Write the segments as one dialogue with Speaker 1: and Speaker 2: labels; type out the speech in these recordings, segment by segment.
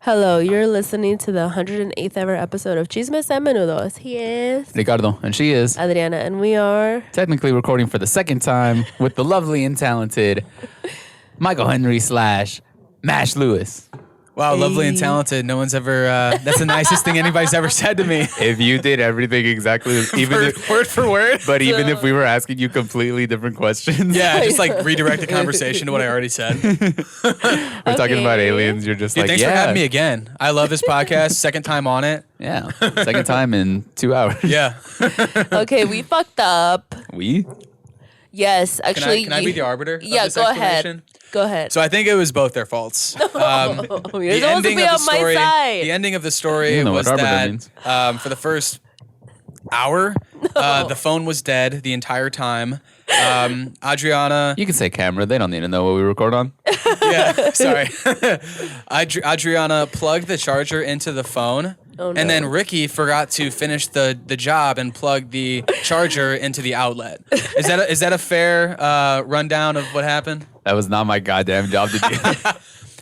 Speaker 1: Hello, you're listening to the 108th ever episode of Chismes and Menudo. He is
Speaker 2: Ricardo, and she is
Speaker 1: Adriana, and we are
Speaker 2: technically recording for the second time with the lovely and talented Michael Henry / Mash Lewis.
Speaker 3: Wow, lovely and talented. No one's ever, that's the nicest thing anybody's ever said to me.
Speaker 2: If you did everything exactly,
Speaker 3: Word for word.
Speaker 2: But even if we were asking you completely different questions.
Speaker 3: Yeah, just like redirect the conversation to what I already said.
Speaker 2: We're talking about aliens. You're just
Speaker 3: Dude,
Speaker 2: like,
Speaker 3: thanks for having me again. I love this podcast. Second time on it.
Speaker 2: Yeah. Second time in 2 hours.
Speaker 3: Yeah.
Speaker 1: okay. We fucked up.
Speaker 2: We?
Speaker 1: Yes, actually.
Speaker 3: Can I be the arbiter? Of
Speaker 1: Yeah,
Speaker 3: this
Speaker 1: go
Speaker 3: explanation?
Speaker 1: ahead. Go ahead.
Speaker 3: So I think it was both their faults.
Speaker 1: You're supposed to be on my side.
Speaker 3: The ending of the story
Speaker 2: You know
Speaker 3: was
Speaker 2: what arbiter
Speaker 3: that
Speaker 2: means.
Speaker 3: For the first hour, the phone was dead the entire time. Adriana.
Speaker 2: You can say camera. They don't need to know what we record on.
Speaker 3: Yeah, sorry. Adriana plugged the charger into the phone.
Speaker 1: Oh, no.
Speaker 3: And then Ricky forgot to finish the job and plug the charger into the outlet. Is that a fair rundown of what happened?
Speaker 2: That was not my goddamn job to do.
Speaker 3: I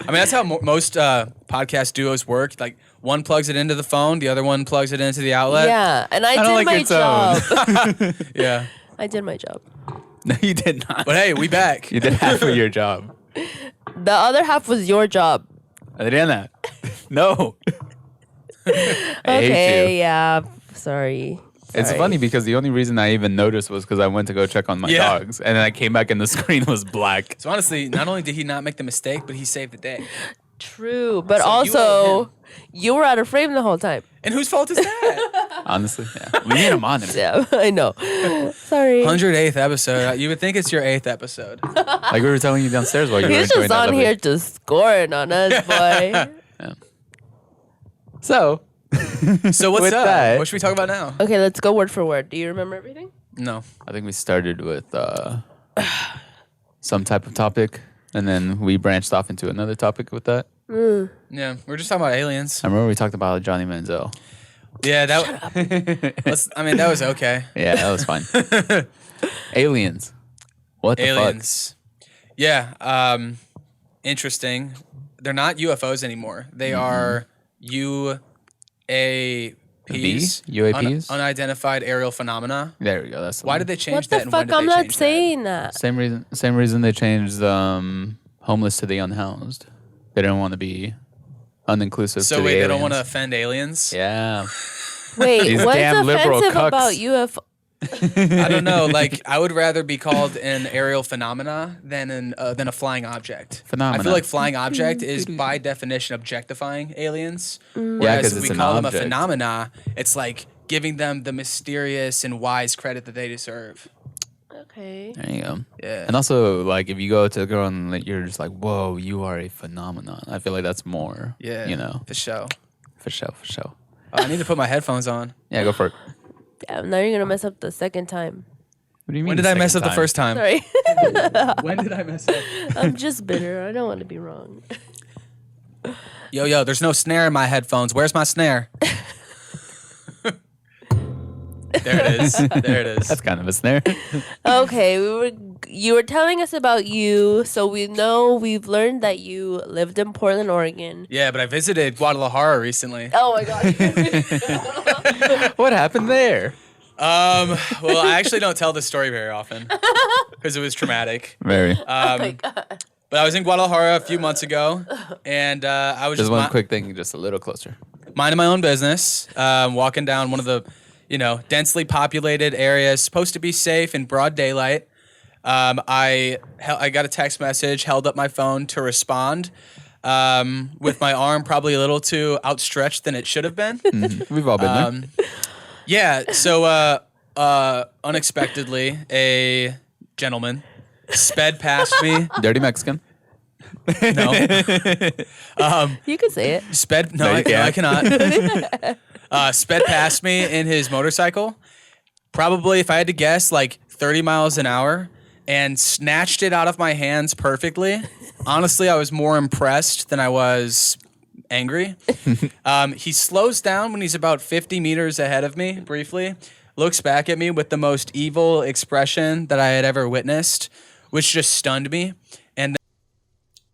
Speaker 3: mean, that's how most podcast duos work. Like, one plugs it into the phone, the other one plugs it into the outlet.
Speaker 1: Yeah, and I
Speaker 2: don't
Speaker 1: did
Speaker 2: like
Speaker 1: my
Speaker 2: your tone.
Speaker 1: job.
Speaker 3: Yeah.
Speaker 1: I did my job.
Speaker 2: No, you did not.
Speaker 3: But hey, we back.
Speaker 2: You did half of your job.
Speaker 1: The other half was your job.
Speaker 2: Adriana. No. I hate
Speaker 1: Okay,
Speaker 2: you.
Speaker 1: yeah. Sorry.
Speaker 2: It's funny because the only reason I even noticed was because I went to go check on my
Speaker 3: Yeah.
Speaker 2: dogs, and then I came back and the screen was black.
Speaker 3: So honestly, not only did he not make the mistake, but he saved the day.
Speaker 1: True, but
Speaker 3: So you owe
Speaker 1: also you were out of frame the whole time.
Speaker 3: And whose fault is that?
Speaker 2: Honestly, yeah. We need a monitor.
Speaker 1: Yeah, I know. Sorry.
Speaker 3: 108th episode. You would think it's your 8th episode.
Speaker 2: Like we were telling you downstairs while you were
Speaker 1: He's
Speaker 2: enjoying
Speaker 1: just
Speaker 2: that
Speaker 1: on
Speaker 2: lovely-
Speaker 1: here just scoring on us, boy.
Speaker 2: So,
Speaker 3: So what's
Speaker 2: With
Speaker 3: up?
Speaker 2: that-
Speaker 3: What should we talk about now?
Speaker 1: Okay, let's go word for word. Do you remember everything?
Speaker 3: No.
Speaker 2: I think we started with some type of topic, and then we branched off into another topic with that.
Speaker 3: Yeah, we're just talking about aliens.
Speaker 2: I remember we talked about Johnny Manziel.
Speaker 3: Yeah, that was okay.
Speaker 2: Yeah, that was fine. Aliens. What the
Speaker 3: Aliens. Yeah, interesting. They're not UFOs anymore. They are UAPs.
Speaker 2: UAPs?
Speaker 3: Unidentified aerial phenomena.
Speaker 2: fuck? There we go. That's the
Speaker 3: Why
Speaker 2: one.
Speaker 3: did they change
Speaker 1: What
Speaker 3: that?
Speaker 1: the
Speaker 3: and when
Speaker 1: fuck?
Speaker 3: did they
Speaker 1: I'm not
Speaker 3: change that?
Speaker 1: saying that.
Speaker 2: Same reason they changed homeless to the unhoused. They didn't want to be uninclusive
Speaker 3: So
Speaker 2: to the
Speaker 3: wait, they
Speaker 2: aliens.
Speaker 3: don't want to offend aliens?
Speaker 2: Yeah.
Speaker 1: Wait,
Speaker 2: These
Speaker 1: what's
Speaker 2: damn liberal
Speaker 1: offensive
Speaker 2: cucks.
Speaker 1: about UFO?
Speaker 3: I don't know. Like, I would rather be called an aerial phenomena than a flying object.
Speaker 2: Phenomena.
Speaker 3: I feel like flying object is by definition objectifying aliens.
Speaker 2: Yeah,
Speaker 3: Whereas
Speaker 2: 'cause
Speaker 3: if
Speaker 2: it's
Speaker 3: we
Speaker 2: an
Speaker 3: call them a
Speaker 2: object.
Speaker 3: phenomena, it's like giving them the mysterious and wise credit that they deserve.
Speaker 1: Okay.
Speaker 2: There you go.
Speaker 3: Yeah.
Speaker 2: And also, like, if you go to a girl and like, you're just like, whoa, you are a phenomenon. I feel like that's more,
Speaker 3: Yeah.
Speaker 2: you know,
Speaker 3: For sure.
Speaker 2: for sure.
Speaker 3: Oh, I need to put my headphones on.
Speaker 2: Yeah, go for it.
Speaker 1: Damn, now you're gonna mess up the second time.
Speaker 2: What do you mean?
Speaker 3: When did I mess up the first time?
Speaker 1: Sorry.
Speaker 3: When did I mess up?
Speaker 1: I'm just bitter. I don't want to be wrong.
Speaker 3: Yo, there's no snare in my headphones. Where's my snare? There it is. There it is.
Speaker 2: That's kind of a snare.
Speaker 1: Okay, you were telling us about you, so we've learned that you lived in Portland, Oregon.
Speaker 3: Yeah, but I visited Guadalajara recently.
Speaker 1: Oh my god.
Speaker 2: What happened there?
Speaker 3: Well, I actually don't tell this story very often because it was traumatic.
Speaker 2: Very.
Speaker 1: Oh my god.
Speaker 3: But I was in Guadalajara a few months ago, and I was
Speaker 2: Just
Speaker 3: just
Speaker 2: one quick thing, just a little closer.
Speaker 3: minding my own business, walking down one of the, densely populated areas, supposed to be safe in broad daylight. I got a text message, held up my phone to respond, with my arm probably a little too outstretched than it should have been.
Speaker 2: We've all been there.
Speaker 3: Yeah, so unexpectedly, a gentleman sped past me.
Speaker 2: Dirty Mexican.
Speaker 3: No,
Speaker 1: You could say it.
Speaker 3: sped.
Speaker 2: No,
Speaker 3: No,
Speaker 2: you
Speaker 3: I
Speaker 2: can't.
Speaker 3: cannot. Sped past me in his motorcycle. Probably, if I had to guess, like 30 miles an hour, and snatched it out of my hands perfectly. Honestly, I was more impressed than I was angry. He slows down when he's about 50 meters ahead of me, briefly, looks back at me with the most evil expression that I had ever witnessed, which just stunned me. And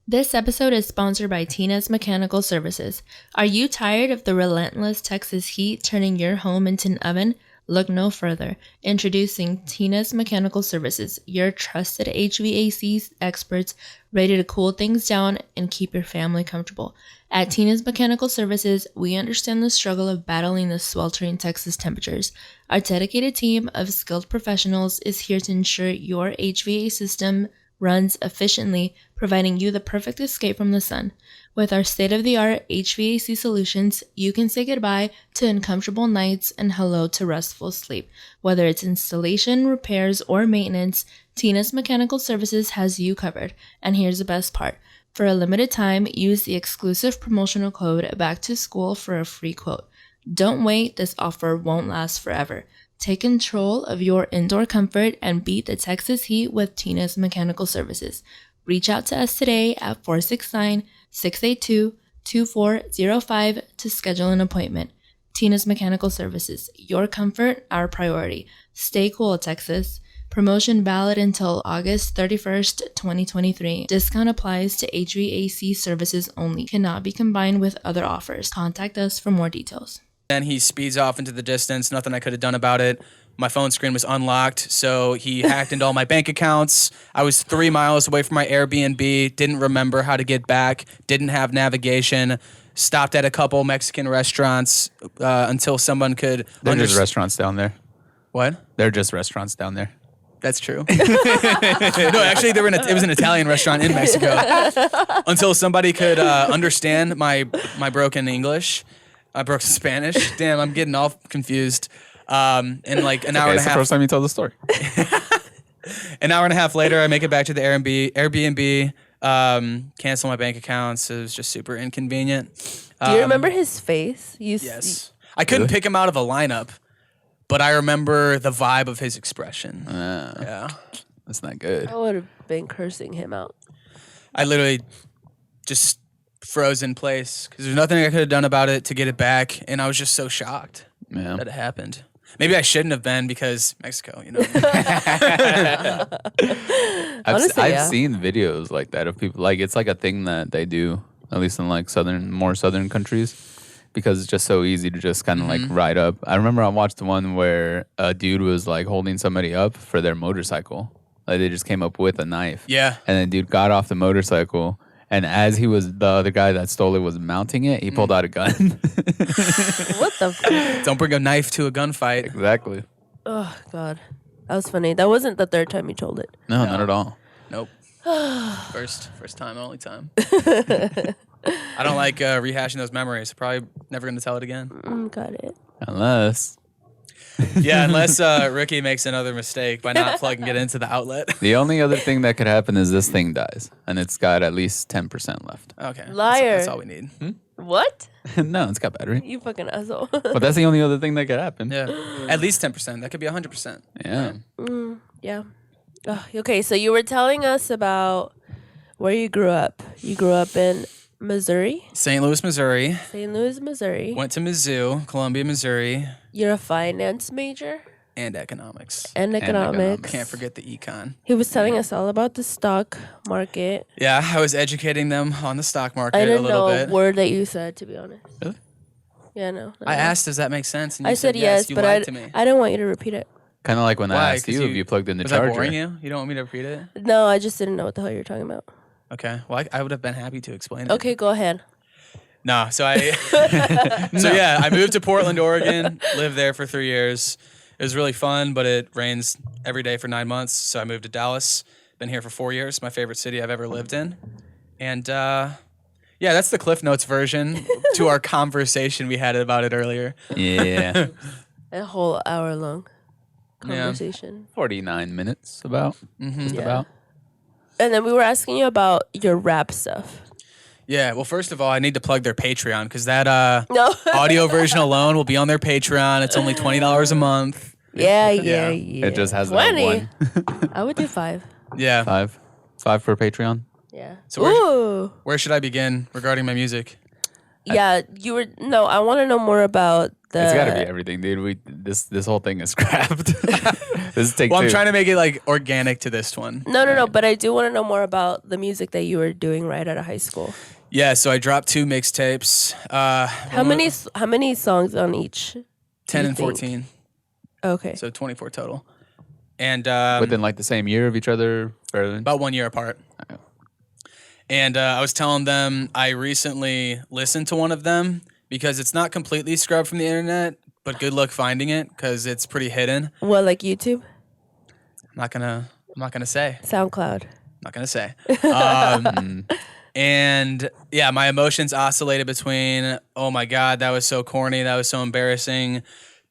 Speaker 4: This episode is sponsored by Tina's Mechanical Services. Are you tired of the relentless Texas heat turning your home into an oven? Look no further. Introducing Tina's Mechanical Services, your trusted HVAC experts ready to cool things down and keep your family comfortable. At Tina's Mechanical Services, we understand the struggle of battling the sweltering Texas temperatures. Our dedicated team of skilled professionals is here to ensure your HVAC system runs efficiently, providing you the perfect escape from the sun. With our state-of-the-art HVAC solutions, you can say goodbye to uncomfortable nights and hello to restful sleep. Whether it's installation, repairs, or maintenance, Tina's Mechanical Services has you covered. And here's the best part. For a limited time, use the exclusive promotional code BACKTOSCHOOL for a free quote. Don't wait, this offer won't last forever. Take control of your indoor comfort and beat the Texas heat with Tina's Mechanical Services. Reach out to us today at 469-682-2405 to schedule an appointment. Tina's Mechanical Services, your comfort, our priority. Stay cool, Texas. Promotion valid until August 31st, 2023. Discount applies to HVAC services only. Cannot be combined with other offers. Contact us for more details.
Speaker 3: Then he speeds off into the distance. Nothing I could have done about it. My phone screen was unlocked, so he hacked into all my bank accounts. I was 3 miles away from my Airbnb, didn't remember how to get back, didn't have navigation, stopped at a couple Mexican restaurants until someone could...
Speaker 2: They're just restaurants down there.
Speaker 3: What?
Speaker 2: They're just restaurants down there.
Speaker 3: That's true. No, actually, it was an Italian restaurant in Mexico. Until somebody could understand my broken English. I broke Spanish. Damn, I'm getting all confused. And like an hour and a half.
Speaker 2: It's the first time you tell the story.
Speaker 3: An hour and a half later, I make it back to the Airbnb, cancel my bank accounts. It was just super inconvenient.
Speaker 1: Do you remember his face?
Speaker 3: Yes. I couldn't pick him out of a lineup, but I remember the vibe of his expression. Yeah.
Speaker 2: That's not good.
Speaker 1: I would have been cursing him out.
Speaker 3: I literally just froze in place because there's nothing I could have done about it to get it back, and I was just so shocked that it happened. Maybe I shouldn't have been because Mexico, you know.
Speaker 2: I've seen videos like that of people, like it's like a thing that they do, at least in like more southern countries, because it's just so easy to just kind of like ride up. I remember I watched the one where a dude was like holding somebody up for their motorcycle. Like they just came up with a knife.
Speaker 3: Yeah.
Speaker 2: And then dude got off the motorcycle, and as the other guy that stole it was mounting it, he pulled out a gun.
Speaker 1: What the fuck?
Speaker 3: Don't bring a knife to a gunfight.
Speaker 2: Exactly.
Speaker 1: Oh, God. That was funny. That wasn't the third time you told it.
Speaker 2: No, not at all.
Speaker 3: Nope. First time, only time. I don't like rehashing those memories. Probably never going to tell it again.
Speaker 1: Got it.
Speaker 2: Unless
Speaker 3: Ricky makes another mistake by not plugging it into the outlet.
Speaker 2: the only other thing that could happen is this thing dies, and it's got at least 10% left.
Speaker 3: Okay.
Speaker 1: Liar.
Speaker 3: That's all we need.
Speaker 1: What?
Speaker 2: No, it's got battery.
Speaker 1: You fucking asshole.
Speaker 2: But that's the only other thing that could happen.
Speaker 3: Yeah. At least 10%. That could be 100%.
Speaker 2: Yeah.
Speaker 1: Yeah. Okay, so you were telling us about where you grew up. You grew up in Missouri?
Speaker 3: St. Louis, Missouri.
Speaker 1: St. Louis, Missouri.
Speaker 3: Went to Mizzou, Columbia, Missouri.
Speaker 1: You're a finance major?
Speaker 3: And economics.
Speaker 1: And economics.
Speaker 3: Can't forget the econ.
Speaker 1: He was telling us all about the stock market.
Speaker 3: Yeah, I was educating them on the stock market
Speaker 1: I
Speaker 3: a
Speaker 1: didn't
Speaker 3: little
Speaker 1: know
Speaker 3: bit.
Speaker 1: a word that you said, to be honest.
Speaker 2: Really?
Speaker 1: Yeah, no.
Speaker 3: I asked, does that make sense? And you
Speaker 1: I said yes,
Speaker 3: you
Speaker 1: but
Speaker 3: lied to me.
Speaker 1: I didn't want you to repeat it.
Speaker 2: Kind of like when
Speaker 3: Why?
Speaker 2: I asked
Speaker 3: 'Cause
Speaker 2: you if you plugged in the
Speaker 3: was
Speaker 2: charger.
Speaker 3: that boring you? You don't want me to repeat it?
Speaker 1: No, I just didn't know what the hell you were talking about.
Speaker 3: Okay. Well, I would have been happy to explain it.
Speaker 1: Okay, go ahead.
Speaker 3: No, so I I moved to Portland, Oregon, lived there for 3 years. It was really fun, but it rains every day for 9 months. So I moved to Dallas. Been here for 4 years, my favorite city I've ever lived in. And that's the Cliff Notes version to our conversation we had about it earlier.
Speaker 2: Yeah.
Speaker 1: A whole hour long conversation.
Speaker 2: 49 minutes about. Just about.
Speaker 1: And then we were asking you about your rap stuff.
Speaker 3: Yeah, well, first of all, I need to plug their Patreon because that
Speaker 1: No.
Speaker 3: audio version alone will be on their Patreon. It's only $20 a month.
Speaker 1: Yeah.
Speaker 2: It just has
Speaker 1: 20.
Speaker 2: one.
Speaker 1: I would do 5.
Speaker 3: Yeah.
Speaker 2: Five for Patreon.
Speaker 1: Yeah.
Speaker 3: So where should I begin regarding my music?
Speaker 1: Yeah, you were no. I want to know more about the.
Speaker 2: It's got to be everything, dude. This whole thing is scrapped. This is take
Speaker 3: Well,
Speaker 2: two.
Speaker 3: I'm trying to make it like organic to this one.
Speaker 1: No. But I do want to know more about the music that you were doing right out of high school.
Speaker 3: Yeah, so I dropped 2 mixtapes.
Speaker 1: How many songs on each?
Speaker 3: 10
Speaker 1: you
Speaker 3: and
Speaker 1: think?
Speaker 3: 14.
Speaker 1: Okay.
Speaker 3: So 24 total. And
Speaker 2: Within like the same year of each other, fairly.
Speaker 3: about 1 year apart.
Speaker 2: Okay.
Speaker 3: And I was telling them I recently listened to one of them because it's not completely scrubbed from the internet, but good luck finding it because it's pretty hidden.
Speaker 1: What, like YouTube?
Speaker 3: I'm not gonna say.
Speaker 1: SoundCloud.
Speaker 3: Not gonna say. And yeah, my emotions oscillated between, oh my God, that was so corny, that was so embarrassing,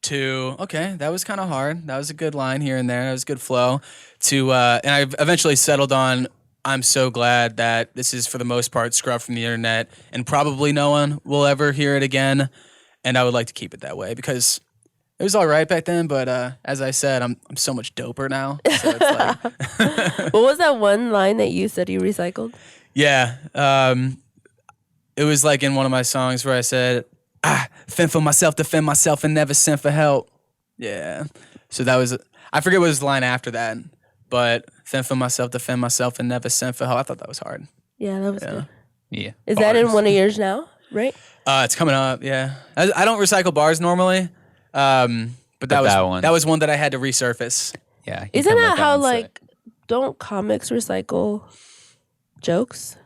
Speaker 3: to, okay, that was kind of hard. That was a good line here and there. That was a good flow. To and I eventually settled on, I'm so glad that this is for the most part scrubbed from the internet and probably no one will ever hear it again. And I would like to keep it that way because it was all right back then, but as I said, I'm so much doper now. So it's like,
Speaker 1: What was that one line that you said you recycled?
Speaker 3: yeah, it was like in one of my songs where I said, fend for myself, defend myself, and never send for help. Yeah. So that was, I forget what was the line after that, but fend for myself, defend myself, and never send for help. I thought that was hard.
Speaker 1: Yeah, that was good.
Speaker 2: Yeah.
Speaker 1: Is that in one of yours now? Right?
Speaker 3: It's coming up, yeah. I don't recycle bars normally, but that was one that I had to resurface.
Speaker 2: Yeah. he
Speaker 1: Isn't
Speaker 2: come
Speaker 1: that
Speaker 2: back
Speaker 1: how
Speaker 2: on set.
Speaker 1: like don't comics recycle jokes?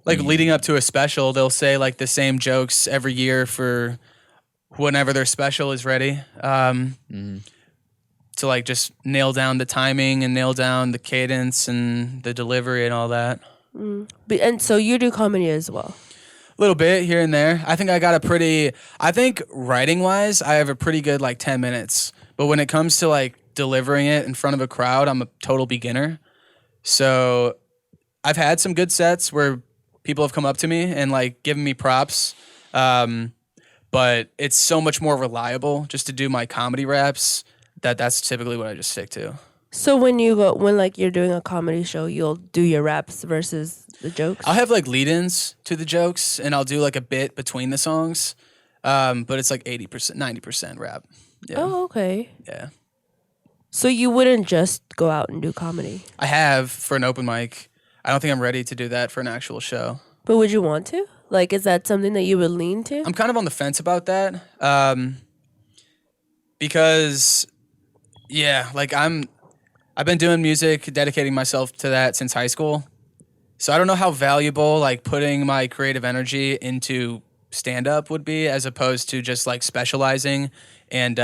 Speaker 3: Like leading up to a special, they'll say like the same jokes every year for whenever their special is ready. To like just nail down the timing and nail down the cadence and the delivery and all that.
Speaker 1: And so you do comedy as well.
Speaker 3: A little bit here and there. I think I think writing wise, I have a pretty good like 10 minutes. But when it comes to like delivering it in front of a crowd, I'm a total beginner. So I've had some good sets where people have come up to me and like given me props. But it's so much more reliable just to do my comedy raps that's typically what I just stick to.
Speaker 1: So when like you're doing a comedy show, you'll do your raps versus the jokes?
Speaker 3: I'll have like lead-ins to the jokes and I'll do like a bit between the songs. But it's like 80%, 90% rap. Yeah.
Speaker 1: Oh, okay.
Speaker 3: Yeah.
Speaker 1: So you wouldn't just go out and do comedy?
Speaker 3: I have for an open mic. I don't think I'm ready to do that for an actual show.
Speaker 1: But would you want to? Like, is that something that you would lean to?
Speaker 3: I'm kind of on the fence about that. Because yeah, like I've been doing music, dedicating myself to that since high school. So I don't know how valuable like putting my creative energy into stand up would be as opposed to just like specializing and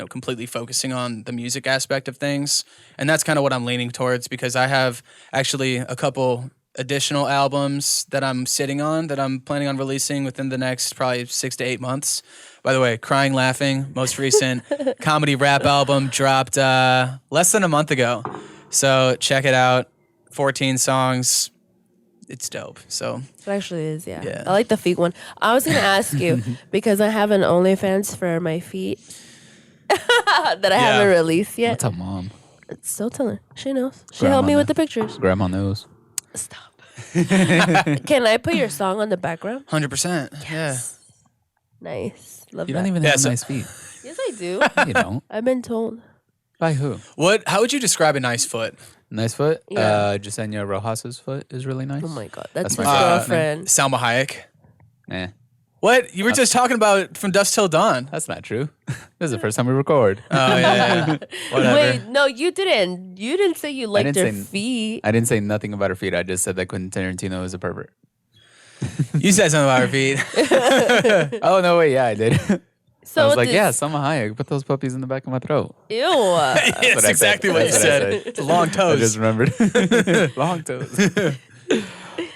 Speaker 3: completely focusing on the music aspect of things. And that's kind of what I'm leaning towards because I have actually a couple additional albums that I'm sitting on that I'm planning on releasing within the next probably 6 to 8 months. By the way, Crying Laughing, most recent comedy rap album dropped less than a month ago. So check it out. 14 songs. It's dope. So
Speaker 1: It actually is, yeah.
Speaker 3: Yeah.
Speaker 1: I like the feet one. I was going to ask you, because I have an OnlyFans for my feet that I haven't released yet.
Speaker 2: What's up, Mom?
Speaker 1: Still telling her. She knows. She
Speaker 2: Grandma
Speaker 1: helped me with
Speaker 2: knows.
Speaker 1: the pictures.
Speaker 2: Grandma knows.
Speaker 1: Stop. Can I put your song on the background?
Speaker 3: 100%. Yeah.
Speaker 1: Nice. Love
Speaker 2: You
Speaker 1: that.
Speaker 2: don't even
Speaker 3: Yeah,
Speaker 2: have
Speaker 3: so-
Speaker 2: nice feet.
Speaker 1: Yes, I do.
Speaker 2: You don't.
Speaker 1: I've been told.
Speaker 2: By who?
Speaker 3: How would you describe a nice foot?
Speaker 2: Nice foot?
Speaker 1: Yeah.
Speaker 2: Jasenia Rojas's foot is really nice.
Speaker 1: Oh my God. That's
Speaker 2: That's
Speaker 1: my
Speaker 2: my
Speaker 1: girlfriend.
Speaker 3: Salma Hayek.
Speaker 2: Eh,
Speaker 3: What? You were just talking about From Dusk Till Dawn.
Speaker 2: that's not true. This is the first time we record.
Speaker 3: Oh, yeah. Whatever.
Speaker 1: Wait, no, you didn't. You didn't say you liked
Speaker 2: didn't
Speaker 1: her
Speaker 2: say-
Speaker 1: feet.
Speaker 2: I didn't say nothing about her feet. I just said that Quentin Tarantino is a pervert.
Speaker 3: You said something about her feet.
Speaker 2: Oh, no, wait. Yeah, I did.
Speaker 1: So
Speaker 2: I was
Speaker 1: what
Speaker 2: like,
Speaker 1: this-
Speaker 2: yeah, Salma Hayek, put those puppies in the back of my throat.
Speaker 1: Ew.
Speaker 3: Yeah,
Speaker 2: what I
Speaker 3: that's
Speaker 2: said.
Speaker 3: exactly what you
Speaker 2: That's what I
Speaker 3: said.
Speaker 2: said.
Speaker 3: It's long
Speaker 2: I
Speaker 3: toes.
Speaker 2: just remembered. Long toes.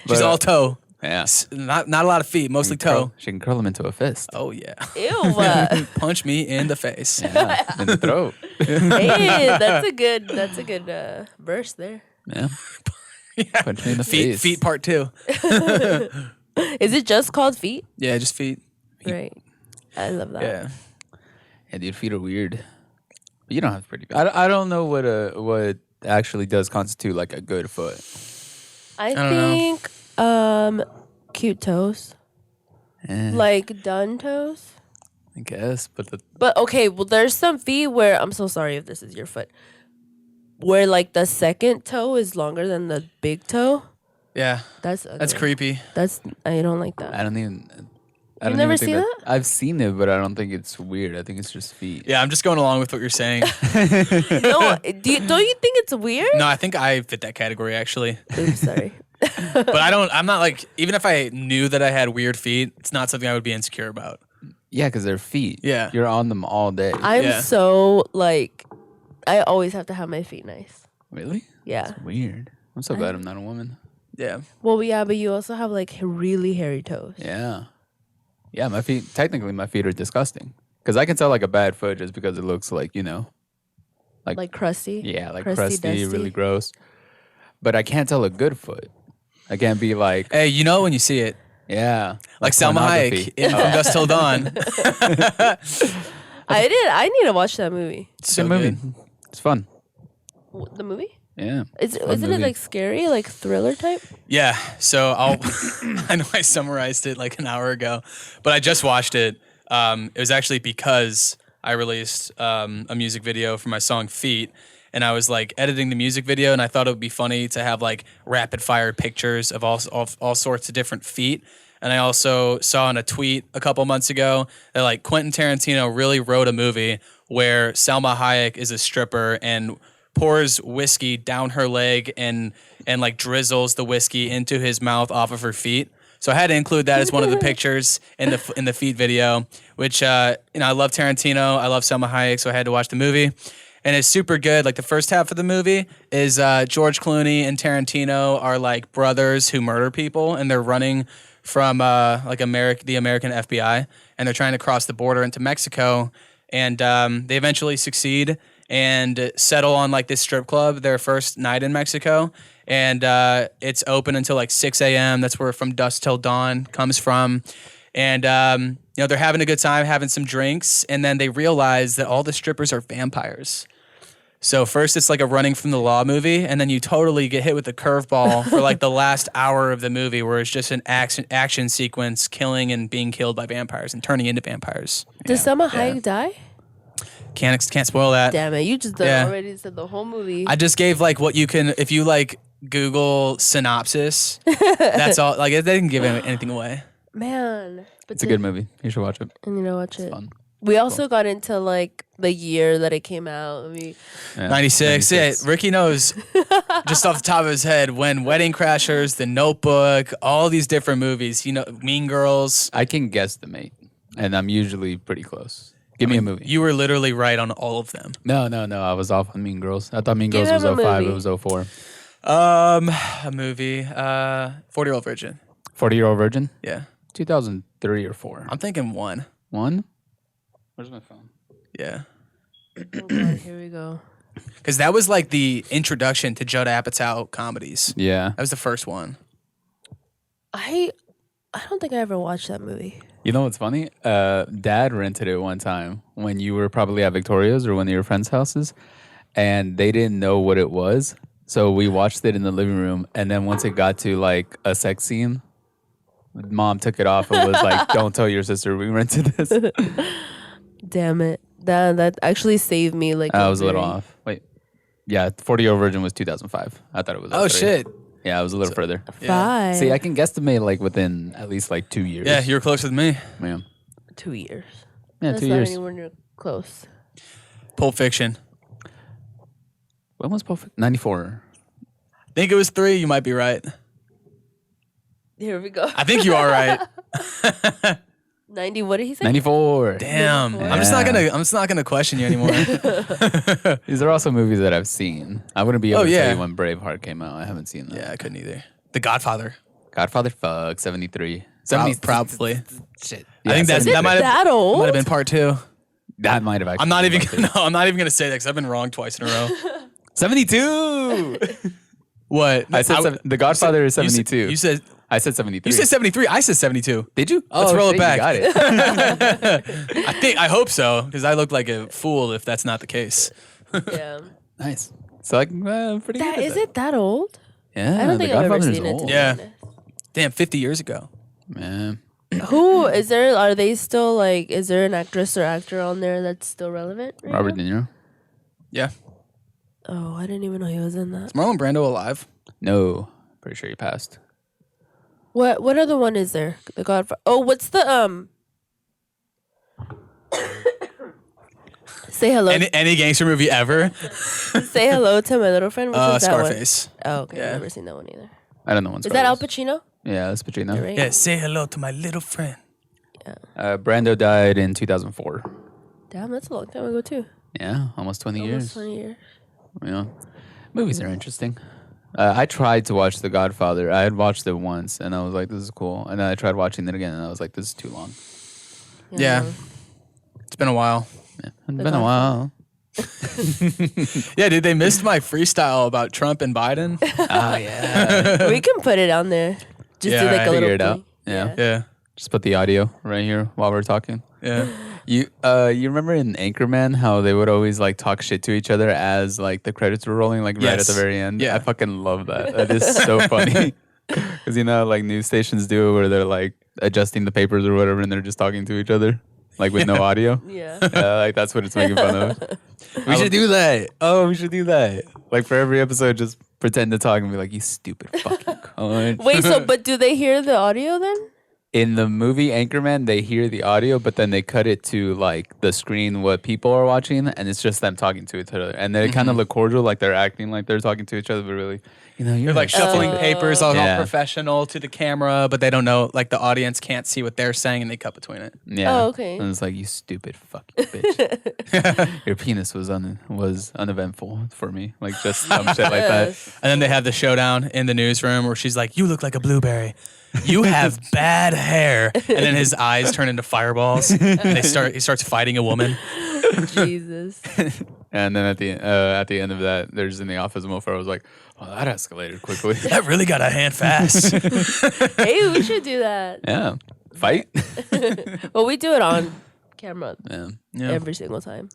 Speaker 3: She's all toe.
Speaker 2: Yeah.
Speaker 3: Not a lot of feet, mostly toe.
Speaker 2: She can curl them into a fist.
Speaker 3: Oh, yeah.
Speaker 1: Ew.
Speaker 3: Punch me in the face.
Speaker 2: Yeah, in the throat.
Speaker 1: Hey, that's a good verse there.
Speaker 2: Yeah. Punch me in the
Speaker 3: Feet,
Speaker 2: face.
Speaker 3: feet part 2.
Speaker 1: Is it just called feet?
Speaker 3: Yeah, just feet.
Speaker 1: Right. I love that.
Speaker 3: Yeah.
Speaker 2: Yeah, dude, feet are weird. But you don't have pretty feet. I don't know what actually does constitute like a good foot.
Speaker 1: I
Speaker 3: don't know.
Speaker 1: think cute toes. Like done toes?
Speaker 2: I guess, but
Speaker 1: But okay, well, there's some feet where I'm so sorry if this is your foot, where like the second toe is longer than the big toe.
Speaker 3: Yeah,
Speaker 1: That's
Speaker 3: that's
Speaker 1: ugly.
Speaker 3: creepy.
Speaker 1: I don't like that.
Speaker 2: I don't even. I
Speaker 1: You
Speaker 2: don't
Speaker 1: never
Speaker 2: even think
Speaker 1: see that?
Speaker 2: I've seen it, but I don't think it's weird. I think it's just feet.
Speaker 3: Yeah, I'm just going along with what you're saying.
Speaker 1: No, don't you think it's weird?
Speaker 3: No, I think I fit that category actually.
Speaker 1: Oops, sorry.
Speaker 3: But I'm not like, even if I knew that I had weird feet, it's not something I would be insecure about.
Speaker 2: Yeah, because they're feet.
Speaker 3: Yeah.
Speaker 2: You're on them all day.
Speaker 1: I'm
Speaker 3: Yeah.
Speaker 1: so like, I always have to have my feet nice.
Speaker 2: Really?
Speaker 1: Yeah.
Speaker 2: Weird. I'm so glad I'm not a woman.
Speaker 3: Yeah.
Speaker 1: Well, yeah, but you also have like really hairy toes.
Speaker 2: Yeah. Yeah, my feet, technically my feet are disgusting. Because I can tell like a bad foot just because it looks like,
Speaker 1: Like crusty.
Speaker 2: yeah, like
Speaker 1: Crusty,
Speaker 2: crusty,
Speaker 1: dusty.
Speaker 2: really gross. But I can't tell a good foot. I can't be like,
Speaker 3: Hey, you know when you see it.
Speaker 2: yeah.
Speaker 3: Like Selma
Speaker 2: pornography.
Speaker 3: Hayek in From Dusk Till Dawn.
Speaker 1: I need to watch that movie.
Speaker 2: It's a good movie. It's fun.
Speaker 1: The movie?
Speaker 2: Yeah.
Speaker 1: Isn't it
Speaker 2: movie.
Speaker 1: like scary, like thriller type?
Speaker 3: Yeah. So I know I summarized it like an hour ago, but I just watched it. It was actually because I released a music video for my song Feet. And I was like editing the music video, and I thought it would be funny to have like rapid fire pictures of all sorts of different feet. And I also saw in a tweet a couple months ago that like Quentin Tarantino really wrote a movie where Salma Hayek is a stripper and pours whiskey down her leg and like drizzles the whiskey into his mouth off of her feet. So I had to include that as one of the pictures in the feet video, which I love Tarantino, I love Salma Hayek, so I had to watch the movie. And it's super good. Like the first half of the movie is George Clooney and Tarantino are like brothers who murder people, and they're running from like the American FBI, and they're trying to cross the border into Mexico, and they eventually succeed and settle on like this strip club their first night in Mexico, and it's open until like 6 a.m. That's where From Dusk Till Dawn comes from. And, they're having a good time, having some drinks, and then they realize that all the strippers are vampires. So first it's like a running from the law movie, and then you totally get hit with a curveball for like the last hour of the movie where it's just an action sequence killing and being killed by vampires and turning into vampires.
Speaker 1: Does Selma Hayek die?
Speaker 3: Can't spoil that.
Speaker 1: Damn it! You just already said the whole movie.
Speaker 3: I just gave like what you can, if you like Google synopsis, that's all. Like they didn't give anything away.
Speaker 1: Man, but
Speaker 2: It's a good movie. You should watch it.
Speaker 1: I need to watch it.
Speaker 2: Fun.
Speaker 1: We also got into like the year that it came out.
Speaker 2: Yeah,
Speaker 3: 96. Yeah, Ricky knows just off the top of his head when Wedding Crashers, The Notebook, all these different movies. Mean Girls.
Speaker 2: I can guesstimate, and I'm usually pretty close. Give me a movie.
Speaker 3: You were literally right on all of them.
Speaker 2: No. I was off on Mean Girls. I thought Mean
Speaker 1: Give
Speaker 2: Girls was
Speaker 1: him a
Speaker 2: 05.
Speaker 1: movie.
Speaker 2: It was 04.
Speaker 3: A movie. 40-Year-Old Virgin.
Speaker 2: 40-Year-Old Virgin?
Speaker 3: Yeah.
Speaker 2: 2003 or 4.
Speaker 3: I'm thinking 1.
Speaker 2: 1? Where's my phone?
Speaker 3: Yeah.
Speaker 1: Oh God, here we go.
Speaker 3: Because that was like the introduction to Judd Apatow comedies.
Speaker 2: Yeah.
Speaker 3: That was the first one.
Speaker 1: I don't think I ever watched that movie.
Speaker 2: You know what's funny? Dad rented it one time when you were probably at Victoria's or one of your friends' houses, and they didn't know what it was. So we watched it in the living room, and then once it got to like a sex scene, Mom took it off and was like, "Don't tell your sister we rented this."
Speaker 1: Damn it! That actually saved me. Like
Speaker 2: I was a little off. Wait, yeah, 40-Year-Old Virgin was 200005. I thought it was.
Speaker 3: Oh,
Speaker 2: 03.
Speaker 3: shit.
Speaker 2: Yeah, it was a little further.
Speaker 1: 5.
Speaker 2: See, I can guesstimate like within at least like 2 years.
Speaker 3: Yeah, you were closer than me.
Speaker 2: Yeah,
Speaker 1: 2 years.
Speaker 2: yeah,
Speaker 1: That's
Speaker 2: 2
Speaker 1: not
Speaker 2: years.
Speaker 1: anywhere near close.
Speaker 3: Pulp Fiction.
Speaker 2: When was Pulp Fiction? 94.
Speaker 3: Think it was 3. You might be right.
Speaker 1: Here we go.
Speaker 3: I think you are right.
Speaker 1: 90. What did he say?
Speaker 2: 94.
Speaker 3: Damn.
Speaker 1: Yeah.
Speaker 3: I'm just not gonna question you anymore.
Speaker 2: These are also movies that I've seen. I wouldn't be able
Speaker 3: Oh,
Speaker 2: to
Speaker 3: yeah.
Speaker 2: tell you when Braveheart came out. I haven't seen that.
Speaker 3: Yeah, I couldn't either. The Godfather.
Speaker 2: Godfather, fuck, 73.
Speaker 3: Probably.
Speaker 2: Shit.
Speaker 3: I think
Speaker 1: Is it
Speaker 3: that might
Speaker 1: that old?
Speaker 3: have been part 2.
Speaker 2: That might have actually.
Speaker 3: I'm not
Speaker 2: been
Speaker 3: even
Speaker 2: one, too.
Speaker 3: no, I'm not even gonna say that because I've been wrong twice in a row.
Speaker 2: 72.
Speaker 3: What?
Speaker 2: I said The Godfather is
Speaker 3: you said-
Speaker 2: 72.
Speaker 3: You said
Speaker 2: I said 73.
Speaker 3: you said 73. I said 72.
Speaker 2: Did you?
Speaker 3: Let's roll it
Speaker 2: shit,
Speaker 3: back.
Speaker 2: You got it.
Speaker 3: I hope so because I look like a fool if that's not the case.
Speaker 1: Yeah.
Speaker 2: Nice. So like, pretty
Speaker 1: That
Speaker 2: good.
Speaker 1: is it that old?
Speaker 2: Yeah.
Speaker 1: I don't
Speaker 2: The
Speaker 1: think I've ever
Speaker 2: Godfather is
Speaker 1: seen it.
Speaker 2: old.
Speaker 1: To be
Speaker 3: Yeah.
Speaker 1: honest.
Speaker 3: Damn, 50 years ago.
Speaker 2: Man.
Speaker 1: Who is there? Are they still like? Is there an actress or actor on there that's still relevant? Right
Speaker 2: Robert
Speaker 1: now?
Speaker 2: De Niro?
Speaker 3: Yeah.
Speaker 1: Oh, I didn't even know he was in that.
Speaker 3: Is Marlon Brando alive?
Speaker 2: No. Pretty sure he passed.
Speaker 1: What other one is there? The Godfather. Oh, what's the Say hello.
Speaker 3: Any gangster movie ever?
Speaker 1: Say hello to my little friend. Which was that
Speaker 3: Scarface.
Speaker 1: one? Oh, okay.
Speaker 3: Yeah.
Speaker 1: I've never seen that one either.
Speaker 2: I don't know.
Speaker 1: Is that Al Pacino?
Speaker 2: Yeah, that's Pacino.
Speaker 1: Right?
Speaker 3: Yeah, say hello to my little friend.
Speaker 2: Brando died in 2004.
Speaker 1: Damn, that's a long time ago too.
Speaker 2: Yeah, almost 20
Speaker 1: Almost
Speaker 2: years.
Speaker 1: 20 years.
Speaker 2: Yeah. Movies are interesting. I tried to watch The Godfather. I had watched it once, and I was like, this is cool. And then I tried watching it again, and I was like, this is too long.
Speaker 3: Yeah. It's been a while.
Speaker 2: Yeah, it's been a while.
Speaker 3: Yeah, dude, they missed my freestyle about Trump and Biden.
Speaker 2: Oh, yeah.
Speaker 1: We can put it on there. Just do
Speaker 3: Yeah,
Speaker 1: like a little
Speaker 2: Figure it out.
Speaker 1: thing.
Speaker 2: Yeah.
Speaker 3: Yeah.
Speaker 2: Just put the audio right here while we're talking.
Speaker 3: Yeah.
Speaker 2: You remember in Anchorman how they would always like talk shit to each other as like the credits were rolling like right at
Speaker 3: Yes.
Speaker 2: the very end?
Speaker 3: Yeah.
Speaker 2: I fucking love that. That is so funny. Because you know how, like news stations do it where they're like adjusting the papers or whatever and they're just talking to each other like with no audio.
Speaker 1: Yeah.
Speaker 2: Yeah, like that's what it's making fun of. We should do that. Oh, we should do that. Like for every episode, just pretend to talk and be like, "You stupid fucking cunt."
Speaker 1: Wait, so but do they hear the audio then?
Speaker 2: In the movie Anchorman, they hear the audio, but then they cut it to like the screen what people are watching, and it's just them talking to each other. And they kind of look cordial, like they're acting like they're talking to each other, but really, you know,
Speaker 3: They're like shuffling papers all
Speaker 2: Yeah.
Speaker 3: professional to the camera, but they don't know, like the audience can't see what they're saying and they cut between it.
Speaker 2: Yeah.
Speaker 1: Oh, okay.
Speaker 2: And it's like, you stupid fucking bitch. Your penis was uneventful for me, like just dumb shit like that.
Speaker 3: And then they have the showdown in the newsroom where she's like, "You look like a blueberry. You have bad hair." And then his eyes turn into fireballs. And he starts fighting a woman.
Speaker 1: Jesus.
Speaker 2: And then at the end of that, there's in the office mofo. I was like, "Oh, that escalated quickly."
Speaker 3: That really got out of hand fast.
Speaker 1: Hey, we should do that.
Speaker 2: Yeah, fight.
Speaker 1: Well, we do it on camera
Speaker 2: Yeah.
Speaker 3: Yeah.
Speaker 1: every single time.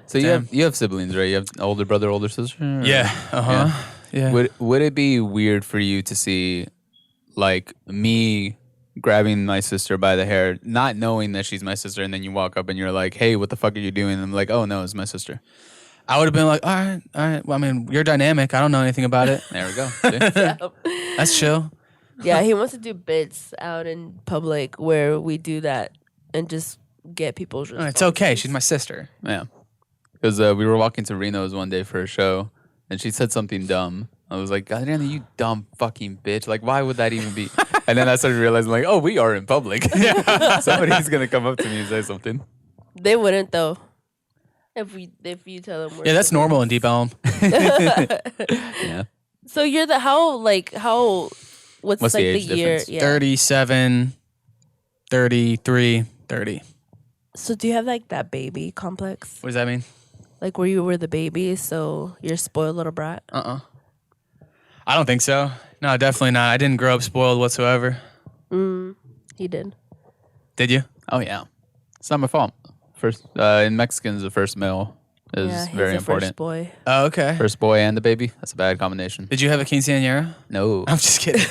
Speaker 2: So
Speaker 3: Damn.
Speaker 2: you have siblings, right? You have older brother, older sister. or-
Speaker 3: Yeah. Uh-huh. Yeah.
Speaker 2: Would it be weird for you to see, like me grabbing my sister by the hair, not knowing that she's my sister, and then you walk up and you're like, "Hey, what the fuck are you doing?" And I'm like, "Oh no, it's my sister."
Speaker 3: I would have been like, all right. Well, I mean, you're dynamic. I don't know anything about it.
Speaker 2: There we go. See?
Speaker 3: That's chill.
Speaker 1: Yeah, he wants to do bits out in public where we do that and just get people's
Speaker 3: Oh, it's okay. She's my sister.
Speaker 2: Yeah, because we were walking to Reno's one day for a show, and she said something dumb. I was like, "Adriana, you dumb fucking bitch! Like, why would that even be?" And then I started realizing, like, "Oh, we are in public. Somebody's gonna come up to me and say something."
Speaker 1: They wouldn't though. If you tell them we're
Speaker 3: Yeah, that's
Speaker 1: siblings.
Speaker 3: normal in Deep Elm.
Speaker 2: Yeah.
Speaker 1: So you're the what's
Speaker 2: What's
Speaker 1: like
Speaker 2: the
Speaker 1: the
Speaker 2: age
Speaker 1: year?
Speaker 2: difference?
Speaker 1: Yeah.
Speaker 3: 37, 33, 30.
Speaker 1: So do you have like that baby complex?
Speaker 3: What does that mean?
Speaker 1: Like where you were the baby, so you're a spoiled little brat?
Speaker 3: I don't think so. No, definitely not. I didn't grow up spoiled whatsoever.
Speaker 1: He did.
Speaker 3: Did you?
Speaker 2: Oh yeah. It's not my fault. First in Mexicans, the first male is
Speaker 1: Yeah, he's
Speaker 2: very
Speaker 1: the
Speaker 2: important.
Speaker 1: first boy.
Speaker 3: Oh, okay.
Speaker 2: First boy and the baby. That's a bad combination.
Speaker 3: Did you have a quinceañera?
Speaker 2: No.
Speaker 3: I'm just kidding.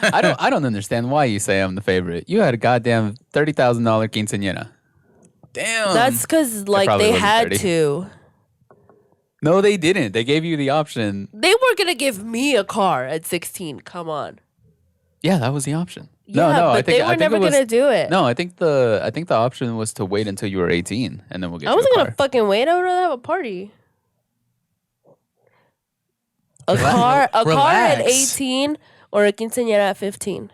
Speaker 2: I don't understand why you say I'm the favorite. You had a goddamn $30,000 quinceañera.
Speaker 3: Damn.
Speaker 1: That's because like
Speaker 2: probably
Speaker 1: they
Speaker 2: wasn't
Speaker 1: had
Speaker 2: 30.
Speaker 1: to.
Speaker 2: No, they didn't. They gave you the option.
Speaker 1: They were gonna give me a car at 16. Come on.
Speaker 2: Yeah, that was the option.
Speaker 1: Yeah,
Speaker 2: no,
Speaker 1: but
Speaker 2: I think
Speaker 1: they were never
Speaker 2: it was,
Speaker 1: gonna do it.
Speaker 2: No, I think the option was to wait until you were 18 and then we'll get
Speaker 1: I
Speaker 2: you
Speaker 1: wasn't
Speaker 2: a
Speaker 1: gonna
Speaker 2: car.
Speaker 1: fucking wait. I would rather have a party. A car at
Speaker 3: Relax.
Speaker 1: 18 or a quinceañera at 15.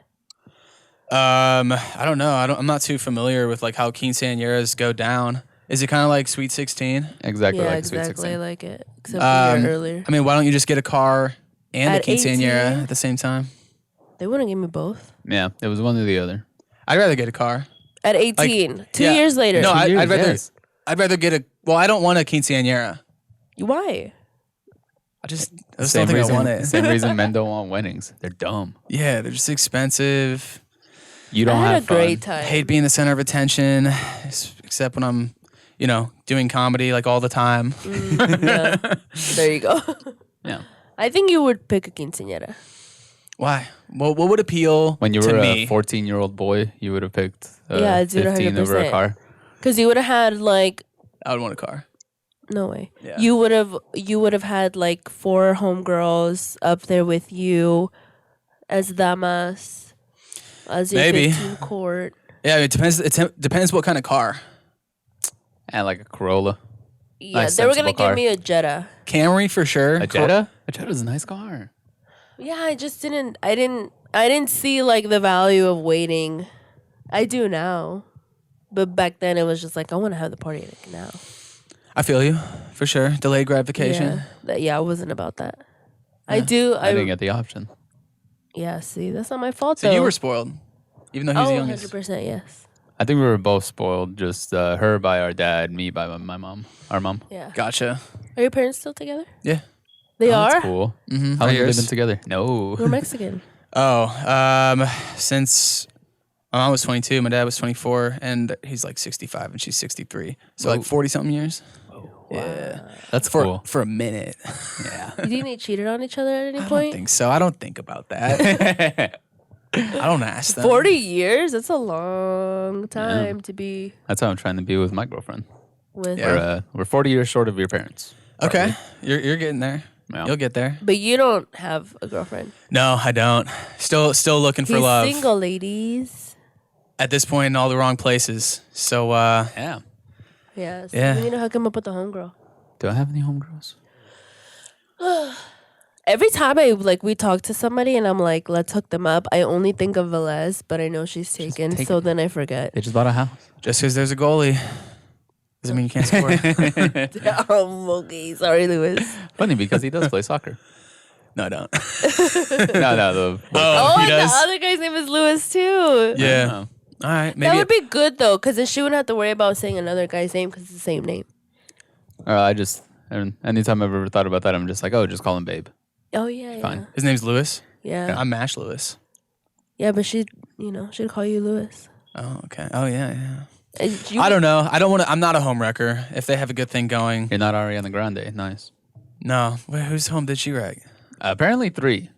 Speaker 3: I don't know. I'm not too familiar with like how quinceañeras go down. Is it kind of like Sweet 16?
Speaker 2: Exactly
Speaker 1: Yeah,
Speaker 2: like Sweet
Speaker 1: exactly
Speaker 2: 16.
Speaker 1: like it. Except a year earlier.
Speaker 3: I mean, why don't you just get a car and
Speaker 1: At
Speaker 3: a quinceañera
Speaker 1: 18?
Speaker 3: at the same time?
Speaker 1: They wouldn't give me both.
Speaker 2: Yeah, it was one or the other.
Speaker 3: I'd rather get a car.
Speaker 1: At 18. 2
Speaker 3: yeah.
Speaker 1: years later.
Speaker 3: No, I'd
Speaker 2: years,
Speaker 3: rather.
Speaker 2: yes.
Speaker 3: I'd rather get a. Well, I don't want a quinceañera.
Speaker 1: Why?
Speaker 3: I just don't think I want it.
Speaker 2: Same reason men don't want weddings. They're dumb.
Speaker 3: Yeah, they're just expensive.
Speaker 2: You don't
Speaker 1: I had
Speaker 2: have
Speaker 1: a great
Speaker 2: fun.
Speaker 1: time.
Speaker 3: I hate being the center of attention, except when I'm, doing comedy like all the time.
Speaker 1: Yeah. There you go.
Speaker 2: Yeah.
Speaker 1: I think you would pick a quinceañera.
Speaker 3: Why? What would appeal
Speaker 2: When you
Speaker 3: to
Speaker 2: were
Speaker 3: me?
Speaker 2: a 14-year-old boy, you would have picked
Speaker 1: Yeah, dude,
Speaker 2: 15 over a
Speaker 1: 100%.
Speaker 2: car.
Speaker 1: Because you would have had like
Speaker 3: I would want a car.
Speaker 1: no way.
Speaker 3: Yeah.
Speaker 1: You would have had like 4 homegirls up there with you as damas, as your
Speaker 3: Maybe.
Speaker 1: 15 court.
Speaker 3: Yeah, it depends. It depends what kind of car.
Speaker 2: And like a Corolla.
Speaker 1: Yeah,
Speaker 2: Nice,
Speaker 1: they were gonna
Speaker 2: sensible car.
Speaker 1: give me a Jetta.
Speaker 3: Camry for sure.
Speaker 2: A Jetta? A Jetta's a nice car.
Speaker 1: Yeah, I just didn't. I didn't see like the value of waiting. I do now, but back then it was just like I want to have the party like now.
Speaker 3: I feel you for sure. Delayed gratification.
Speaker 1: Yeah, I wasn't about that. I do.
Speaker 2: I didn't get the option.
Speaker 1: Yeah, see, that's not my fault.
Speaker 3: So
Speaker 1: though.
Speaker 3: you were spoiled, even though he was the youngest.
Speaker 1: 100% yes.
Speaker 2: I think we were both spoiled. Just her by our dad, me by my mom. Our mom.
Speaker 1: Yeah.
Speaker 3: Gotcha.
Speaker 1: Are your parents still together?
Speaker 3: Yeah.
Speaker 1: They
Speaker 2: Oh,
Speaker 1: are.
Speaker 2: that's cool.
Speaker 3: Mm-hmm.
Speaker 2: How long have they been together? No.
Speaker 1: We're Mexican.
Speaker 3: Since my mom was 22, my dad was 24, and he's like 65 and she's 63. So like 40 something years. Yeah.
Speaker 2: That's
Speaker 3: For
Speaker 2: cool.
Speaker 3: for a minute. Yeah.
Speaker 1: You think they cheated on each other at any
Speaker 3: I don't
Speaker 1: point?
Speaker 3: think so. I don't think about that. I don't ask them.
Speaker 1: 40 years? That's a long time to be
Speaker 2: That's how I'm trying to be with my girlfriend.
Speaker 1: with.
Speaker 3: Yeah.
Speaker 2: We're 40 years short of your parents.
Speaker 3: Okay. You're getting there.
Speaker 2: Yeah.
Speaker 3: You'll get there.
Speaker 1: But you don't have a girlfriend.
Speaker 3: No, I don't. Still looking for
Speaker 1: He's
Speaker 3: love.
Speaker 1: single, ladies.
Speaker 3: At this point in all the wrong places. So
Speaker 2: Yeah.
Speaker 1: Yes.
Speaker 3: Yeah.
Speaker 1: You need to hook him up with a homegirl.
Speaker 2: Do I have any homegirls?
Speaker 1: Every time we talk to somebody and I'm like, let's hook them up, I only think of Velez, but I know she's taken,
Speaker 2: taken.
Speaker 1: so then I forget.
Speaker 2: They just bought a house.
Speaker 3: just because there's a goalie doesn't mean you can't score.
Speaker 1: Okay, sorry, Lewis.
Speaker 2: Funny because he does play soccer.
Speaker 3: No, I don't.
Speaker 2: No.
Speaker 1: Oh,
Speaker 3: he
Speaker 1: and
Speaker 3: does.
Speaker 1: the other guy's name is Lewis too.
Speaker 3: Yeah. All right. Maybe
Speaker 1: That would be good though, because then she wouldn't have to worry about saying another guy's name because it's the same name.
Speaker 2: And anytime I've ever thought about that, I'm just like, oh, just call him Babe.
Speaker 1: Oh yeah,
Speaker 2: Fine.
Speaker 3: his name's Lewis.
Speaker 1: yeah,
Speaker 3: I'm Mash Lewis.
Speaker 1: yeah. But she'd call you Lewis.
Speaker 3: Oh, okay. Oh, yeah.
Speaker 1: You-
Speaker 3: I don't know. I don't want to. I'm not a home wrecker. If they have a good thing going,
Speaker 2: You're not Ariana Grande. Nice.
Speaker 3: no. Whose home did she wreck?
Speaker 2: Apparently 3.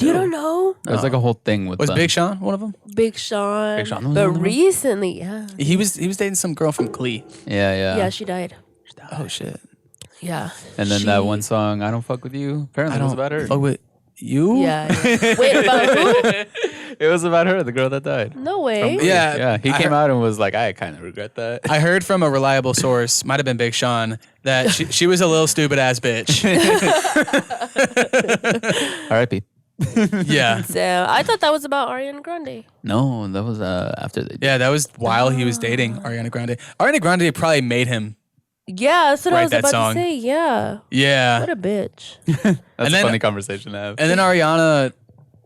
Speaker 1: You don't know
Speaker 2: There's like a whole thing with
Speaker 3: Was
Speaker 2: them.
Speaker 3: Big Sean one of them?
Speaker 1: Big Sean,
Speaker 2: Big Sean was
Speaker 1: but
Speaker 2: one of them?
Speaker 1: recently, yeah,
Speaker 3: He was dating some girl from Glee.
Speaker 2: Yeah.
Speaker 1: yeah, she died.
Speaker 3: Oh shit.
Speaker 1: Yeah,
Speaker 2: And then that
Speaker 1: She-
Speaker 2: one song, I Don't Fuck With You, apparently it was about her.
Speaker 3: fuck with you.
Speaker 1: Yeah. Wait, about who?
Speaker 2: It was about her, the girl that died.
Speaker 1: No way.
Speaker 3: Yeah.
Speaker 2: He
Speaker 3: I
Speaker 2: came
Speaker 3: heard-
Speaker 2: out and was like, I kind of regret that.
Speaker 3: I heard from a reliable source, might have been Big Sean, that she was a little stupid ass bitch.
Speaker 2: R.I.P.
Speaker 3: Yeah.
Speaker 1: So I thought that was about Ariana Grande.
Speaker 2: No, that was after they did.
Speaker 3: Yeah, that was while he was dating Ariana Grande. Ariana Grande probably made him.
Speaker 1: Yeah, that's what I
Speaker 3: Write
Speaker 1: was
Speaker 3: that
Speaker 1: about
Speaker 3: song.
Speaker 1: to say. Yeah,
Speaker 3: Yeah.
Speaker 1: what a bitch.
Speaker 2: That's
Speaker 3: And
Speaker 2: a
Speaker 3: then-
Speaker 2: funny conversation to have.
Speaker 3: And then Ariana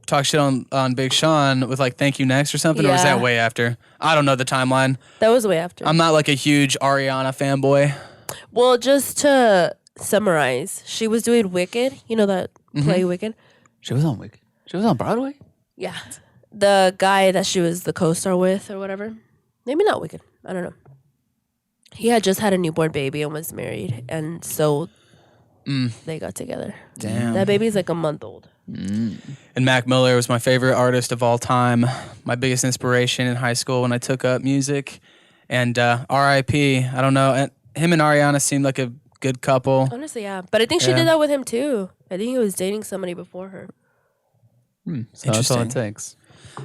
Speaker 3: talked shit on Big Sean with like "Thank You Next" or something, or was
Speaker 1: Yeah.
Speaker 3: that way after? I don't know the timeline.
Speaker 1: That was way after.
Speaker 3: I'm not like a huge Ariana fanboy.
Speaker 1: Well, just to summarize, she was doing Wicked. You know that play Wicked?
Speaker 2: She was on Wicked. She was on Broadway?
Speaker 1: Yeah. The guy that she was the co-star with or whatever. Maybe not Wicked. I don't know. He had just had a newborn baby and was married. And so they got together.
Speaker 3: Damn.
Speaker 1: That baby's like a month old.
Speaker 3: And Mac Miller was my favorite artist of all time. My biggest inspiration in high school when I took up music. And R.I.P. I don't know. And him and Ariana seemed like a good couple.
Speaker 1: Honestly, yeah. But I think she
Speaker 3: Yeah.
Speaker 1: did that with him too. I think he was dating somebody before her.
Speaker 2: So that's all it
Speaker 3: Interesting.
Speaker 2: takes.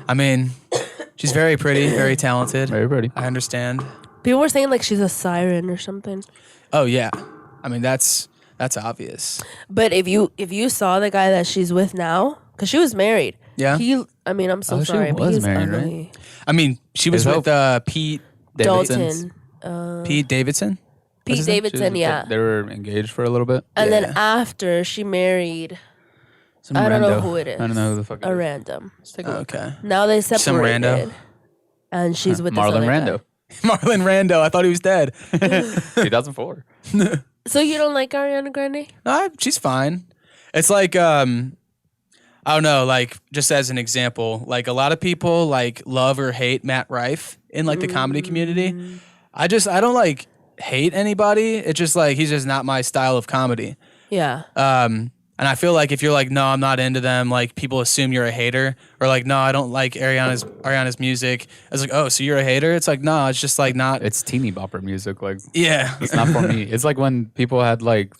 Speaker 3: I mean, she's very pretty, very talented.
Speaker 2: Very pretty.
Speaker 3: I understand.
Speaker 1: People were saying like she's a siren or something.
Speaker 3: Oh yeah. I mean that's obvious.
Speaker 1: But if you saw the guy that she's with now, because she was married.
Speaker 3: Yeah.
Speaker 1: I'm so
Speaker 2: Oh, she
Speaker 1: sorry, but
Speaker 2: was
Speaker 1: he's
Speaker 2: married, right?
Speaker 1: ugly.
Speaker 3: I mean, she was
Speaker 2: Is
Speaker 3: with Pete
Speaker 2: Davidson's.
Speaker 1: Dalton.
Speaker 3: Pete Davidson.
Speaker 1: Pete
Speaker 3: his name?
Speaker 2: She was-
Speaker 1: Davidson, yeah.
Speaker 2: They were engaged for a little bit.
Speaker 1: And then
Speaker 3: Yeah.
Speaker 1: after she married,
Speaker 2: Some
Speaker 1: I don't know
Speaker 2: rando.
Speaker 1: who it is.
Speaker 2: I don't know who the fuck it
Speaker 1: a
Speaker 2: is.
Speaker 1: random.
Speaker 2: Let's take a look.
Speaker 3: Okay.
Speaker 1: Now they
Speaker 3: Some
Speaker 1: separated.
Speaker 3: rando.
Speaker 1: And she's with this
Speaker 2: Marlon
Speaker 1: other
Speaker 2: Rando.
Speaker 1: guy.
Speaker 3: Marlon Rando. I thought he was dead.
Speaker 2: 2004.
Speaker 1: So you don't like Ariana Grande?
Speaker 3: No, she's fine. It's like I don't know, like just as an example, like a lot of people like love or hate Matt Rife in like the comedy community. I don't like hate anybody. It's just like he's just not my style of comedy.
Speaker 1: Yeah.
Speaker 3: I And I feel like if you're like, no, I'm not into them, like people assume you're a hater, or like, no, I don't like Ariana's music. It's like, oh, so you're a hater? It's like, no, it's just like not.
Speaker 2: It's teeny bopper music. Like,
Speaker 3: Yeah,
Speaker 2: it's not for me. It's like when people had like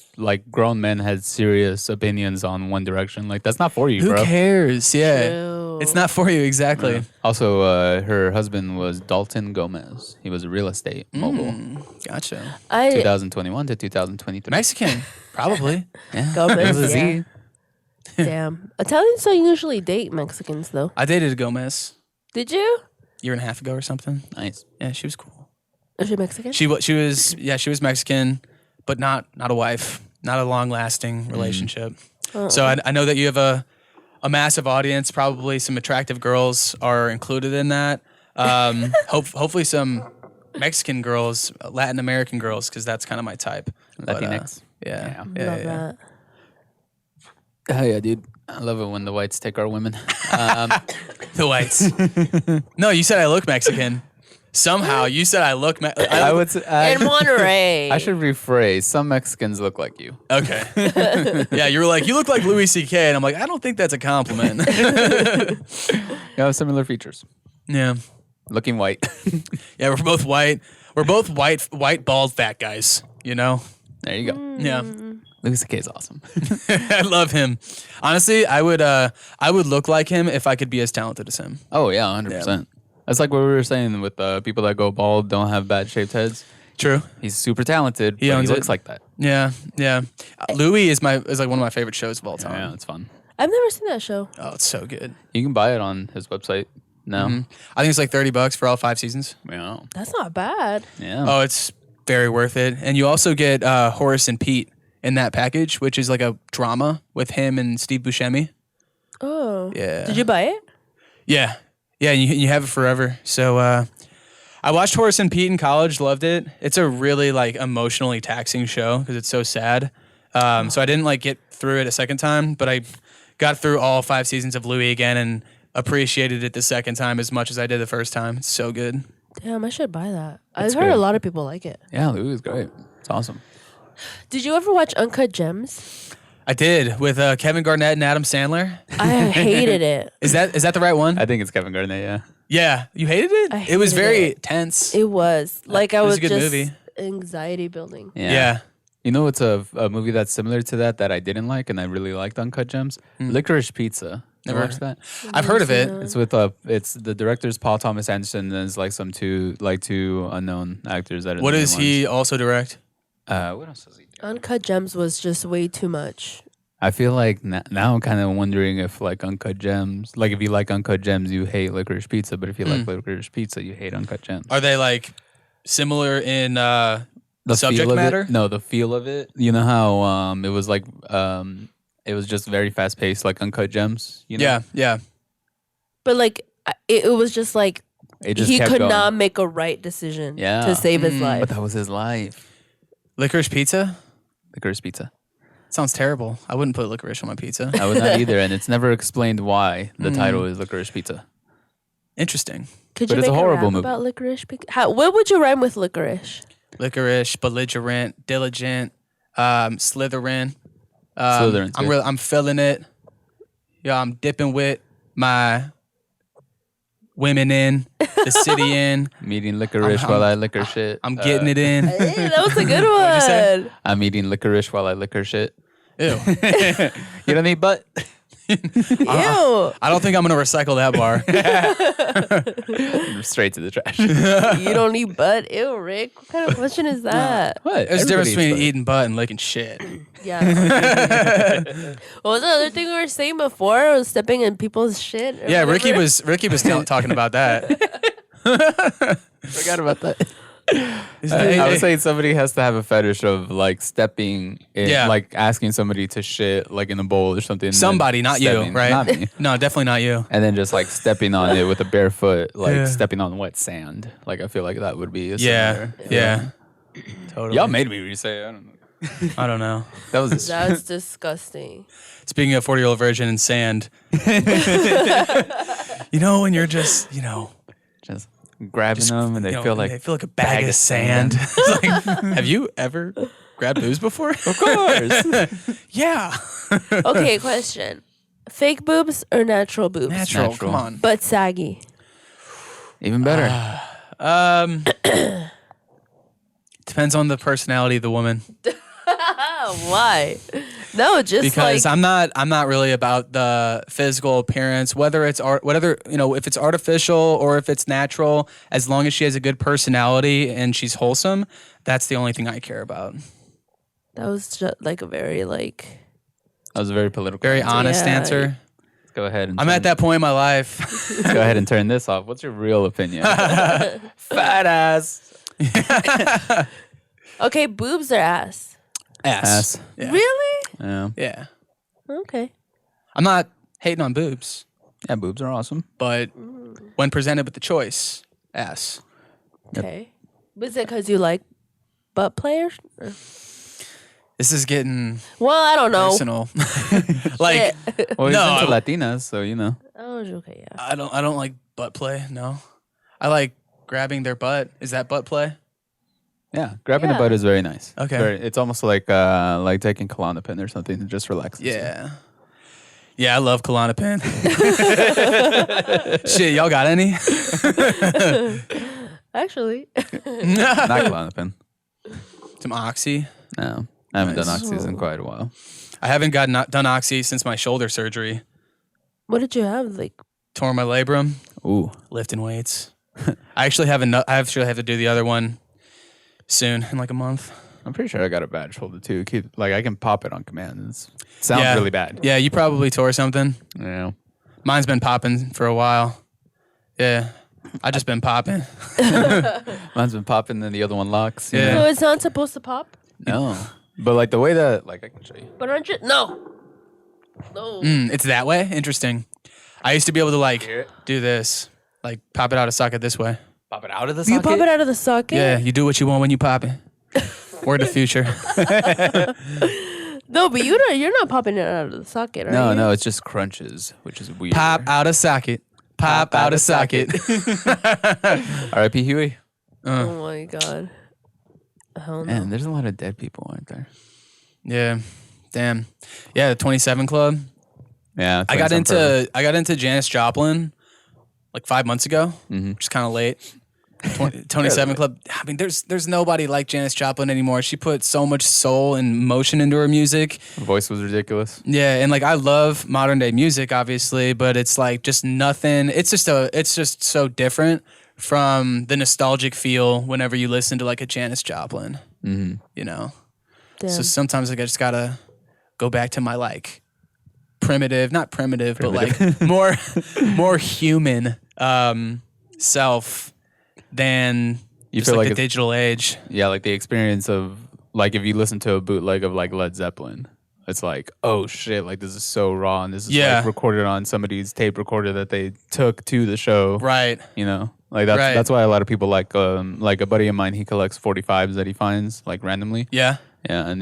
Speaker 2: grown men had serious opinions on One Direction. Like, that's not for you,
Speaker 3: who
Speaker 2: bro.
Speaker 3: cares? Yeah,
Speaker 1: True.
Speaker 3: it's not for you exactly.
Speaker 2: Yeah. Also, her husband was Dalton Gomez. He was a real estate mogul.
Speaker 3: Gotcha.
Speaker 2: 2021 to 2023.
Speaker 3: Mexican, probably.
Speaker 2: Yeah.
Speaker 1: Gomez,
Speaker 2: It was a Z.
Speaker 1: yeah. Damn. Italians don't usually date Mexicans, though.
Speaker 3: I dated a Gomez
Speaker 1: Did you?
Speaker 3: year and a half ago or something.
Speaker 2: Nice.
Speaker 3: Yeah, she was cool.
Speaker 1: Is she Mexican?
Speaker 3: She was Mexican, but not a wife, not a long lasting relationship. So I know that you have a massive audience. Probably some attractive girls are included in that. Hopefully some Mexican girls, Latin American girls, because that's kind of my type.
Speaker 2: Latinx.
Speaker 3: Yeah.
Speaker 1: Love that.
Speaker 2: Oh yeah, dude. I love it when the whites take our women.
Speaker 3: The whites. No, you said I look Mexican. Somehow you said I look.
Speaker 2: I would say
Speaker 1: In Monterey.
Speaker 2: I should rephrase. Some Mexicans look like you.
Speaker 3: Okay. Yeah, you were like, you look like Louis C.K. And I'm like, I don't think that's a compliment.
Speaker 2: You have similar features.
Speaker 3: Yeah.
Speaker 2: Looking white.
Speaker 3: Yeah, we're both white. We're both white, bald, fat guys, you know?
Speaker 2: There you go.
Speaker 3: Yeah.
Speaker 2: Louis C.K. is awesome.
Speaker 3: I love him. Honestly, I would look like him if I could be as talented as him.
Speaker 2: Oh yeah, 100%. That's like what we were saying with people that go bald, don't have bad shaped heads.
Speaker 3: True.
Speaker 2: He's super talented.
Speaker 3: He
Speaker 2: but
Speaker 3: owns
Speaker 2: he looks
Speaker 3: it.
Speaker 2: like that.
Speaker 3: Yeah, yeah. Louis is like one of my favorite shows of all time.
Speaker 2: Yeah, it's fun.
Speaker 1: I've never seen that show.
Speaker 3: Oh, it's so good.
Speaker 2: You can buy it on his website now.
Speaker 3: I think it's like $30 for all 5 seasons.
Speaker 2: Yeah.
Speaker 1: That's not bad.
Speaker 2: Yeah.
Speaker 3: Oh, it's very worth it. And you also get Horace and Pete in that package, which is like a drama with him and Steve Buscemi.
Speaker 1: Oh.
Speaker 3: Yeah.
Speaker 1: Did you buy it?
Speaker 3: Yeah. Yeah, you have it forever. So I watched Horace and Pete in college, loved it. It's a really like emotionally taxing show because it's so sad. So I didn't like get through it a second time, but I got through all 5 seasons of Louis again and appreciated it the second time as much as I did the first time. It's so good.
Speaker 1: Damn, I should buy that.
Speaker 2: It's
Speaker 1: I've heard
Speaker 2: good.
Speaker 1: a lot of people like it.
Speaker 2: Yeah, Louis is great. It's awesome.
Speaker 1: Did you ever watch Uncut Gems?
Speaker 3: I did with Kevin Garnett and Adam Sandler.
Speaker 1: I hated it.
Speaker 3: Is that the right one?
Speaker 2: I think it's Kevin Garnett, yeah.
Speaker 3: Yeah, you hated it.
Speaker 1: I
Speaker 3: It was
Speaker 1: hated
Speaker 3: very
Speaker 1: it.
Speaker 3: tense.
Speaker 1: It was. Like I
Speaker 3: It was
Speaker 1: was
Speaker 3: a good
Speaker 1: just
Speaker 3: movie.
Speaker 1: anxiety building.
Speaker 3: Yeah.
Speaker 2: You know, it's a movie that's similar to that I didn't like and I really liked Uncut Gems? Licorice Pizza.
Speaker 3: Never
Speaker 2: Never watched that?
Speaker 3: I've heard of it.
Speaker 2: It's with it's the director's Paul Thomas Anderson and there's like two unknown actors that are
Speaker 3: What
Speaker 2: the main
Speaker 3: does he
Speaker 2: ones.
Speaker 3: also direct?
Speaker 2: What else does he do?
Speaker 1: Uncut Gems was just way too much.
Speaker 2: I feel like now I'm kind of wondering if like Uncut Gems, like if you like Uncut Gems, you hate Licorice Pizza, but if you like Licorice Pizza, you hate Uncut Gems.
Speaker 3: Are they like similar in the subject
Speaker 2: feel of
Speaker 3: matter?
Speaker 2: It, no, the feel of it. You know how it was like it was just very fast paced, like Uncut Gems. You know?
Speaker 3: Yeah, yeah.
Speaker 1: But like it was just like
Speaker 2: It just
Speaker 1: he
Speaker 2: kept
Speaker 1: could
Speaker 2: going.
Speaker 1: not make a right decision
Speaker 2: Yeah.
Speaker 1: to save his life.
Speaker 2: But that was his life.
Speaker 3: Licorice pizza?
Speaker 2: Licorice Pizza.
Speaker 3: Sounds terrible. I wouldn't put licorice on my pizza.
Speaker 2: I would not either, and it's never explained why the title is Licorice Pizza.
Speaker 3: Interesting.
Speaker 1: Could
Speaker 2: but
Speaker 1: you
Speaker 2: it's a
Speaker 1: make
Speaker 2: horrible
Speaker 1: rap
Speaker 2: movie.
Speaker 1: about licorice? What would you rhyme with licorice?
Speaker 3: Licorice, belligerent, diligent, Slytherin.
Speaker 2: Slytherin's good.
Speaker 3: I'm feeling it. Yeah, I'm dipping with my women in, the city in.
Speaker 2: I'm eating licorice while I liquor shit.
Speaker 3: I'm getting it in.
Speaker 1: Hey, that was a good
Speaker 3: What'd you say?
Speaker 1: one.
Speaker 2: I'm eating licorice while I liquor shit.
Speaker 3: Ew.
Speaker 2: You don't need butt.
Speaker 1: Ew.
Speaker 3: I don't think I'm gonna recycle that bar.
Speaker 2: Straight to the trash.
Speaker 1: You don't need butt. Ew, Rick. What kind of question is that?
Speaker 2: What?
Speaker 3: There's a difference
Speaker 2: Everybody
Speaker 3: between
Speaker 2: eats
Speaker 3: eating butt and licking shit.
Speaker 1: Yeah. What was the other thing we were saying before? Was stepping in people's shit? or
Speaker 3: Yeah, Ricky
Speaker 1: whatever?
Speaker 3: was talking about that.
Speaker 2: butt. Forgot about that. I was saying somebody has to have a fetish of like stepping in,
Speaker 3: Yeah.
Speaker 2: like asking somebody to shit like in a bowl or something. and then
Speaker 3: Somebody, not you,
Speaker 2: stepping-
Speaker 3: right?
Speaker 2: Not me.
Speaker 3: No, definitely not you.
Speaker 2: And then just like stepping on it with a bare foot, like
Speaker 3: Yeah.
Speaker 2: stepping on wet sand. Like I feel like that would be a
Speaker 3: Yeah,
Speaker 2: similar-
Speaker 3: yeah. Totally.
Speaker 2: Y'all made me re-say it. I don't know.
Speaker 3: I don't know.
Speaker 2: That was a
Speaker 1: That's disgusting.
Speaker 3: Speaking of 40-year-old virgin and sand, you know when you're just,
Speaker 2: just grabbing them and they feel like
Speaker 3: a bag of sand. It's like, have you ever grabbed booze before?
Speaker 2: of course.
Speaker 3: Yeah.
Speaker 1: Okay, question. Fake boobs or natural boobs?
Speaker 3: Natural. Come on.
Speaker 1: But saggy.
Speaker 2: Even better.
Speaker 3: Depends on the personality of the woman.
Speaker 1: Why? No, just
Speaker 3: Because
Speaker 1: like
Speaker 3: I'm not really about the physical appearance, whether it's if it's artificial or if it's natural. As long as she has a good personality and she's wholesome, that's the only thing I care about.
Speaker 1: that was just like a very like.
Speaker 2: That was a very political.
Speaker 3: Very honest
Speaker 1: Yeah.
Speaker 3: answer.
Speaker 2: Let's go ahead.
Speaker 3: I'm at that point in my life.
Speaker 2: Let's go ahead and turn this off. What's your real opinion? Fat ass.
Speaker 1: Okay, boobs or ass?
Speaker 3: Ass. Yeah.
Speaker 1: Really?
Speaker 2: Yeah.
Speaker 3: Yeah.
Speaker 1: Okay.
Speaker 3: I'm not hating on boobs,
Speaker 2: Yeah, boobs are awesome.
Speaker 3: but when presented with the choice, ass.
Speaker 1: Okay. Was it because you like butt players? Or-
Speaker 3: This is getting
Speaker 1: Well, I don't know.
Speaker 3: personal. Like,
Speaker 2: Well, he's
Speaker 3: No,
Speaker 2: into Latinas, so you know.
Speaker 1: Oh, okay, yeah.
Speaker 3: I don't like butt play. No, I like grabbing their butt. Is that butt play?
Speaker 2: Yeah, grabbing
Speaker 1: Yeah.
Speaker 2: the butt is very nice.
Speaker 3: Okay.
Speaker 2: It's almost like taking Klonopin or something to just relax.
Speaker 3: Yeah. Yeah, I love Klonopin. Shit, y'all got any?
Speaker 1: Actually.
Speaker 2: Not Klonopin.
Speaker 3: Some Oxy.
Speaker 2: No, I haven't done
Speaker 3: Nice.
Speaker 2: oxys in quite a while.
Speaker 3: I haven't done Oxy since my shoulder surgery.
Speaker 1: What did you have? Like,
Speaker 3: Tore my labrum,
Speaker 2: Ooh,
Speaker 3: lifting weights. I actually have have to do the other one soon in like a month.
Speaker 2: I'm pretty sure I got a bad shoulder too. I can pop it on command. It sounds
Speaker 3: Yeah.
Speaker 2: really bad.
Speaker 3: Yeah, you probably tore something.
Speaker 2: Yeah.
Speaker 3: Mine's been popping for a while. Yeah, I just been popping.
Speaker 2: Mine's been popping, then the other one locks.
Speaker 3: Yeah.
Speaker 1: so it's not supposed to pop?
Speaker 2: No. But like the way that, like I can show you.
Speaker 1: But aren't you? No. No.
Speaker 3: It's that way? Interesting. I used to be able to like do this, like pop it out of socket this way.
Speaker 2: Pop it out of the
Speaker 1: You pop it out of the socket?
Speaker 3: Yeah, you do what you want when you pop it. Word of the future.
Speaker 1: No, but you're not popping it out of the socket, are you?
Speaker 2: No, it's just crunches, which is weird.
Speaker 3: Pop out of socket. Pop out of socket.
Speaker 2: R.I.P. Huey.
Speaker 1: Oh my god. Hell no.
Speaker 2: Man, there's a lot of dead people, aren't there?
Speaker 3: Yeah. Damn. Yeah, the 27 Club.
Speaker 2: Yeah.
Speaker 3: I got into Janis Joplin like 5 months ago, which is kind of late. 27 Club. I mean, there's nobody like Janis Joplin anymore. She put so much soul and emotion into her music.
Speaker 2: Her voice was ridiculous.
Speaker 3: Yeah, and like I love modern day music, obviously, but it's like just nothing. It's just so different from the nostalgic feel whenever you listen to like a Janis Joplin. You know.
Speaker 1: Damn.
Speaker 3: So sometimes like I just gotta go back to my like not primitive, but like more human self than
Speaker 2: You
Speaker 3: just
Speaker 2: feel
Speaker 3: like
Speaker 2: like
Speaker 3: the digital age.
Speaker 2: Yeah, like the experience of like if you listen to a bootleg of like Led Zeppelin, it's like, oh shit, like this is so raw and this is like recorded on somebody's tape recorder that they took to the show.
Speaker 3: Right.
Speaker 2: You know? Like that's why a lot of people like a buddy of mine, he collects 45s that he finds like randomly.
Speaker 3: Yeah.
Speaker 2: Yeah, and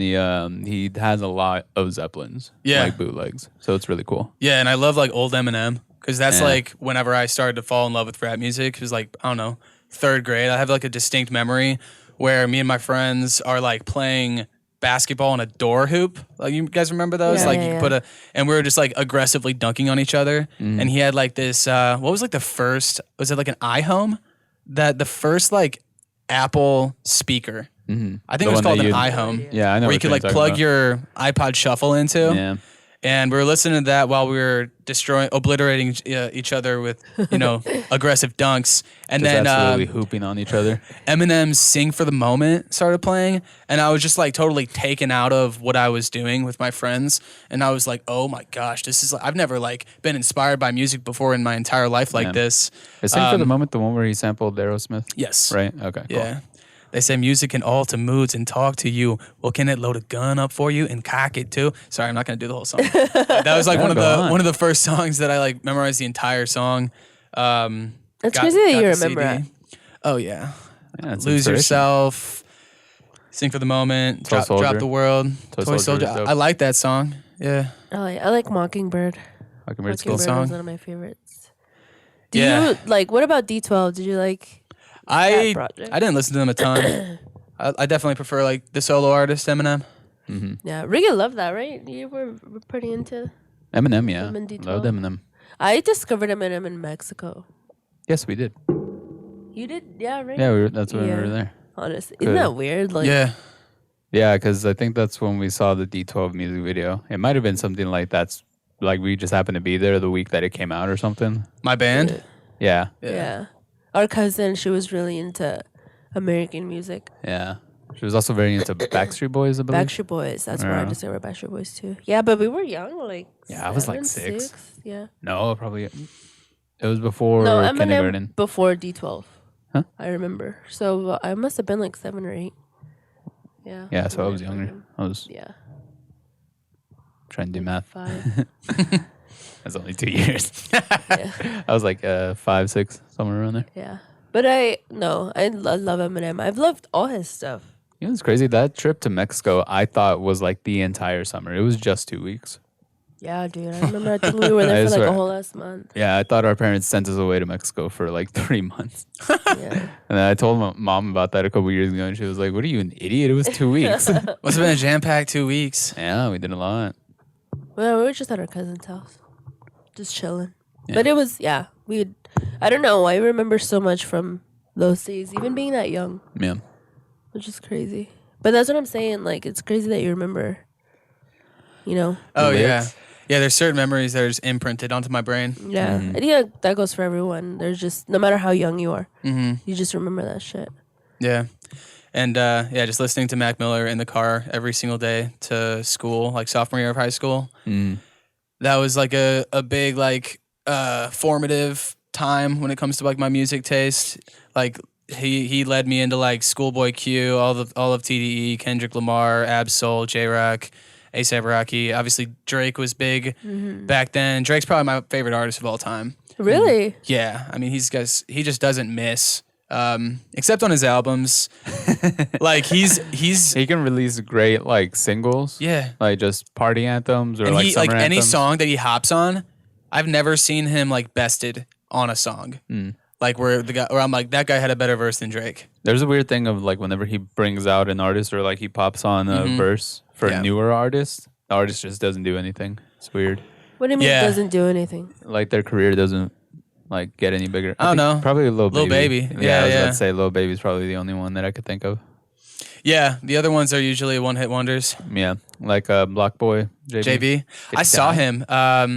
Speaker 2: he has a lot of Zeppelins, like bootlegs. So it's really cool.
Speaker 3: Yeah, and I love like old Eminem because that's like whenever I started to fall in love with rap music, it was like, I don't know, 3rd grade. I have like a distinct memory where me and my friends are like playing basketball in a door hoop. Like you guys remember those?
Speaker 1: Yeah,
Speaker 3: like
Speaker 1: yeah,
Speaker 3: you put and we were just like aggressively dunking on each other. And he had like this what was like the first, was it like an iHome? The first like Apple speaker. I think it was called an iHome.
Speaker 2: Yeah, I know.
Speaker 3: Where you could like plug your iPod Shuffle into.
Speaker 2: Yeah.
Speaker 3: And we were listening to that while we were obliterating each other with, aggressive dunks. And
Speaker 2: Just
Speaker 3: then
Speaker 2: absolutely hooping on each other.
Speaker 3: Eminem's "Sing for the Moment" started playing, and I was just like totally taken out of what I was doing with my friends. And I was like, "Oh my gosh, this is I've never like been inspired by music before in my entire life like this."
Speaker 2: Is Sing for the Moment the one where he sampled Aerosmith?
Speaker 3: Yes.
Speaker 2: Right. Okay. Cool.
Speaker 3: Yeah. They say music can alter moods and talk to you. Well, can it load a gun up for you and cock it too? Sorry, I'm not gonna do the whole song. That was like one of the first songs that I like memorized the entire song.
Speaker 1: That's crazy that you remember it.
Speaker 3: Oh yeah.
Speaker 2: It's
Speaker 3: Lose
Speaker 2: inspiration.
Speaker 3: Yourself. Sing for the Moment.
Speaker 2: Toy
Speaker 3: Drop
Speaker 2: Soldier.
Speaker 3: the World.
Speaker 2: Toy Soldier is dope.
Speaker 3: I like that song. Yeah.
Speaker 1: I like Mockingbird.
Speaker 2: Mockingbird
Speaker 1: Mockingbird
Speaker 3: song.
Speaker 1: was one of my favorites. Do
Speaker 3: Yeah.
Speaker 1: you like? What about D12? Did you like?
Speaker 3: I
Speaker 1: project?
Speaker 3: didn't listen to them a ton. I definitely prefer like the solo artist Eminem.
Speaker 1: Yeah, Ricky loved that, right? You were pretty into
Speaker 2: Eminem, yeah.
Speaker 1: Eminem D12.
Speaker 2: Loved Eminem.
Speaker 1: I discovered Eminem in Mexico.
Speaker 2: Yes, we did.
Speaker 1: You did? Yeah, right?
Speaker 2: Yeah, that's when we were there.
Speaker 1: Honestly. Isn't that weird? Like,
Speaker 2: Yeah, because I think that's when we saw the D12 music video. It might have been something like that's like we just happened to be there the week that it came out or something.
Speaker 3: My band?
Speaker 2: Yeah.
Speaker 1: Yeah. Our cousin, she was really into American music.
Speaker 2: Yeah. She was also very into Backstreet Boys, I believe.
Speaker 1: Backstreet Boys. That's where I discovered Backstreet Boys too. Yeah, but we were young, like
Speaker 2: I was like 6.
Speaker 1: Yeah.
Speaker 2: No, probably. It was before
Speaker 1: No,
Speaker 2: kindergarten.
Speaker 1: Eminem before D12.
Speaker 2: Huh?
Speaker 1: I remember. So I must have been like 7 or 8. Yeah.
Speaker 2: Yeah, so I was younger. I was trying to do math.
Speaker 1: 5.
Speaker 2: That's only 2 years.
Speaker 1: Yeah.
Speaker 2: I was like 5, 6, somewhere around there.
Speaker 1: Yeah. But I love Eminem. I've loved all his stuff.
Speaker 2: You know, it's crazy. That trip to Mexico, I thought was like the entire summer. It was just 2 weeks.
Speaker 1: Yeah, dude. I remember. I think we were there for like a whole last month.
Speaker 2: Yeah, I thought our parents sent us away to Mexico for like 3 months.
Speaker 1: Yeah.
Speaker 2: And then I told my mom about that a couple years ago, and she was like, "What are you, an idiot? It was 2 weeks."
Speaker 3: Must have been a jam-packed 2 weeks.
Speaker 2: Yeah, we did a lot.
Speaker 1: Well, we were just at our cousin's house, just chilling. Yeah. But it was, I don't know. I remember so much from those days, even being that young.
Speaker 2: Yeah.
Speaker 1: Which is crazy. But that's what I'm saying. Like, it's crazy that you remember, you know?
Speaker 3: Oh, yeah. Yeah, there's certain memories that are just imprinted onto my brain.
Speaker 1: Yeah. I think that goes for everyone. There's just, no matter how young you are, you just remember that shit.
Speaker 3: Yeah. And, just listening to Mac Miller in the car every single day to school, like sophomore year of high school. That was like a big, like, formative time when it comes to like my music taste. Like, he led me into like Schoolboy Q, all of TDE, Kendrick Lamar, Ab-Soul, J-Rock, A$AP Rocky. Obviously, Drake was big back then. Drake's probably my favorite artist of all time.
Speaker 1: Really?
Speaker 3: Yeah, I mean, he just doesn't miss. Except on his albums, like he
Speaker 2: can release great like singles.
Speaker 3: Yeah,
Speaker 2: like just party anthems or
Speaker 3: and
Speaker 2: like
Speaker 3: he,
Speaker 2: summer
Speaker 3: like any
Speaker 2: anthems.
Speaker 3: song that he hops on. I've never seen him like bested on a song. Like where I'm like, that guy had a better verse than Drake.
Speaker 2: There's a weird thing of like whenever he brings out an artist or like he pops on a verse for a newer artist, the artist just doesn't do anything. It's weird.
Speaker 1: What do you mean doesn't do anything?
Speaker 2: Like their career doesn't like get any bigger.
Speaker 3: I don't know.
Speaker 2: Probably Lil Baby.
Speaker 3: Yeah,
Speaker 2: I was about to say Lil Baby's probably the only one that I could think of.
Speaker 3: Yeah, the other ones are usually one-hit wonders.
Speaker 2: Yeah, like Block Boy,
Speaker 3: JB. I saw him. I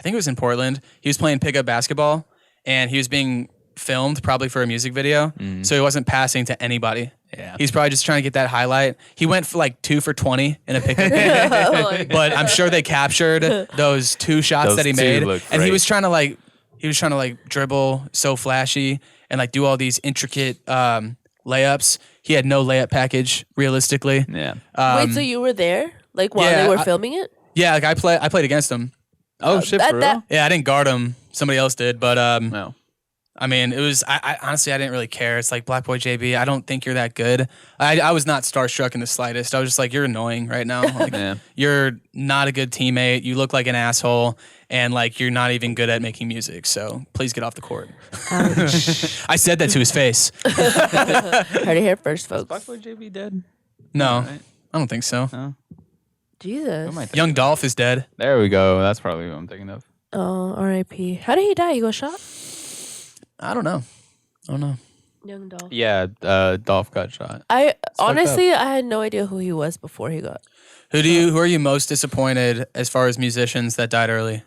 Speaker 3: think it was in Portland. He was playing pickup basketball, and he was being filmed probably for a music video, so he wasn't passing to anybody. Yeah, he's probably just trying to get that highlight. He went for like 2 for 20 in a pickup game, but I'm sure they captured those 2 shots that he made, and he was trying to like dribble so flashy and like do all these intricate layups. He had no layup package realistically.
Speaker 2: Yeah.
Speaker 1: Wait, so you were there, like while they were filming it?
Speaker 3: Yeah, like I played against him.
Speaker 2: Oh shit! For real?
Speaker 3: Yeah, I didn't guard him. Somebody else did, but
Speaker 2: no.
Speaker 3: I mean, it was. I honestly, I didn't really care. It's like Black Boy JB. I don't think you're that good. I was not starstruck in the slightest. I was just like, you're annoying right now. Like, you're not a good teammate. You look like an asshole, and like you're not even good at making music. So please get off the court. I said that to his face.
Speaker 1: Heard it here first, folks.
Speaker 2: Is Black Boy JB dead?
Speaker 3: No,
Speaker 2: right?
Speaker 3: I don't think so.
Speaker 2: No.
Speaker 1: Jesus.
Speaker 3: Young Dolph is dead.
Speaker 2: There we go. That's probably what I'm thinking of.
Speaker 1: Oh, R.I.P. How did he die? He got shot?
Speaker 3: I don't know.
Speaker 1: Young Dolph.
Speaker 2: Yeah, Dolph got shot.
Speaker 1: Honestly, I had no idea who he was before he got.
Speaker 3: Who are you most disappointed as far as musicians that died early?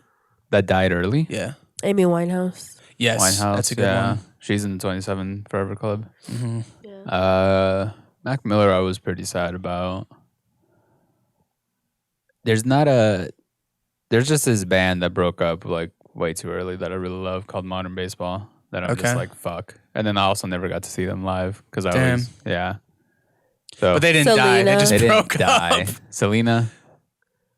Speaker 2: That died early?
Speaker 3: Yeah.
Speaker 1: Amy Winehouse.
Speaker 3: Yes,
Speaker 2: Winehouse,
Speaker 3: that's a good one.
Speaker 2: She's in the 27 Forever Club.
Speaker 1: Yeah.
Speaker 2: Mac Miller, I was pretty sad about. There's just this band that broke up like way too early that I really love called Modern Baseball. That I'm just like, fuck. And then I also never got to see them live because I was, So,
Speaker 3: but they didn't die. They just broke up.
Speaker 2: Selena.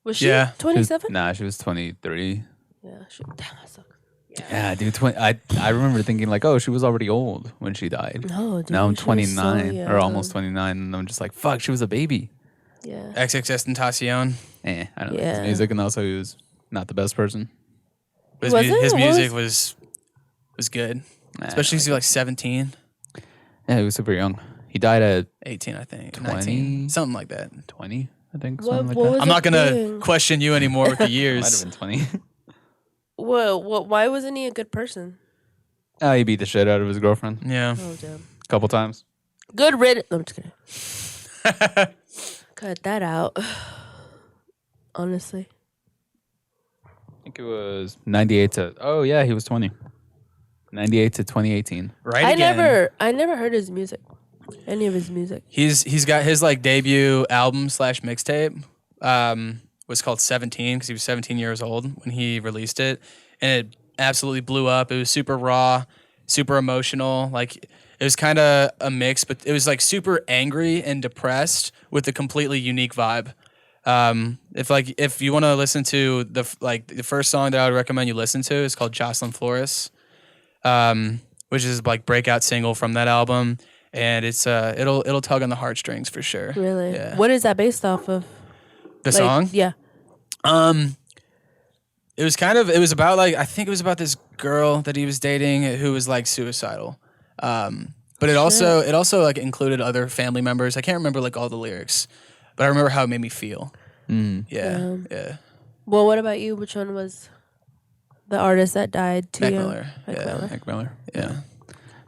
Speaker 1: Was she 27?
Speaker 2: Nah, she was 23.
Speaker 1: Yeah. Damn, that sucks.
Speaker 2: Yeah, dude. I remember thinking like, oh, she was already old when she died.
Speaker 1: No, dude.
Speaker 2: Now I'm
Speaker 1: she was
Speaker 2: 29
Speaker 1: so
Speaker 2: or almost 29, and I'm just like, fuck, she was a baby.
Speaker 1: Yeah.
Speaker 3: XXXTentacion.
Speaker 2: I don't know his music, and also he was not the best person.
Speaker 3: His music was good, especially because he was like 17.
Speaker 2: Yeah, he was super young. He died at
Speaker 3: 18, I think.
Speaker 2: 20?
Speaker 3: 19, something like that.
Speaker 2: 20? I think.
Speaker 1: What-
Speaker 2: Something like
Speaker 1: what
Speaker 2: that.
Speaker 1: was
Speaker 3: I'm not
Speaker 1: it
Speaker 3: gonna
Speaker 1: doing?
Speaker 3: question you anymore with the
Speaker 2: Might have
Speaker 3: years.
Speaker 2: been 20.
Speaker 1: Why wasn't he a good person?
Speaker 2: Oh, he beat the shit out of his girlfriend
Speaker 3: Yeah.
Speaker 1: Oh damn.
Speaker 2: a couple times.
Speaker 1: Good riddance. No, I'm just kidding. Cut that out. Honestly.
Speaker 2: I think it was 98 to. Oh yeah, he was 20. 98 to 2018.
Speaker 3: Right.
Speaker 1: I
Speaker 3: again.
Speaker 1: never heard his music. Any of his music.
Speaker 3: He's got his like debut album / mixtape. Was called 17 because he was 17 years old when he released it, and it absolutely blew up. It was super raw, super emotional. Like it was kind of a mix, but it was like super angry and depressed with a completely unique vibe. If you want to listen to the first song that I would recommend you listen to is called Jocelyn Flores, which is like breakout single from that album, and it's it'll tug on the heartstrings for sure.
Speaker 1: Really?
Speaker 3: Yeah.
Speaker 1: What is that based off of?
Speaker 3: The
Speaker 1: Like,
Speaker 3: song?
Speaker 1: Yeah.
Speaker 3: It was about like I think it was about this girl that he was dating who was like suicidal. But it also like included other family members. I can't remember like all the lyrics, but I remember how it made me feel. Yeah. Yeah.
Speaker 1: Well, what about you? Which one was the artist that died too
Speaker 3: Mac
Speaker 1: young?
Speaker 3: Miller.
Speaker 1: Mac
Speaker 3: Yeah.
Speaker 1: Miller.
Speaker 2: Mac Miller.
Speaker 3: Yeah.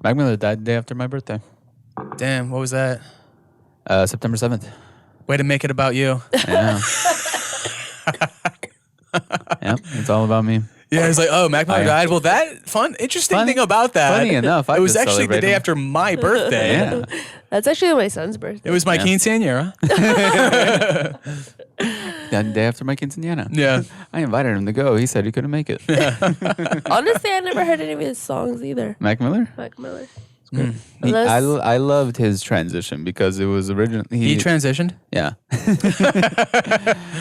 Speaker 2: Mac Miller died the day after my birthday.
Speaker 3: Damn, what was that?
Speaker 2: September 7th.
Speaker 3: Way to make it about you.
Speaker 2: Yeah. Yep, it's all about me.
Speaker 3: Yeah, it's like, oh, Mac Miller died. Well, interesting
Speaker 2: Funny-
Speaker 3: thing about that.
Speaker 2: funny enough, I
Speaker 3: it was
Speaker 2: just
Speaker 3: actually the
Speaker 2: celebrate
Speaker 3: day
Speaker 2: him.
Speaker 3: after my birthday.
Speaker 2: Yeah.
Speaker 1: That's actually my son's birthday.
Speaker 3: It was my
Speaker 2: Yeah.
Speaker 3: quinceañera.
Speaker 2: That day after my quinceañera.
Speaker 3: Yeah.
Speaker 2: I invited him to go. He said he couldn't make it.
Speaker 1: Honestly, I never heard any of his songs either.
Speaker 2: Mac Miller?
Speaker 1: Mac Miller.
Speaker 2: I loved his transition because it was originally
Speaker 3: He transitioned.
Speaker 2: yeah.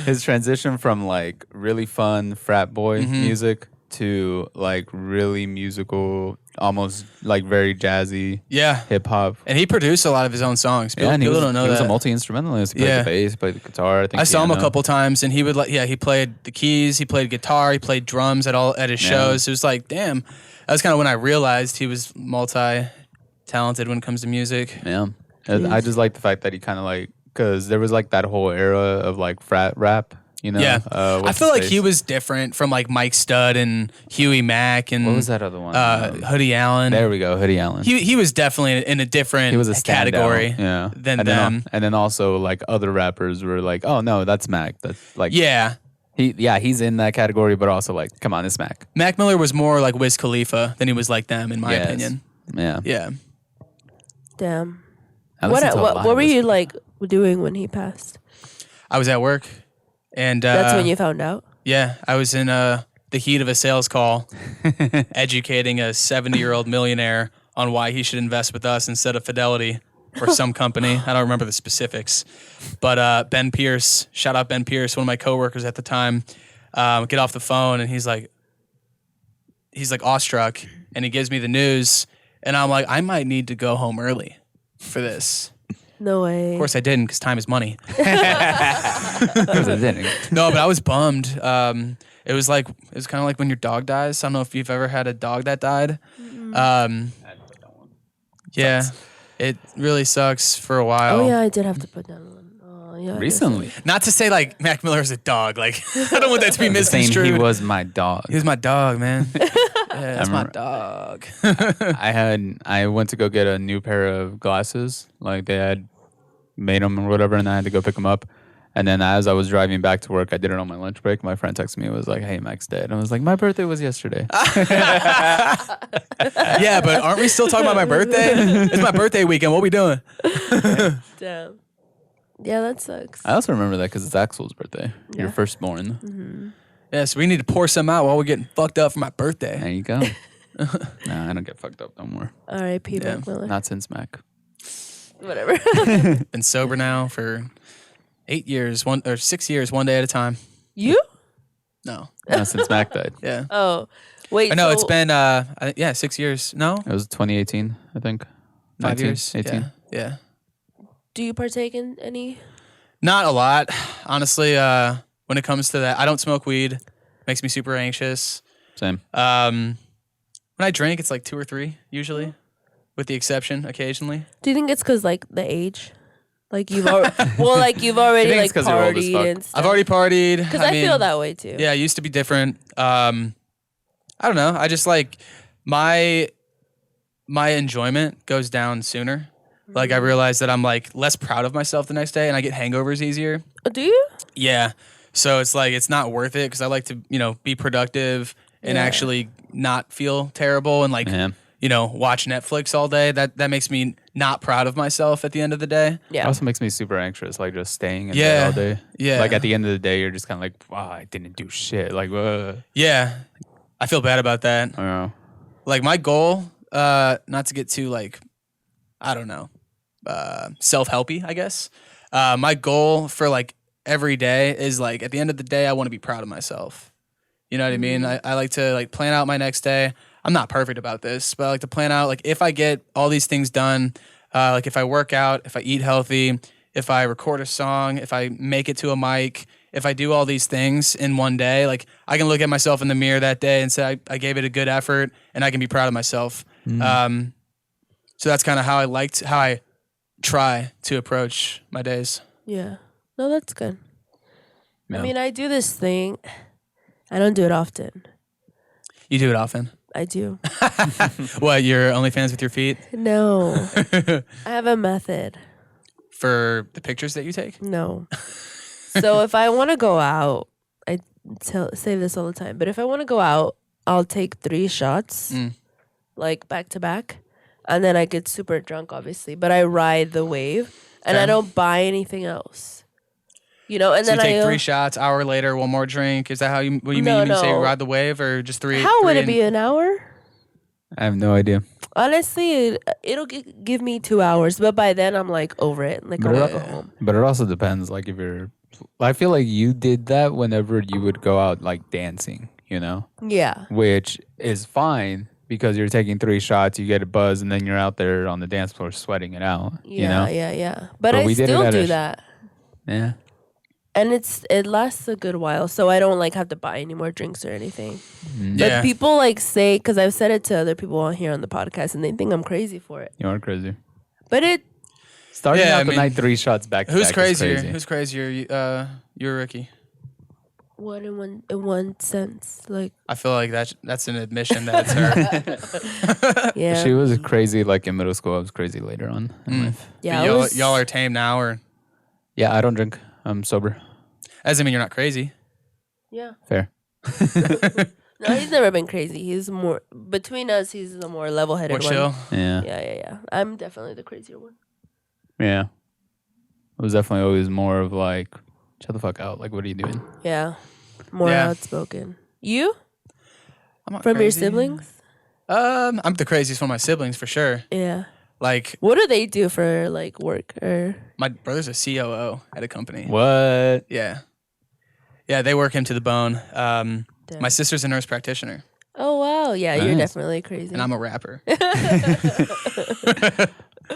Speaker 2: His transition from like really fun frat boy music to like really musical, almost like very jazzy
Speaker 3: Yeah.
Speaker 2: hip hop.
Speaker 3: And he produced a lot of his own songs.
Speaker 2: Yeah, and he
Speaker 3: People
Speaker 2: was,
Speaker 3: don't know
Speaker 2: he was
Speaker 3: that.
Speaker 2: a multi-instrumentalist. He played
Speaker 3: Yeah.
Speaker 2: the bass, played the guitar.
Speaker 3: I saw him a
Speaker 2: piano.
Speaker 3: couple times, and he would he played the keys, he played guitar, he played drums at his
Speaker 2: Yeah.
Speaker 3: shows. It was like, damn, that was kind of when I realized he was multi-talented when it comes to music.
Speaker 2: Yeah. And I just like the fact that he kind of like, because there was like that whole era of like frat rap, you know?
Speaker 3: Yeah, I
Speaker 2: what's
Speaker 3: feel
Speaker 2: his
Speaker 3: like
Speaker 2: face?
Speaker 3: he was different from like Mike Stud and Huey Mack and
Speaker 2: What was that other one?
Speaker 3: Hoodie Allen.
Speaker 2: There we go, Hoodie Allen.
Speaker 3: He was definitely in a different
Speaker 2: He was a standout,
Speaker 3: category
Speaker 2: yeah.
Speaker 3: than
Speaker 2: and
Speaker 3: them.
Speaker 2: Then, and then also like other rappers were like, oh no, that's Mac. That's like
Speaker 3: Yeah.
Speaker 2: he's in that category, but also like, come on, it's Mac.
Speaker 3: Mac Miller was more like Wiz Khalifa than he was like them, in my
Speaker 2: Yes.
Speaker 3: opinion.
Speaker 2: Yeah.
Speaker 3: Yeah.
Speaker 1: Damn.
Speaker 2: I listened to a lot
Speaker 1: What
Speaker 2: of
Speaker 1: were
Speaker 2: Wiz
Speaker 1: you
Speaker 2: Khalifa.
Speaker 1: like doing when he passed?
Speaker 3: I was at work, and
Speaker 1: That's when you found out.
Speaker 3: Yeah, I was in the heat of a sales call, educating a 70-year-old millionaire on why he should invest with us instead of Fidelity or some company. I don't remember the specifics, but Ben Pierce, shout out Ben Pierce, one of my coworkers at the time, get off the phone, and he's like awestruck, and he gives me the news, and I'm like, I might need to go home early for this.
Speaker 1: No way.
Speaker 3: Of course I didn't, because time is money.
Speaker 2: Because I didn't.
Speaker 3: No, but I was bummed. It was kind of like when your dog dies. I don't know if you've ever had a dog that died. Yeah, it really sucks for a while.
Speaker 1: Oh yeah, I did have to put down one. Oh yeah. I guess
Speaker 2: Recently.
Speaker 3: Not to say like Mac Miller's a dog. Like I don't want that to be
Speaker 2: Saying
Speaker 3: misconstrued.
Speaker 2: he was my dog.
Speaker 3: He was my dog, man. Yeah, that's my
Speaker 2: remember-
Speaker 3: dog.
Speaker 2: I went to go get a new pair of glasses. Like they had made them or whatever, and I had to go pick them up. And then as I was driving back to work, I did it on my lunch break. My friend texted me and was like, hey, Mac's dead. And I was like, my birthday was yesterday.
Speaker 3: Yeah, but aren't we still talking about my birthday? It's my birthday weekend. What we doing?
Speaker 1: Damn. Yeah, that sucks.
Speaker 2: I also remember that because it's Axel's birthday. Your
Speaker 1: Yeah.
Speaker 2: firstborn.
Speaker 3: Yeah, so we need to pour some out while we're getting fucked up for my birthday.
Speaker 2: There you go. Nah, I don't get fucked up no more.
Speaker 1: R.I.P.
Speaker 3: Yeah.
Speaker 1: Mac Miller.
Speaker 2: Not since Mac.
Speaker 1: Whatever.
Speaker 3: Been sober now for 6 years, 1 day at a time.
Speaker 1: You?
Speaker 3: No.
Speaker 2: Not since Mac died.
Speaker 3: Yeah.
Speaker 1: Oh, wait.
Speaker 3: No,
Speaker 1: so
Speaker 3: it's been 6 years. No,
Speaker 2: It was 2018, I think.
Speaker 3: 5
Speaker 2: 19,
Speaker 3: years.
Speaker 2: 18.
Speaker 3: Yeah.
Speaker 1: Do you partake in any?
Speaker 3: Not a lot, honestly. When it comes to that, I don't smoke weed. Makes me super anxious.
Speaker 2: Same.
Speaker 3: When I drink, it's like 2 or 3 usually, with the exception occasionally.
Speaker 1: Do you think it's because like the age? Like you've already, you've already like
Speaker 2: think it's 'cause you're old as
Speaker 1: partied
Speaker 2: fuck.
Speaker 1: and stuff.
Speaker 3: I've already partied.
Speaker 1: Because I feel that way too.
Speaker 3: Yeah, it used to be different. I don't know. I just like my enjoyment goes down sooner. Like I realize that I'm like less proud of myself the next day, and I get hangovers easier.
Speaker 1: Oh, do you?
Speaker 3: Yeah. So it's like it's not worth it because I like to be productive and actually not feel terrible and like watch Netflix all day. That makes me not proud of myself at the end of the day.
Speaker 2: Yeah. It also makes me super anxious, like just staying in
Speaker 3: Yeah.
Speaker 2: bed all day.
Speaker 3: Yeah.
Speaker 2: Like at the end of the day, you're just kind of like, wow, I didn't do shit. Like,
Speaker 3: Yeah. I feel bad about that.
Speaker 2: I don't know.
Speaker 3: Like my goal, not to get too like, I don't know, self-helpy, I guess. My goal for like every day is like at the end of the day, I want to be proud of myself. You know what I mean? I like to like plan out my next day. I'm not perfect about this, but I like to plan out like if I get all these things done, like if I work out, if I eat healthy, if I record a song, if I make it to a mic, if I do all these things in one day, like I can look at myself in the mirror that day and say I gave it a good effort and I can be proud of myself. So that's kind of how I try to approach my days.
Speaker 1: Yeah. No, that's good.
Speaker 2: Yeah.
Speaker 1: I mean, I do this thing. I don't do it often.
Speaker 3: You do it often.
Speaker 1: I do.
Speaker 3: What, you're OnlyFans with your feet?
Speaker 1: No. I have a method.
Speaker 3: For the pictures that you take?
Speaker 1: No. So if I want to go out, I say this all the time, but if I want to go out, I'll take 3 shots, like back to back, and then I get super drunk, obviously, but I ride the wave, and I don't buy anything else. And
Speaker 3: so
Speaker 1: then
Speaker 3: you take
Speaker 1: I
Speaker 3: 3 shots, hour later, 1 more drink. Is that what you mean when you say ride the wave, or just 3?
Speaker 1: How would it be, an hour?
Speaker 2: I have no idea.
Speaker 1: Honestly, it'll give me 2 hours, but by then I'm like over it. Like I want to go home.
Speaker 2: But it also depends. Like if you're, I feel like you did that whenever you would go out like dancing,
Speaker 1: Yeah.
Speaker 2: which is fine because you're taking 3 shots, you get a buzz, and then you're out there on the dance floor sweating it out.
Speaker 1: Yeah. But I
Speaker 2: we did it
Speaker 1: still
Speaker 2: at
Speaker 1: do that.
Speaker 2: Yeah.
Speaker 1: And it lasts a good while, so I don't like have to buy any more drinks or anything.
Speaker 3: Yeah.
Speaker 1: But people like say, because I've said it to other people on here on the podcast, and they think I'm crazy for it.
Speaker 2: You are crazy.
Speaker 1: But
Speaker 2: Starting out the night 3 shots back to
Speaker 3: who's
Speaker 2: back
Speaker 3: crazier?
Speaker 2: is crazy.
Speaker 3: Who's crazier? You're Ricky.
Speaker 1: what in one sense, like
Speaker 3: I feel like that's an admission that it's her.
Speaker 1: yeah,
Speaker 2: She was crazy like in middle school. I was crazy later on in life.
Speaker 1: yeah.
Speaker 3: Y'all are tame now, or
Speaker 2: Yeah, I don't drink. I'm sober.
Speaker 3: doesn't mean you're not crazy.
Speaker 1: yeah.
Speaker 2: Fair.
Speaker 1: No, he's never been crazy. He's more between us. He's the more level-headed
Speaker 3: More
Speaker 1: one.
Speaker 3: chill.
Speaker 2: Yeah.
Speaker 1: Yeah. I'm definitely the crazier one.
Speaker 2: Yeah. It was definitely always more of like, shut the fuck out. Like, what are you doing?
Speaker 1: Yeah, more outspoken. You
Speaker 3: I'm not
Speaker 1: from your
Speaker 3: crazy.
Speaker 1: siblings?
Speaker 3: I'm the craziest from my siblings for sure.
Speaker 1: Yeah.
Speaker 3: Like
Speaker 1: What do they do for like work or?
Speaker 3: my brother's a COO at a company.
Speaker 2: What?
Speaker 3: Yeah, they work him to the bone. My sister's a nurse practitioner,
Speaker 1: Oh wow, yeah, you're
Speaker 2: Nice.
Speaker 1: definitely crazy.
Speaker 3: and I'm a rapper.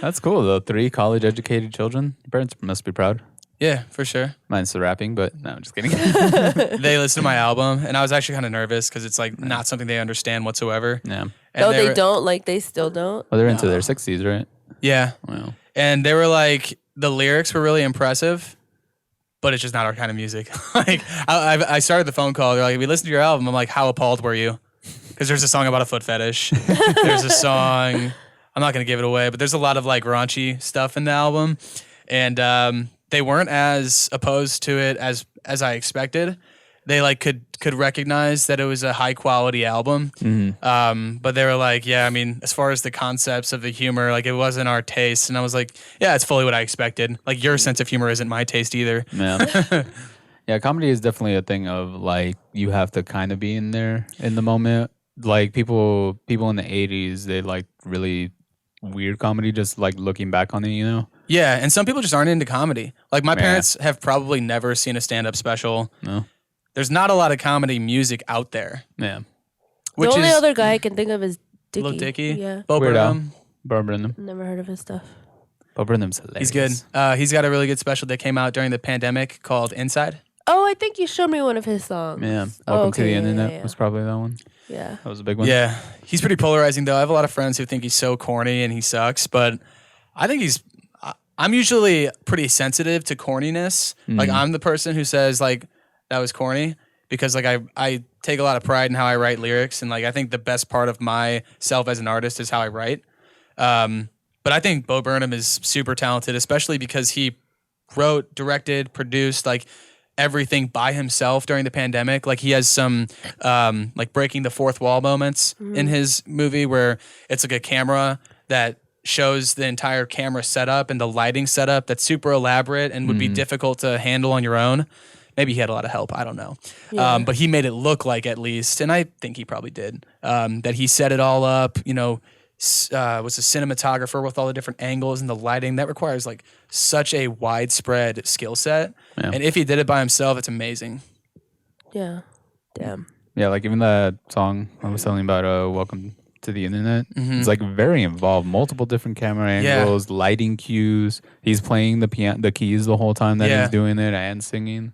Speaker 2: That's cool though. 3 college educated children. Your parents must be proud.
Speaker 3: Yeah, for sure.
Speaker 2: Mine's the rapping, but no, I'm just kidding.
Speaker 3: They listened to my album, and I was actually kind of nervous because it's like not something they understand whatsoever.
Speaker 2: Yeah.
Speaker 3: And
Speaker 1: No, they
Speaker 3: were-
Speaker 1: don't. Like they still don't.
Speaker 2: Well, they're into their 60s, right?
Speaker 3: Yeah,
Speaker 2: Wow.
Speaker 3: and they were like, the lyrics were really impressive, but it's just not our kind of music. Like, I started the phone call. They're like, we listened to your album. I'm like, how appalled were you? Because there's a song about a foot fetish. There's a song, I'm not going to give it away, but there's a lot of like raunchy stuff in the album. And they weren't as opposed to it as I expected. They like could recognize that it was a high quality album. But they were like, yeah, I mean, as far as the concepts of the humor, like it wasn't our taste. And I was like, yeah, it's fully what I expected. Like your sense of humor isn't my taste either.
Speaker 2: Yeah. Yeah, comedy is definitely a thing of like you have to kind of be in there in the moment. Like people in the 80s, they like really weird comedy just like looking back on it,
Speaker 3: Yeah, and some people just aren't into comedy. Like my parents have probably never seen a stand-up special.
Speaker 2: No.
Speaker 3: There's not a lot of comedy music out there.
Speaker 2: Yeah.
Speaker 3: Which
Speaker 1: the only
Speaker 3: is
Speaker 1: other guy I can think of is Dickie.
Speaker 3: Lil Dicky.
Speaker 1: Yeah,
Speaker 3: Bo
Speaker 2: Weird Al.
Speaker 3: Burnham.
Speaker 2: Bob Burnham.
Speaker 1: never heard of his stuff.
Speaker 2: Bob Burnham's hilarious.
Speaker 3: He's good. He's got a really good special that came out during the pandemic called Inside.
Speaker 1: Oh, I think you showed me one of his songs.
Speaker 2: Yeah.
Speaker 1: Oh,
Speaker 2: Welcome to the
Speaker 1: okay,
Speaker 2: Internet
Speaker 1: yeah.
Speaker 2: was probably that one.
Speaker 1: Yeah.
Speaker 2: That was a big one.
Speaker 3: Yeah, he's pretty polarizing though. I have a lot of friends who think he's so corny and he sucks, but I think I'm usually pretty sensitive to corniness. Like I'm the person who says like that was corny because like I take a lot of pride in how I write lyrics, and like I think the best part of myself as an artist is how I write. But I think Bo Burnham is super talented, especially because he wrote, directed, produced like everything by himself during the pandemic. Like he has some like breaking the fourth wall moments in his movie where it's like a camera that shows the entire camera setup and the lighting setup that's super elaborate and would be difficult to handle on your own. Maybe he had a lot of help. I don't know.
Speaker 1: Yeah.
Speaker 3: But he made it look like, at least, and I think he probably did, that he set it all up, you know, was a cinematographer with all the different angles and the lighting. That requires like such a widespread skill set.
Speaker 2: Yeah.
Speaker 3: And if he did it by himself, it's amazing.
Speaker 1: Yeah. Damn.
Speaker 2: Yeah, like even that song I was telling about, Welcome to the Internet. It's like very involved, multiple different camera angles, lighting cues. He's playing the keys the whole time that he's doing it and singing.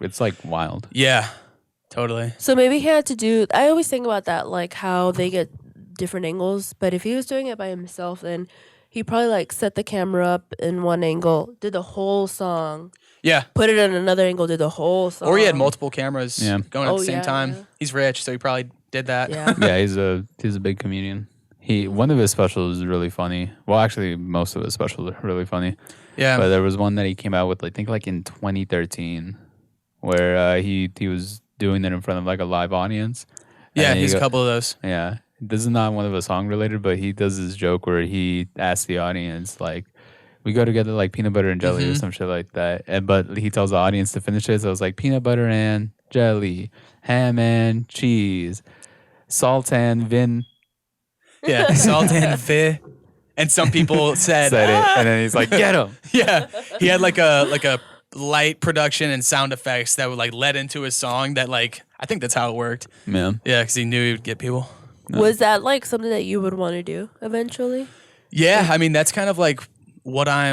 Speaker 2: It's like wild.
Speaker 3: Yeah, totally.
Speaker 1: So maybe he had to do. I always think about that, like how they get different angles. But if he was doing it by himself, then he probably like set the camera up in one angle, did the whole song.
Speaker 3: Yeah.
Speaker 1: Put it in another angle, did the whole song.
Speaker 3: Or he had multiple cameras going at the same
Speaker 1: yeah,
Speaker 3: time.
Speaker 1: yeah.
Speaker 3: He's rich, so he probably did that.
Speaker 1: Yeah.
Speaker 2: Yeah, he's a big comedian. One of his specials is really funny. Well, actually, most of his specials are really funny.
Speaker 3: Yeah.
Speaker 2: But there was one that he came out with, I think, like in 2013, where he was doing it in front of like a live audience.
Speaker 3: Yeah, he's a couple of those.
Speaker 2: Yeah, this is not one of the song related, but he does this joke where he asks the audience like, "We go together like peanut butter and jelly" or some shit like that. But he tells the audience to finish it, so it's like peanut butter and jelly, ham and cheese, salt and vin.
Speaker 3: Yeah, salt and fi. And some people said
Speaker 2: it, and then he's like, "Get him!"
Speaker 3: Yeah, he had like a light production and sound effects that would like led into his song. That like I think that's how it worked.
Speaker 2: Man,
Speaker 3: Yeah, because he knew he would get people.
Speaker 1: Was that like something that you would want to do eventually?
Speaker 3: Yeah, I mean that's kind of like what I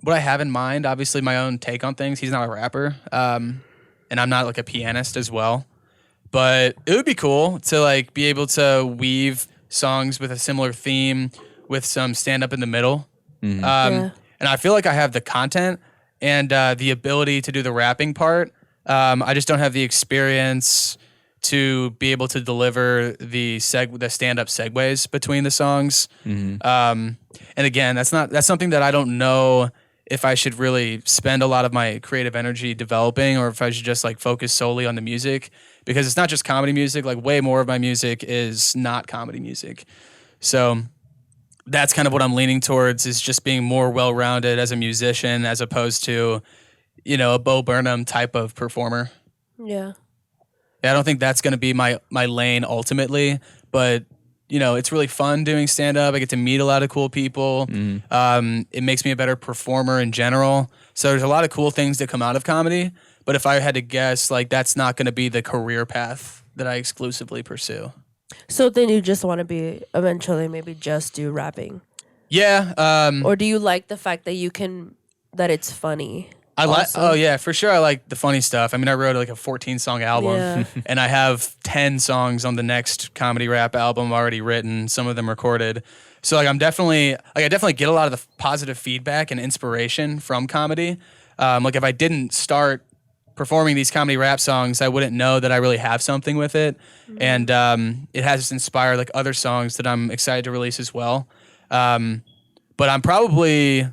Speaker 3: have in mind. Obviously, my own take on things. He's not a rapper, and I'm not like a pianist as well. But it would be cool to like be able to weave songs with a similar theme with some stand up in the middle. And I feel like I have the content and the ability to do the rapping part. I just don't have the experience to be able to deliver the stand up segues between the songs. And again, that's something that I don't know if I should really spend a lot of my creative energy developing, or if I should just like focus solely on the music, because it's not just comedy music. Like way more of my music is not comedy music. So that's kind of what I'm leaning towards, is just being more well-rounded as a musician, as opposed to, you know, a Bo Burnham type of performer.
Speaker 1: Yeah.
Speaker 3: I don't think that's going to be my lane ultimately, but you know, it's really fun doing stand-up. I get to meet a lot of cool people. It makes me a better performer in general. So there's a lot of cool things that come out of comedy. But if I had to guess, like that's not going to be the career path that I exclusively pursue.
Speaker 1: So then you just want to be eventually maybe just do rapping?
Speaker 3: Yeah.
Speaker 1: Or do you like the fact that that it's funny?
Speaker 3: I like. Oh yeah, for sure. I like the funny stuff. I mean, I wrote like a 14-song album, and I have 10 songs on the next comedy rap album already written. Some of them recorded. So like, I definitely get a lot of the positive feedback and inspiration from comedy. Like if I didn't start performing these comedy rap songs, I wouldn't know that I really have something with it. And it has inspired like other songs that I'm excited to release as well. But I'm probably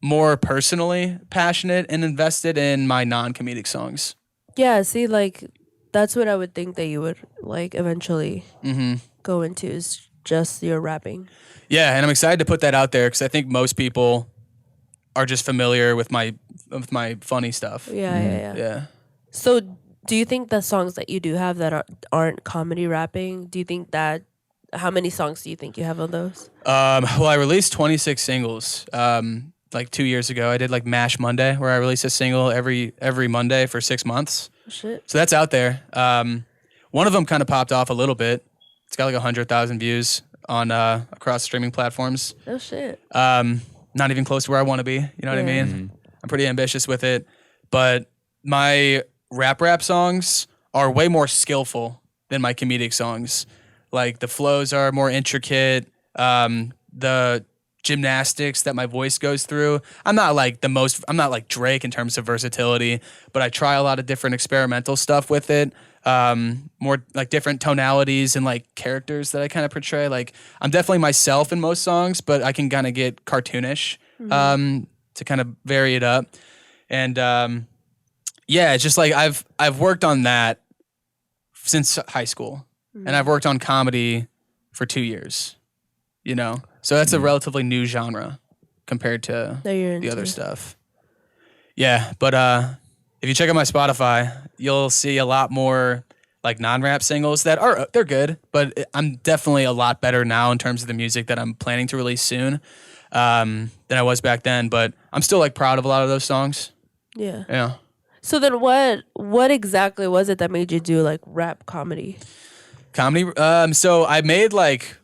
Speaker 3: more personally passionate and invested in my non-comedic songs.
Speaker 1: Yeah, see, like that's what I would think that you would like eventually go into, is just your rapping.
Speaker 3: Yeah, and I'm excited to put that out there because I think most people are just familiar with my funny stuff.
Speaker 1: Yeah. So do you think the songs that you do have that aren't comedy rapping, do you think that, how many songs do you think you have on those?
Speaker 3: Well, I released 26 singles like 2 years ago. I did like Mash Monday, where I released a single every Monday for 6 months.
Speaker 1: Shit.
Speaker 3: So that's out there. One of them kind of popped off a little bit. It's got like 100,000 views on across streaming platforms.
Speaker 1: Oh shit.
Speaker 3: Not even close to where I want to be. You know what I mean? I'm pretty ambitious with it, but my rap songs are way more skillful than my comedic songs. Like the flows are more intricate. The gymnastics that my voice goes through. I'm not like Drake in terms of versatility, but I try a lot of different experimental stuff with it. More like different tonalities and like characters that I kind of portray. Like I'm definitely myself in most songs, but I can kind of get cartoonish to kind of vary it up. And yeah, it's just like I've worked on that since high school, and I've worked on comedy for 2 years. You know, so that's a relatively new genre compared to the other stuff. Yeah, but if you check out my Spotify, you'll see a lot more like non-rap singles they're good, but I'm definitely a lot better now in terms of the music that I'm planning to release soon than I was back then. But I'm still like proud of a lot of those songs.
Speaker 1: Yeah.
Speaker 3: Yeah.
Speaker 1: So then what exactly was it that made you do like rap comedy?
Speaker 3: Comedy. So I made like,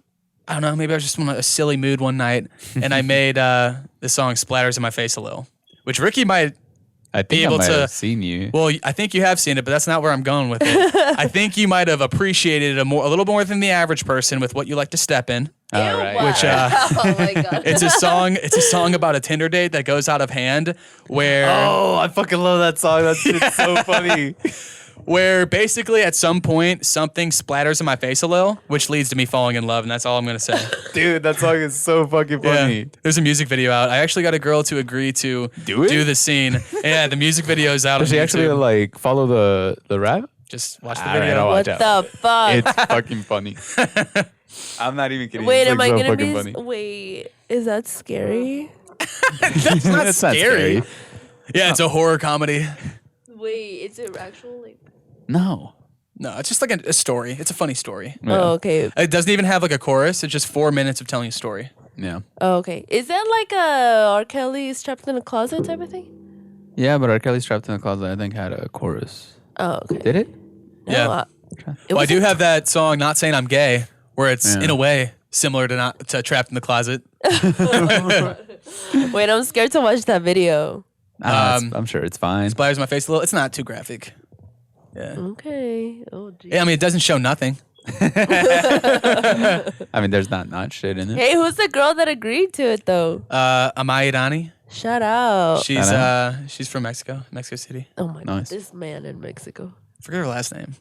Speaker 3: I don't know, maybe I was just in a silly mood one night, and I made the song "Splatters in My Face" a little, which Ricky might be able to
Speaker 2: have seen you.
Speaker 3: Well, I think you have seen it, but that's not where I'm going with it. I think you might have appreciated it a little more than the average person with what you like to step in.
Speaker 2: All right.
Speaker 3: Which
Speaker 1: Oh my god.
Speaker 3: it's a song about a Tinder date that goes out of hand. Where
Speaker 2: I fucking love that song. It's so funny.
Speaker 3: Where basically at some point something splatters in my face a little, which leads to me falling in love, and that's all I'm gonna say.
Speaker 2: Dude, that song is so fucking funny.
Speaker 3: Yeah. There's a music video out. I actually got a girl to agree to do the scene. Yeah, the music video is out.
Speaker 2: Does she actually like follow the rap?
Speaker 3: Just watch the
Speaker 2: All right,
Speaker 3: video.
Speaker 2: I'll
Speaker 1: What
Speaker 2: watch
Speaker 1: the
Speaker 2: out.
Speaker 1: fuck?
Speaker 2: It's fucking funny. I'm not even kidding.
Speaker 1: Wait,
Speaker 2: it's
Speaker 1: am
Speaker 2: like
Speaker 1: I
Speaker 2: so
Speaker 1: gonna
Speaker 2: fucking
Speaker 1: be?
Speaker 2: funny.
Speaker 1: Wait, is that scary?
Speaker 3: That's not scary. Yeah, it's a horror comedy.
Speaker 1: Wait, is it actual like?
Speaker 2: No.
Speaker 3: No, it's just like a story. It's a funny story.
Speaker 2: Yeah.
Speaker 1: Oh, okay.
Speaker 3: It doesn't even have like a chorus. It's just 4 minutes of telling a story.
Speaker 2: Yeah.
Speaker 1: Oh, okay. Is that like a R. Kelly's trapped in a closet type of thing?
Speaker 2: Yeah, but R. Kelly's Trapped in the Closet, I think, had a chorus.
Speaker 1: Oh, okay.
Speaker 2: Did it?
Speaker 3: Yeah.
Speaker 1: It
Speaker 3: Well, I do
Speaker 1: wasn't-
Speaker 3: have that song, Not Saying I'm Gay, where it's
Speaker 2: Yeah.
Speaker 3: in a way similar to Trapped in the Closet.
Speaker 1: Wait, I'm scared to watch that video.
Speaker 2: I'm sure it's fine.
Speaker 3: Splatters my face a little. It's not too graphic. Yeah.
Speaker 1: Okay. Oh, geez.
Speaker 3: Yeah, I mean, it doesn't show nothing.
Speaker 2: I mean, there's not shit in it.
Speaker 1: Hey, who's the girl that agreed to it though?
Speaker 3: Amaya Dani.
Speaker 1: Shout out.
Speaker 3: She's from Mexico City.
Speaker 1: Oh my
Speaker 2: Nice.
Speaker 1: god, this man in Mexico.
Speaker 3: Forget her last name.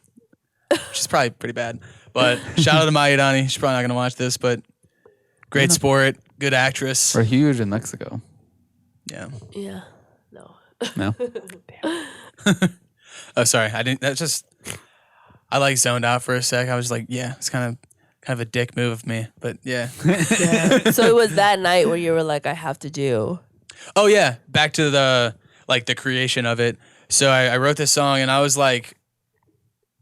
Speaker 3: She's probably pretty bad. But shout out to Amaya Dani. She's probably not gonna watch this, but great sport, good actress.
Speaker 2: We're huge in Mexico.
Speaker 3: Yeah.
Speaker 1: Yeah. No.
Speaker 2: No?
Speaker 3: Oh, sorry. I didn't. That's just. I like zoned out for a sec. I was like, yeah, it's kind of a dick move of me, but yeah.
Speaker 1: Yeah. So it was that night where you were like, I have to do.
Speaker 3: Oh yeah, back to the creation of it. So I wrote this song and I was like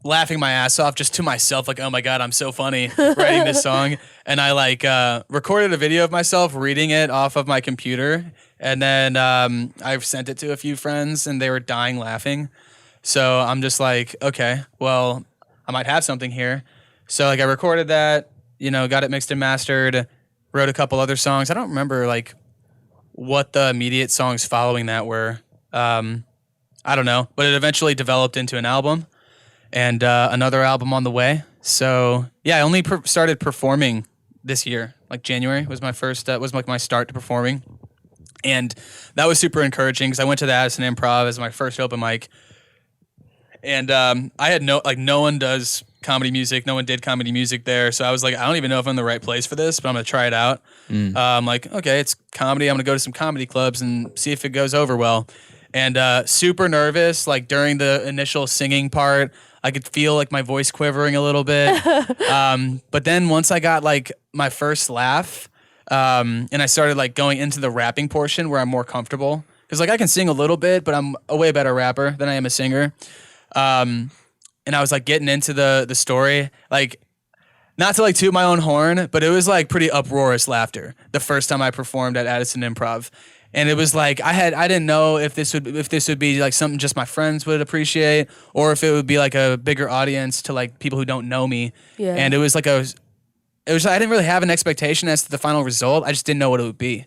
Speaker 3: laughing my ass off just to myself, like, oh my god, I'm so funny writing this song. And I like recorded a video of myself reading it off of my computer, and then I've sent it to a few friends and they were dying laughing. So I'm just like, okay, well, I might have something here. So like I recorded that, got it mixed and mastered, wrote a couple other songs. I don't remember like what the immediate songs following that were. I don't know, but it eventually developed into an album and another album on the way. So yeah, I only started performing this year. Like January was my first, was like my start to performing. And that was super encouraging because I went to the Addison Improv as my first open mic. And I had no one does comedy music. No one did comedy music there. So I was like, I don't even know if I'm in the right place for this, but I'm going to try it out. I'm like, okay, it's comedy. I'm going to go to some comedy clubs and see if it goes over well. And super nervous, like during the initial singing part, I could feel like my voice quivering a little bit. But then once I got like my first laugh and I started like going into the rapping portion where I'm more comfortable. Because like I can sing a little bit, but I'm a way better rapper than I am a singer. And I was like getting into the story, like not to like toot my own horn, but it was like pretty uproarious laughter the first time I performed at Addison Improv. And it was like I didn't know if this would be like something just my friends would appreciate, or if it would be like a bigger audience to like people who don't know me.
Speaker 1: Yeah.
Speaker 3: And it was like I didn't really have an expectation as to the final result. I just didn't know what it would be.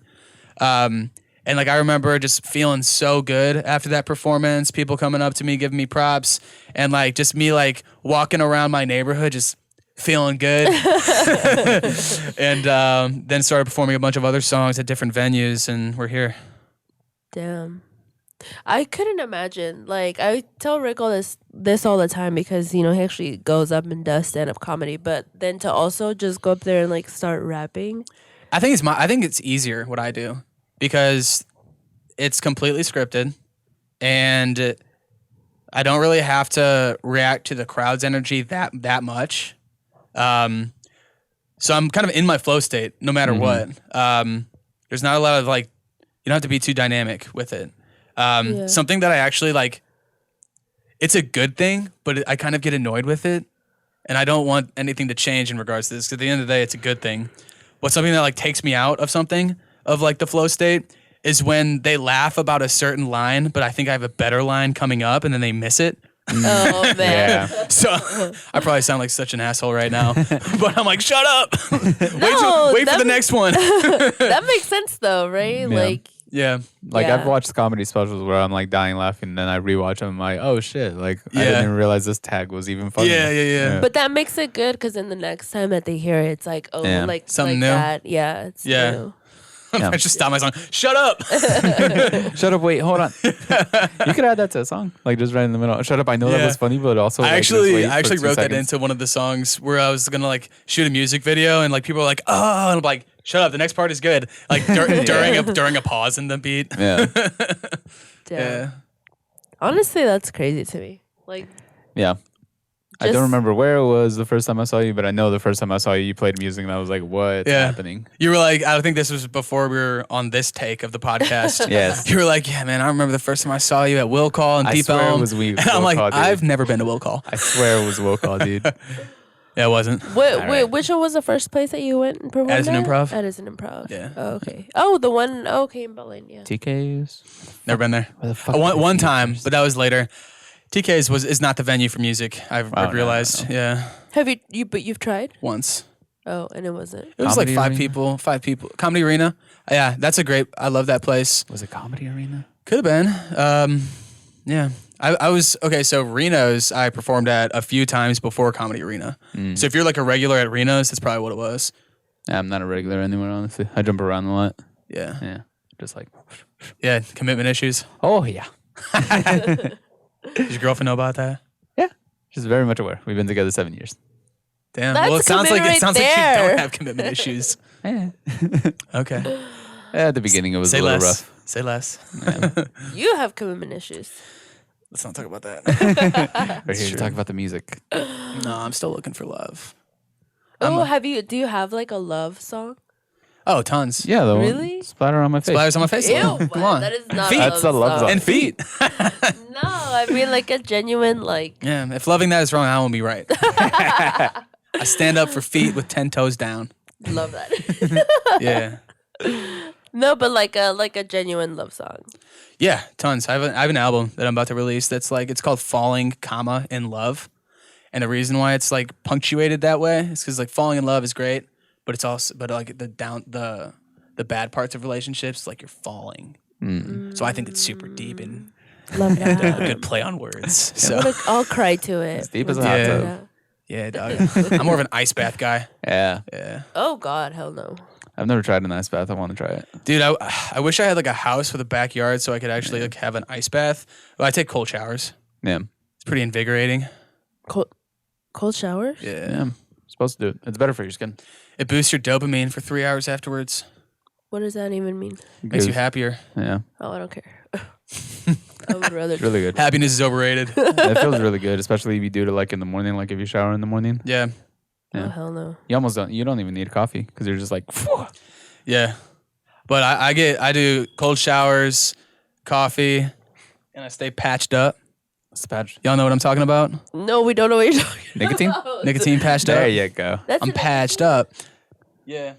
Speaker 3: And like I remember just feeling so good after that performance, people coming up to me, giving me props, and like just me like walking around my neighborhood just feeling good. And then started performing a bunch of other songs at different venues, and we're here.
Speaker 1: Damn. I couldn't imagine. Like, I tell Rick all this all the time because, he actually goes up and does stand-up comedy. But then to also just go up there and, like, start rapping.
Speaker 3: I think it's easier what I do because it's completely scripted, and I don't really have to react to the crowd's energy that much. So I'm kind of in my flow state no matter what. There's not a lot of, like, you don't have to be too dynamic with it. Something that I actually like, it's a good thing, but I kind of get annoyed with it, and I don't want anything to change in regards to this. 'Cause at the end of the day, it's a good thing. But something that like takes me out of something of like the flow state is when they laugh about a certain line, but I think I have a better line coming up, and then they miss it.
Speaker 1: Oh, man.
Speaker 2: Yeah.
Speaker 3: So I probably sound like such an asshole right now, but I'm like, shut up.
Speaker 1: No,
Speaker 3: wait for the next one.
Speaker 1: That makes sense, though, right? Like,
Speaker 3: Yeah.
Speaker 2: Like
Speaker 1: Yeah.
Speaker 2: I've watched comedy specials where I'm like dying laughing, and then I rewatch them. I'm like, oh shit! Like I
Speaker 3: Yeah.
Speaker 2: didn't even realize this tag was even funny.
Speaker 3: Yeah.
Speaker 1: but that makes it good because then the next time that they hear it, it's like, oh,
Speaker 2: Yeah.
Speaker 1: like
Speaker 3: Something
Speaker 1: like
Speaker 3: new.
Speaker 1: that. Yeah, it's
Speaker 3: Yeah.
Speaker 1: new.
Speaker 2: Yeah.
Speaker 3: I just stop my song. Shut up.
Speaker 2: Shut up! Wait, hold on. You could add that to a song, like just right in the middle. Shut up! I know that
Speaker 3: Yeah.
Speaker 2: was funny, but also
Speaker 3: I
Speaker 2: like, just wait
Speaker 3: actually
Speaker 2: for 2
Speaker 3: wrote that
Speaker 2: seconds.
Speaker 3: into one of the songs where I was gonna like shoot a music video, and like people were like, oh, and I'm like, shut up. The next part is good. Like during a pause in the beat.
Speaker 2: Yeah,
Speaker 3: Yeah.
Speaker 1: Honestly, that's crazy to me. Like,
Speaker 2: yeah. I
Speaker 1: Just-
Speaker 2: don't remember where it was the first time I saw you, but I know the first time I saw you, you played music, and I was like, "What's
Speaker 3: Yeah.
Speaker 2: happening?"
Speaker 3: You were like, I think this was before we were on this take of the podcast.
Speaker 2: Yes.
Speaker 3: You were like, yeah, man, I remember the first time I saw you at Will Call and
Speaker 2: I
Speaker 3: Deep
Speaker 2: swear it
Speaker 3: Elm.
Speaker 2: was
Speaker 3: And I'm
Speaker 2: Will
Speaker 3: like,
Speaker 2: Call, dude.
Speaker 3: I've never been to Will Call.
Speaker 2: I swear it was Will Call, dude.
Speaker 3: Yeah, it wasn't.
Speaker 1: wait, which one was the first place that you went and performed
Speaker 3: Addison
Speaker 1: at?
Speaker 3: Improv.
Speaker 1: Addison Improv.
Speaker 3: Yeah.
Speaker 1: Oh, okay. Oh, the one. Oh, okay, in Berlin. Yeah.
Speaker 2: TK's.
Speaker 3: Never been there.
Speaker 2: Where the fuck
Speaker 3: One
Speaker 2: is
Speaker 3: time,
Speaker 2: TK's?
Speaker 3: but that was later. TK's is not the venue for music. I've
Speaker 2: Oh, no,
Speaker 3: realized.
Speaker 2: no.
Speaker 3: Yeah,
Speaker 1: Have you? But you've tried.
Speaker 3: once.
Speaker 1: Oh, and it wasn't.
Speaker 3: It was
Speaker 2: Comedy
Speaker 3: like
Speaker 2: Arena?
Speaker 3: 5 people. Comedy Arena. Yeah, that's a great. I love that place.
Speaker 2: Was it Comedy Arena?
Speaker 3: Could have been. Yeah. I was okay. So Reno's, I performed at a few times before Comedy Arena. So if you're like a regular at Reno's, that's probably what it was.
Speaker 2: Yeah, I'm not a regular anywhere, honestly. I jump around a lot.
Speaker 3: Yeah.
Speaker 2: Yeah, just like.
Speaker 3: Yeah. Commitment issues.
Speaker 2: Oh yeah.
Speaker 3: Does your girlfriend know about that?
Speaker 2: Yeah, she's very much aware. We've been together 7 years.
Speaker 3: Damn.
Speaker 1: That's
Speaker 3: well,
Speaker 1: a
Speaker 3: it sounds like
Speaker 1: commitment
Speaker 3: you
Speaker 1: right
Speaker 3: don't
Speaker 1: there.
Speaker 3: have commitment issues.
Speaker 2: Yeah.
Speaker 3: Okay.
Speaker 2: At the beginning, it was
Speaker 3: Say
Speaker 2: a little
Speaker 3: less.
Speaker 2: rough.
Speaker 3: Say less.
Speaker 1: You have commitment issues.
Speaker 3: Let's not talk about that.
Speaker 2: We're here to talk about the music.
Speaker 3: No, I'm still looking for love.
Speaker 1: Oh, do you have like a love song?
Speaker 3: Oh, tons.
Speaker 2: Yeah, though.
Speaker 1: Really?
Speaker 2: Splatter on my face.
Speaker 3: Splatters on my face.
Speaker 1: Ew,
Speaker 3: Come on.
Speaker 1: that is not
Speaker 3: Feet.
Speaker 2: That's a love song.
Speaker 3: And feet.
Speaker 1: No, I mean like a genuine like.
Speaker 3: Yeah, if loving that is wrong, I won't be right. I stand up for feet with 10 toes down.
Speaker 1: Love that.
Speaker 3: Yeah.
Speaker 1: No, but like a genuine love song.
Speaker 3: Yeah, tons. I have an album that I'm about to release that's like, it's called Falling, in Love. And the reason why it's like punctuated that way is because like falling in love is great, but it's also, but like the bad parts of relationships, like you're falling. So I think it's super deep and
Speaker 1: Love
Speaker 3: a
Speaker 1: that.
Speaker 3: good play on words. So
Speaker 1: I'll cry to it.
Speaker 2: It's deep as a
Speaker 1: when
Speaker 2: hot
Speaker 1: you
Speaker 3: Yeah.
Speaker 1: do
Speaker 2: tub.
Speaker 1: that.
Speaker 3: yeah, dog. I'm more of an ice bath guy.
Speaker 2: Yeah.
Speaker 3: Yeah.
Speaker 1: Oh God, hell no.
Speaker 2: I've never tried an ice bath. I want to try it.
Speaker 3: Dude, I wish I had like a house with a backyard so I could actually like have an ice bath. Well, I take cold showers.
Speaker 2: Yeah.
Speaker 3: It's pretty invigorating.
Speaker 1: Cold showers?
Speaker 3: Yeah.
Speaker 2: Yeah. Supposed to do it. It's better for your skin.
Speaker 3: It boosts your dopamine for 3 hours afterwards.
Speaker 1: What does that even mean?
Speaker 3: Makes you
Speaker 2: Good.
Speaker 3: happier.
Speaker 2: Yeah.
Speaker 1: Oh, I don't care. I would rather.
Speaker 2: It's really good.
Speaker 3: Happiness is overrated.
Speaker 2: It feels really good, especially if you do it like in the morning, like if you shower in the morning.
Speaker 3: Yeah.
Speaker 1: Oh
Speaker 2: Yeah.
Speaker 1: hell no.
Speaker 2: You almost don't. You don't even need coffee because you're just like. Phew.
Speaker 3: Yeah. But I do cold showers, coffee, and I stay patched up.
Speaker 2: What's the patch?
Speaker 3: Y'all know what I'm talking about?
Speaker 1: No, we don't know what you're talking
Speaker 2: Nicotine?
Speaker 1: about.
Speaker 3: Nicotine patched
Speaker 2: There
Speaker 3: up.
Speaker 2: you go.
Speaker 1: That's
Speaker 3: I'm
Speaker 1: an-
Speaker 3: patched up. Yeah.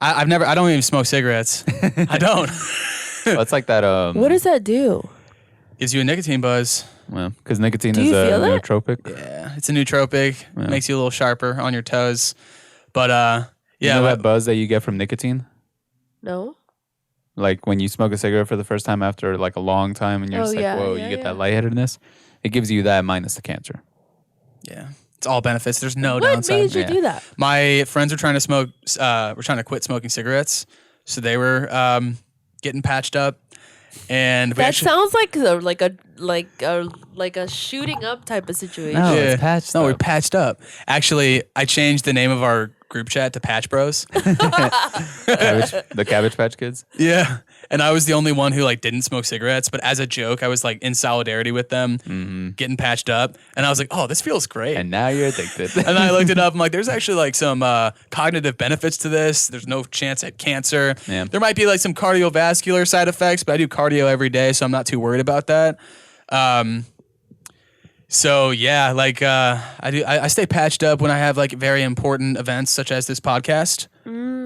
Speaker 3: I don't even smoke cigarettes. I don't.
Speaker 2: Well, it's like that.
Speaker 1: What does that do?
Speaker 3: Gives you a nicotine buzz.
Speaker 2: Well, because nicotine
Speaker 1: Do
Speaker 2: is
Speaker 1: you feel it?
Speaker 2: nootropic.
Speaker 3: Yeah. It's a nootropic.
Speaker 2: Yeah.
Speaker 3: Makes you a little sharper on your toes. But
Speaker 2: You
Speaker 3: yeah.
Speaker 2: know
Speaker 3: but-
Speaker 2: that buzz that you get from nicotine?
Speaker 1: No.
Speaker 2: Like when you smoke a cigarette for the first time after like a long time and you're
Speaker 1: Oh,
Speaker 2: just like,
Speaker 1: yeah,
Speaker 2: whoa,
Speaker 1: yeah,
Speaker 2: you get
Speaker 1: yeah.
Speaker 2: that lightheadedness. It gives you that minus the cancer.
Speaker 3: Yeah. It's all benefits. There's no
Speaker 1: What
Speaker 3: downside.
Speaker 1: made you do that?
Speaker 3: My friends were trying to smoke. Were trying to quit smoking cigarettes, so they were getting patched up. And we
Speaker 1: That
Speaker 3: actually,
Speaker 1: sounds like a shooting up type of situation.
Speaker 2: No, it's patched
Speaker 3: No, we
Speaker 2: up.
Speaker 3: patched up. Actually, I changed the name of our group chat to Patch Bros.
Speaker 2: The Cabbage Patch Kids.
Speaker 3: Yeah. And I was the only one who like didn't smoke cigarettes, but as a joke, I was like in solidarity with them, getting patched up. And I was like, oh, this feels great.
Speaker 2: And now you're addicted.
Speaker 3: And I looked it up. I'm like, there's actually like some cognitive benefits to this. There's no chance at cancer.
Speaker 2: Yeah.
Speaker 3: There might be like some cardiovascular side effects, but I do cardio every day, so I'm not too worried about that. So yeah, like I stay patched up when I have like very important events such as this podcast.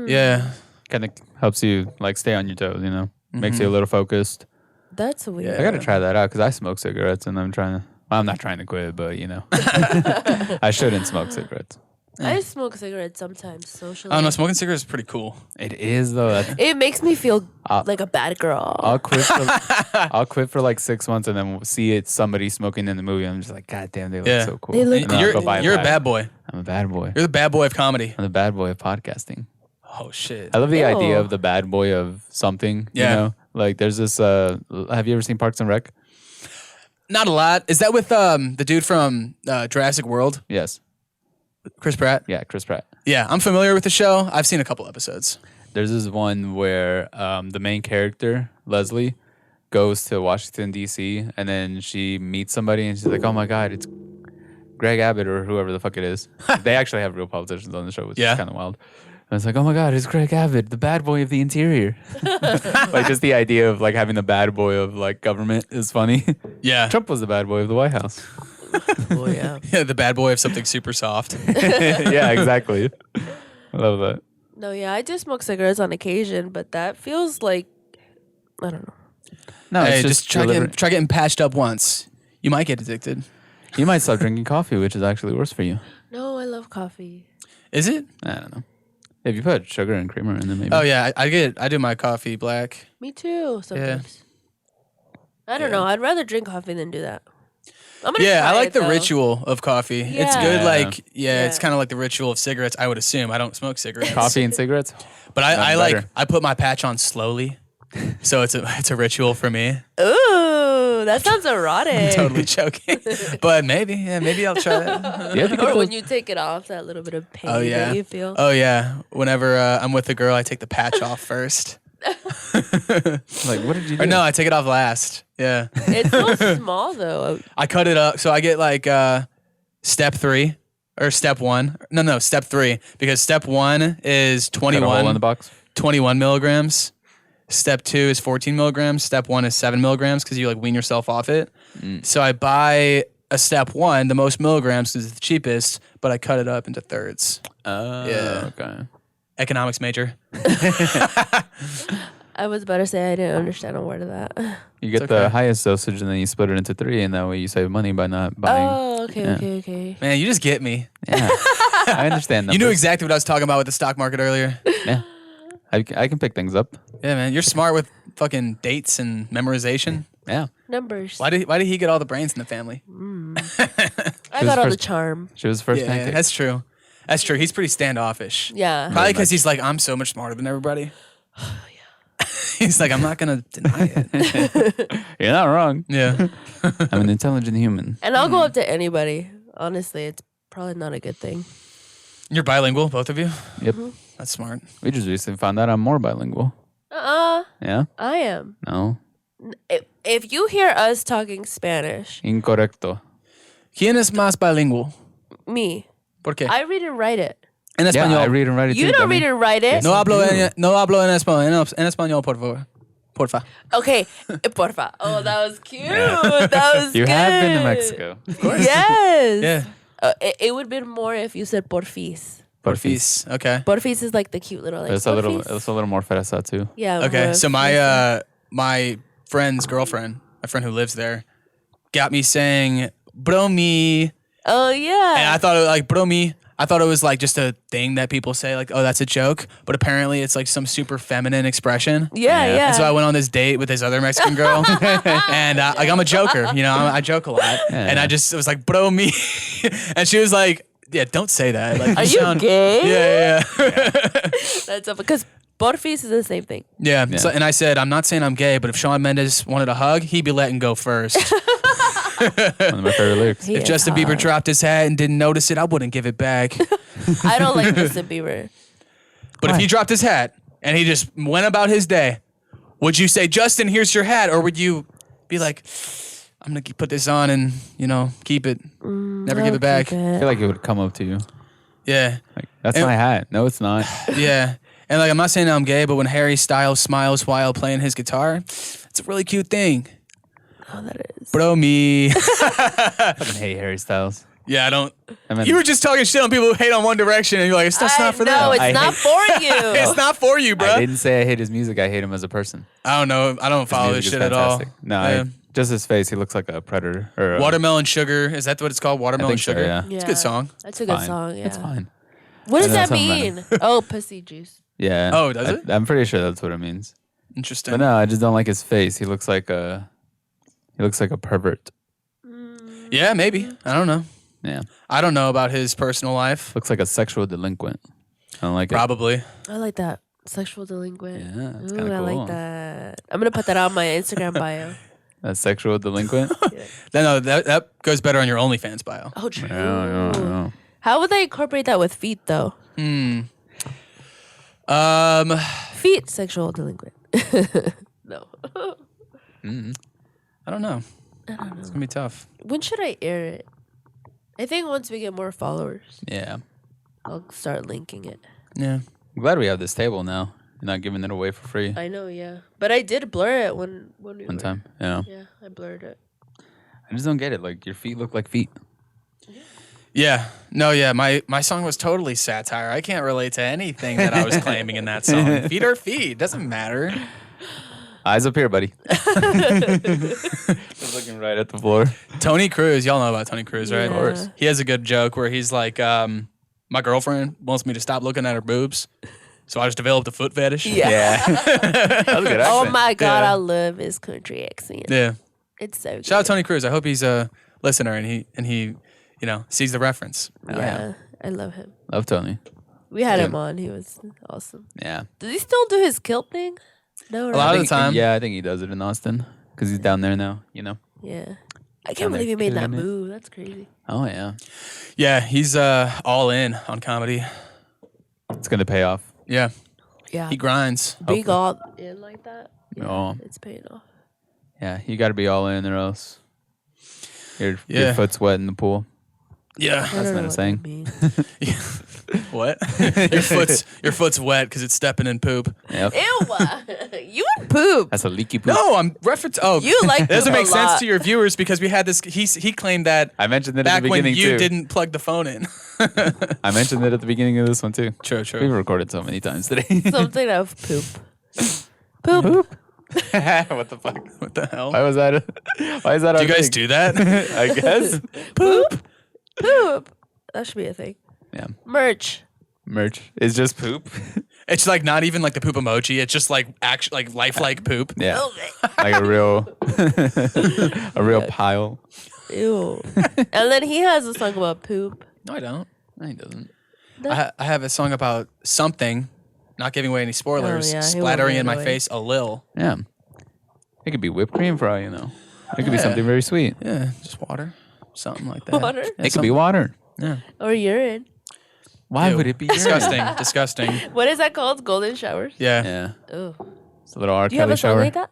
Speaker 3: Yeah.
Speaker 2: Kind of helps you like stay on your toes, you know? Makes you a little focused.
Speaker 1: That's weird.
Speaker 2: I got to try that out because I smoke cigarettes and I'm trying to, well, I'm not trying to quit, but you know, I shouldn't smoke cigarettes.
Speaker 1: I smoke cigarettes sometimes socially.
Speaker 3: I don't know, smoking cigarettes is pretty cool.
Speaker 2: It is though.
Speaker 1: It makes me feel like a bad girl.
Speaker 2: I'll quit for like 6 months and then see it somebody smoking in the movie. I'm just like, God damn, they look so cool.
Speaker 1: They look
Speaker 2: And then I'll
Speaker 3: You're
Speaker 2: go buy
Speaker 3: a
Speaker 2: pack.
Speaker 3: bad boy.
Speaker 2: I'm a bad boy.
Speaker 3: You're the bad boy of comedy.
Speaker 2: I'm the bad boy of podcasting.
Speaker 3: Oh shit.
Speaker 2: I love the idea
Speaker 1: Ew.
Speaker 2: of the bad boy of something.
Speaker 3: Yeah.
Speaker 2: You know? Like there's this, have you ever seen Parks and Rec?
Speaker 3: Not a lot. Is that with the dude from Jurassic World?
Speaker 2: Yes.
Speaker 3: Chris Pratt?
Speaker 2: Yeah, Chris Pratt.
Speaker 3: Yeah, I'm familiar with the show. I've seen a couple episodes.
Speaker 2: There's this one where the main character, Leslie, goes to Washington, D.C., and then she meets somebody and she's like, oh my God, it's Greg Abbott or whoever the fuck it is. They actually have real politicians on the show, which is kind of wild. And it's like, oh my God, it's Greg Abbott, the bad boy of the interior. Like just the idea of like having the bad boy of like government is funny.
Speaker 3: Yeah.
Speaker 2: Trump was the bad boy of the White House.
Speaker 1: Oh yeah.
Speaker 3: Yeah, the bad boy of something super soft.
Speaker 2: Yeah, exactly. I love that.
Speaker 1: No, yeah, I do smoke cigarettes on occasion, but that feels like I don't know.
Speaker 2: No,
Speaker 3: Hey,
Speaker 2: it's
Speaker 3: just try getting patched up once. You might get addicted.
Speaker 2: You might stop drinking coffee, which is actually worse for you.
Speaker 1: No, I love coffee.
Speaker 3: Is it?
Speaker 2: I don't know. If you put sugar and creamer in there, maybe.
Speaker 3: Oh yeah, I do my coffee black.
Speaker 1: Me too. Sometimes. I don't know. I'd rather drink coffee than do that. I'm gonna
Speaker 3: Yeah, I
Speaker 1: try
Speaker 3: like
Speaker 1: it,
Speaker 3: the
Speaker 1: though.
Speaker 3: ritual of coffee. It's
Speaker 1: Yeah.
Speaker 3: good.
Speaker 2: Yeah.
Speaker 3: Like it's
Speaker 1: Yeah.
Speaker 3: kind of like the ritual of cigarettes. I would assume. I don't smoke cigarettes.
Speaker 2: Coffee and cigarettes?
Speaker 3: But I
Speaker 2: Nothing
Speaker 3: like
Speaker 2: better.
Speaker 3: I put my patch on slowly, so it's a ritual for me.
Speaker 1: Ooh, that sounds erotic.
Speaker 3: Totally joking, but maybe I'll try it.
Speaker 2: Yeah, to get
Speaker 1: Or when
Speaker 2: those-
Speaker 1: you take it off, that little bit of pain
Speaker 3: Oh yeah,
Speaker 1: that you feel.
Speaker 3: oh yeah. Whenever I'm with a girl, I take the patch off first.
Speaker 2: like, what did you do?
Speaker 3: Or no, I take it off last. Yeah,
Speaker 1: It's so small though.
Speaker 3: I cut it up so I get like step 3 or step 1. No, step 3 because step 1 is
Speaker 2: Got a hole in
Speaker 3: 21.
Speaker 2: the box?
Speaker 3: 21 milligrams. Step 2 is 14 milligrams. Step 1 is 7 milligrams because you like wean yourself off it. So I buy a step 1, the most milligrams because it's the cheapest, but I cut it up into thirds.
Speaker 2: Oh,
Speaker 3: Yeah.
Speaker 2: okay.
Speaker 3: Economics major.
Speaker 1: I was about to say I didn't understand a word of that.
Speaker 2: You get the highest dosage and then you split it into 3, and that way you save money by not buying.
Speaker 1: Oh, okay,
Speaker 2: Yeah.
Speaker 1: okay.
Speaker 3: Man, you just get me.
Speaker 2: Yeah. I understand that.
Speaker 3: You knew exactly what I was talking about with the stock market earlier.
Speaker 2: Yeah. I can pick things up.
Speaker 3: Yeah, man, you're smart with fucking dates and memorization.
Speaker 2: Yeah.
Speaker 1: Numbers.
Speaker 3: Why did he get all the brains in the family?
Speaker 1: I got all the
Speaker 2: first-
Speaker 1: charm.
Speaker 2: She was the first
Speaker 3: Yeah,
Speaker 2: pancake.
Speaker 3: that's true. That's true. He's pretty standoffish.
Speaker 1: Yeah.
Speaker 3: Probably because he's like, I'm so much smarter than everybody. He's like, I'm not gonna deny it.
Speaker 2: You're not wrong.
Speaker 3: Yeah.
Speaker 2: I'm an intelligent human.
Speaker 1: And I'll go up to anybody. Honestly, it's probably not a good thing.
Speaker 3: You're bilingual, both of you.
Speaker 2: Yep.
Speaker 3: That's smart.
Speaker 2: We just recently found out I'm more bilingual. Yeah?
Speaker 1: I am.
Speaker 2: No.
Speaker 1: If you hear us talking Spanish,
Speaker 2: Incorrecto.
Speaker 3: ¿Quién es más bilingual?
Speaker 1: me,
Speaker 3: ¿Por qué?
Speaker 1: I read and write it.
Speaker 3: En
Speaker 2: Yeah,
Speaker 3: español.
Speaker 2: I read and write it
Speaker 1: You
Speaker 2: too.
Speaker 1: don't
Speaker 2: dummy.
Speaker 1: read and write it.
Speaker 3: No hablo en español. En español, por favor. Porfa.
Speaker 1: Okay, porfa. Oh, that was cute. That was
Speaker 2: You
Speaker 1: good.
Speaker 2: have been to Mexico.
Speaker 1: Yes.
Speaker 3: Yeah.
Speaker 1: It would have been more if you said porfis.
Speaker 3: Porfis. Okay.
Speaker 1: Porfis is like the cute little like.
Speaker 2: It's a little more fresa too.
Speaker 1: Yeah.
Speaker 3: Okay.
Speaker 1: more
Speaker 3: So my friend's girlfriend, my friend who lives there, got me saying bromi.
Speaker 1: Oh yeah.
Speaker 3: And I thought like bromi. I thought it was like just a thing that people say, like, oh, that's a joke. But apparently it's like some super feminine expression.
Speaker 1: Yeah.
Speaker 3: And so I went on this date with this other Mexican girl, and like I'm a joker, you know, I joke a lot, and I just was like, bro, me, and she was like, yeah, don't say that. Like,
Speaker 1: Are you gay?
Speaker 3: Yeah.
Speaker 1: That's up because porfis is the same thing.
Speaker 3: Yeah. So, and I said, I'm not saying I'm gay, but if Shawn Mendes wanted a hug, he'd be letting go first.
Speaker 2: One of my favorite lyrics.
Speaker 1: He
Speaker 3: If
Speaker 1: is
Speaker 3: Justin Bieber
Speaker 1: hot.
Speaker 3: dropped his hat and didn't notice it, I wouldn't give it back.
Speaker 1: I don't like Justin Bieber.
Speaker 3: But if he dropped his hat and he just went about his day, would you say, Justin, here's your hat? Or would you be like, I'm going to put this on and, you know, keep it, never give it back?
Speaker 2: I feel like it would come up to you.
Speaker 3: Yeah.
Speaker 2: Like, that's
Speaker 3: And-
Speaker 2: my hat. No, it's not.
Speaker 3: Yeah. And like, I'm not saying I'm gay, but when Harry Styles smiles while playing his guitar, it's a really cute thing.
Speaker 1: Oh, that is.
Speaker 3: Bro, me.
Speaker 2: I fucking hate Harry Styles.
Speaker 3: Yeah, I don't.
Speaker 2: I mean,
Speaker 3: You were just talking shit on people who hate on One Direction, and you're like, that's not for
Speaker 1: No,
Speaker 3: them.
Speaker 1: it's
Speaker 2: I
Speaker 1: not for you.
Speaker 3: It's not for you, bro.
Speaker 2: I didn't say I hate his music. I hate him as a person.
Speaker 3: I don't know. I don't
Speaker 2: His
Speaker 3: follow this
Speaker 2: music
Speaker 3: shit
Speaker 2: is
Speaker 3: at all.
Speaker 2: fantastic. No,
Speaker 3: Yeah.
Speaker 2: just his face. He looks like a predator. Or
Speaker 3: Watermelon Sugar. Is that what it's called? Watermelon
Speaker 2: think so,
Speaker 3: Sugar?
Speaker 2: yeah.
Speaker 3: It's a good song.
Speaker 1: That's a good
Speaker 2: fine.
Speaker 1: song. Yeah.
Speaker 2: It's fine.
Speaker 1: What does
Speaker 2: I know
Speaker 1: that
Speaker 2: something about
Speaker 1: mean? Oh, pussy juice.
Speaker 2: Yeah.
Speaker 3: Oh, does it?
Speaker 2: I'm pretty sure that's what it means.
Speaker 3: Interesting.
Speaker 2: But no, I just don't like his face. He looks like a pervert.
Speaker 3: Yeah, maybe. I don't know.
Speaker 2: Yeah.
Speaker 3: I don't know about his personal life.
Speaker 2: Looks like a sexual delinquent. I don't like it.
Speaker 3: Probably.
Speaker 1: I like that. Sexual delinquent.
Speaker 2: Yeah, it's
Speaker 1: Ooh,
Speaker 2: kinda
Speaker 1: I
Speaker 2: cool.
Speaker 1: like that. I'm gonna put that on my Instagram bio.
Speaker 2: A sexual delinquent?
Speaker 3: No, that goes better on your OnlyFans bio.
Speaker 1: Oh, true.
Speaker 2: No.
Speaker 1: How would they incorporate that with feet though? Feet sexual delinquent. No.
Speaker 3: I don't know. It's gonna be tough.
Speaker 1: When should I air it? I think once we get more followers,
Speaker 2: Yeah.
Speaker 1: I'll start linking it.
Speaker 3: Yeah.
Speaker 2: I'm glad we have this table now. You're not giving it away for free
Speaker 1: I know, yeah. But I did blur it when we
Speaker 2: one
Speaker 1: were-
Speaker 2: time. Yeah.
Speaker 1: Yeah, I blurred it.
Speaker 2: I just don't get it. Like, your feet look like feet.
Speaker 3: Yeah. No, yeah. My song was totally satire. I can't relate to anything that I was claiming in that song. Feet are feet. Doesn't matter.
Speaker 2: Eyes up here, buddy. Just looking right at the floor.
Speaker 3: Tony Cruz. Y'all know about Tony Cruz, right?
Speaker 1: Of course.
Speaker 3: He has a good joke where he's like, my girlfriend wants me to stop looking at her boobs. So I just developed a foot fetish.
Speaker 1: Yeah.
Speaker 2: That was a good
Speaker 1: Oh
Speaker 2: accent.
Speaker 1: my god,
Speaker 3: Yeah.
Speaker 1: I love his country accent.
Speaker 3: Yeah.
Speaker 1: It's so good.
Speaker 3: Shout out Tony Cruz. I hope he's a listener and he sees the reference.
Speaker 1: Yeah, I love him.
Speaker 2: Love Tony.
Speaker 1: We had
Speaker 2: Yeah.
Speaker 1: him on. He was awesome.
Speaker 2: Yeah.
Speaker 1: Does he still do his kilt thing? No, right?
Speaker 3: A lot
Speaker 2: I
Speaker 3: of
Speaker 2: think-
Speaker 3: the time.
Speaker 2: Yeah, I think he does it in Austin because he's down there now, you know?
Speaker 1: Yeah. I
Speaker 2: Down
Speaker 1: can't believe he
Speaker 2: there
Speaker 1: made that
Speaker 2: killing it.
Speaker 1: move. That's crazy.
Speaker 2: Oh, yeah.
Speaker 3: Yeah, he's all in on comedy.
Speaker 2: It's going to pay off.
Speaker 3: Yeah.
Speaker 1: Yeah.
Speaker 3: He grinds.
Speaker 1: Being all in like that. Yeah,
Speaker 2: Oh.
Speaker 1: it's paying off.
Speaker 2: Yeah, you got to be all in or else your
Speaker 3: Yeah.
Speaker 2: foot's wet in the pool.
Speaker 3: Yeah.
Speaker 1: I
Speaker 2: That's
Speaker 1: don't
Speaker 2: not
Speaker 1: know
Speaker 2: a
Speaker 1: what
Speaker 2: saying.
Speaker 1: that means.
Speaker 3: What? your foot's wet because it's stepping in poop.
Speaker 2: Yep.
Speaker 1: Ew. You would poop.
Speaker 2: That's a leaky poop.
Speaker 3: No, I'm reference. Oh,
Speaker 1: You like
Speaker 3: it doesn't
Speaker 1: poop a
Speaker 3: make sense
Speaker 1: lot.
Speaker 3: to your viewers because we had this. He claimed that
Speaker 2: I mentioned it at
Speaker 3: back
Speaker 2: the
Speaker 3: when
Speaker 2: beginning,
Speaker 3: you
Speaker 2: too.
Speaker 3: didn't plug the phone in.
Speaker 2: I mentioned it at the beginning of this one, too.
Speaker 3: True,
Speaker 2: We've
Speaker 3: true.
Speaker 2: recorded so many times today.
Speaker 1: Something of poop. Poop.
Speaker 2: What the fuck?
Speaker 3: What the hell?
Speaker 2: Why was that? Why is that?
Speaker 3: Do you guys do that?
Speaker 2: I guess.
Speaker 1: Poop. Poop. That should be a thing.
Speaker 2: Yeah.
Speaker 1: Merch.
Speaker 2: Merch is just poop.
Speaker 3: It's like not even like the poop emoji. It's just like like lifelike poop.
Speaker 2: Yeah.
Speaker 1: Okay.
Speaker 2: Like a real pile.
Speaker 1: Ew. And then he has a song about poop.
Speaker 3: No, I don't.
Speaker 2: No, he doesn't.
Speaker 3: I have a song about something. Not giving away any spoilers.
Speaker 1: Oh, yeah, he won't
Speaker 3: Splattering
Speaker 1: give
Speaker 3: in
Speaker 1: it
Speaker 3: my
Speaker 1: away.
Speaker 3: face a lil.
Speaker 2: Yeah. It could be whipped cream for all you know. It could be
Speaker 3: Yeah.
Speaker 2: something very sweet.
Speaker 3: Yeah, just water, something like that.
Speaker 1: Water?
Speaker 3: Yeah,
Speaker 2: It could be water.
Speaker 3: Yeah.
Speaker 1: Or urine.
Speaker 2: Why
Speaker 3: Ew.
Speaker 2: would it be urine?
Speaker 3: Disgusting. Disgusting.
Speaker 1: What is that called? Golden showers?
Speaker 3: Yeah.
Speaker 2: Yeah.
Speaker 1: Oh.
Speaker 2: It's a little R.
Speaker 1: Do you have
Speaker 2: Kelly
Speaker 1: a song
Speaker 2: shower.
Speaker 1: like that?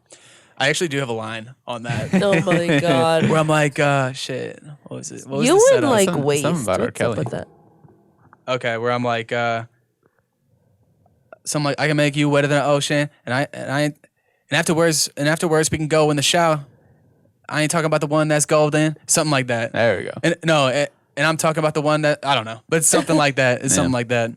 Speaker 3: I actually do have a line on that.
Speaker 1: Oh my god.
Speaker 3: Where I'm like, shit. What was it? What was
Speaker 1: You
Speaker 3: the
Speaker 1: would
Speaker 3: setup?
Speaker 1: like
Speaker 2: Something
Speaker 1: waste.
Speaker 2: about R.
Speaker 1: What's
Speaker 2: Kelly.
Speaker 1: up with that?
Speaker 3: Okay, where I'm like, something like I can make you wetter than an ocean, and afterwards we can go in the shower. I ain't talking about the one that's golden, something like that.
Speaker 2: There we go.
Speaker 3: And no, and I'm talking about the one that I don't know, but it's something like that. It's something like that.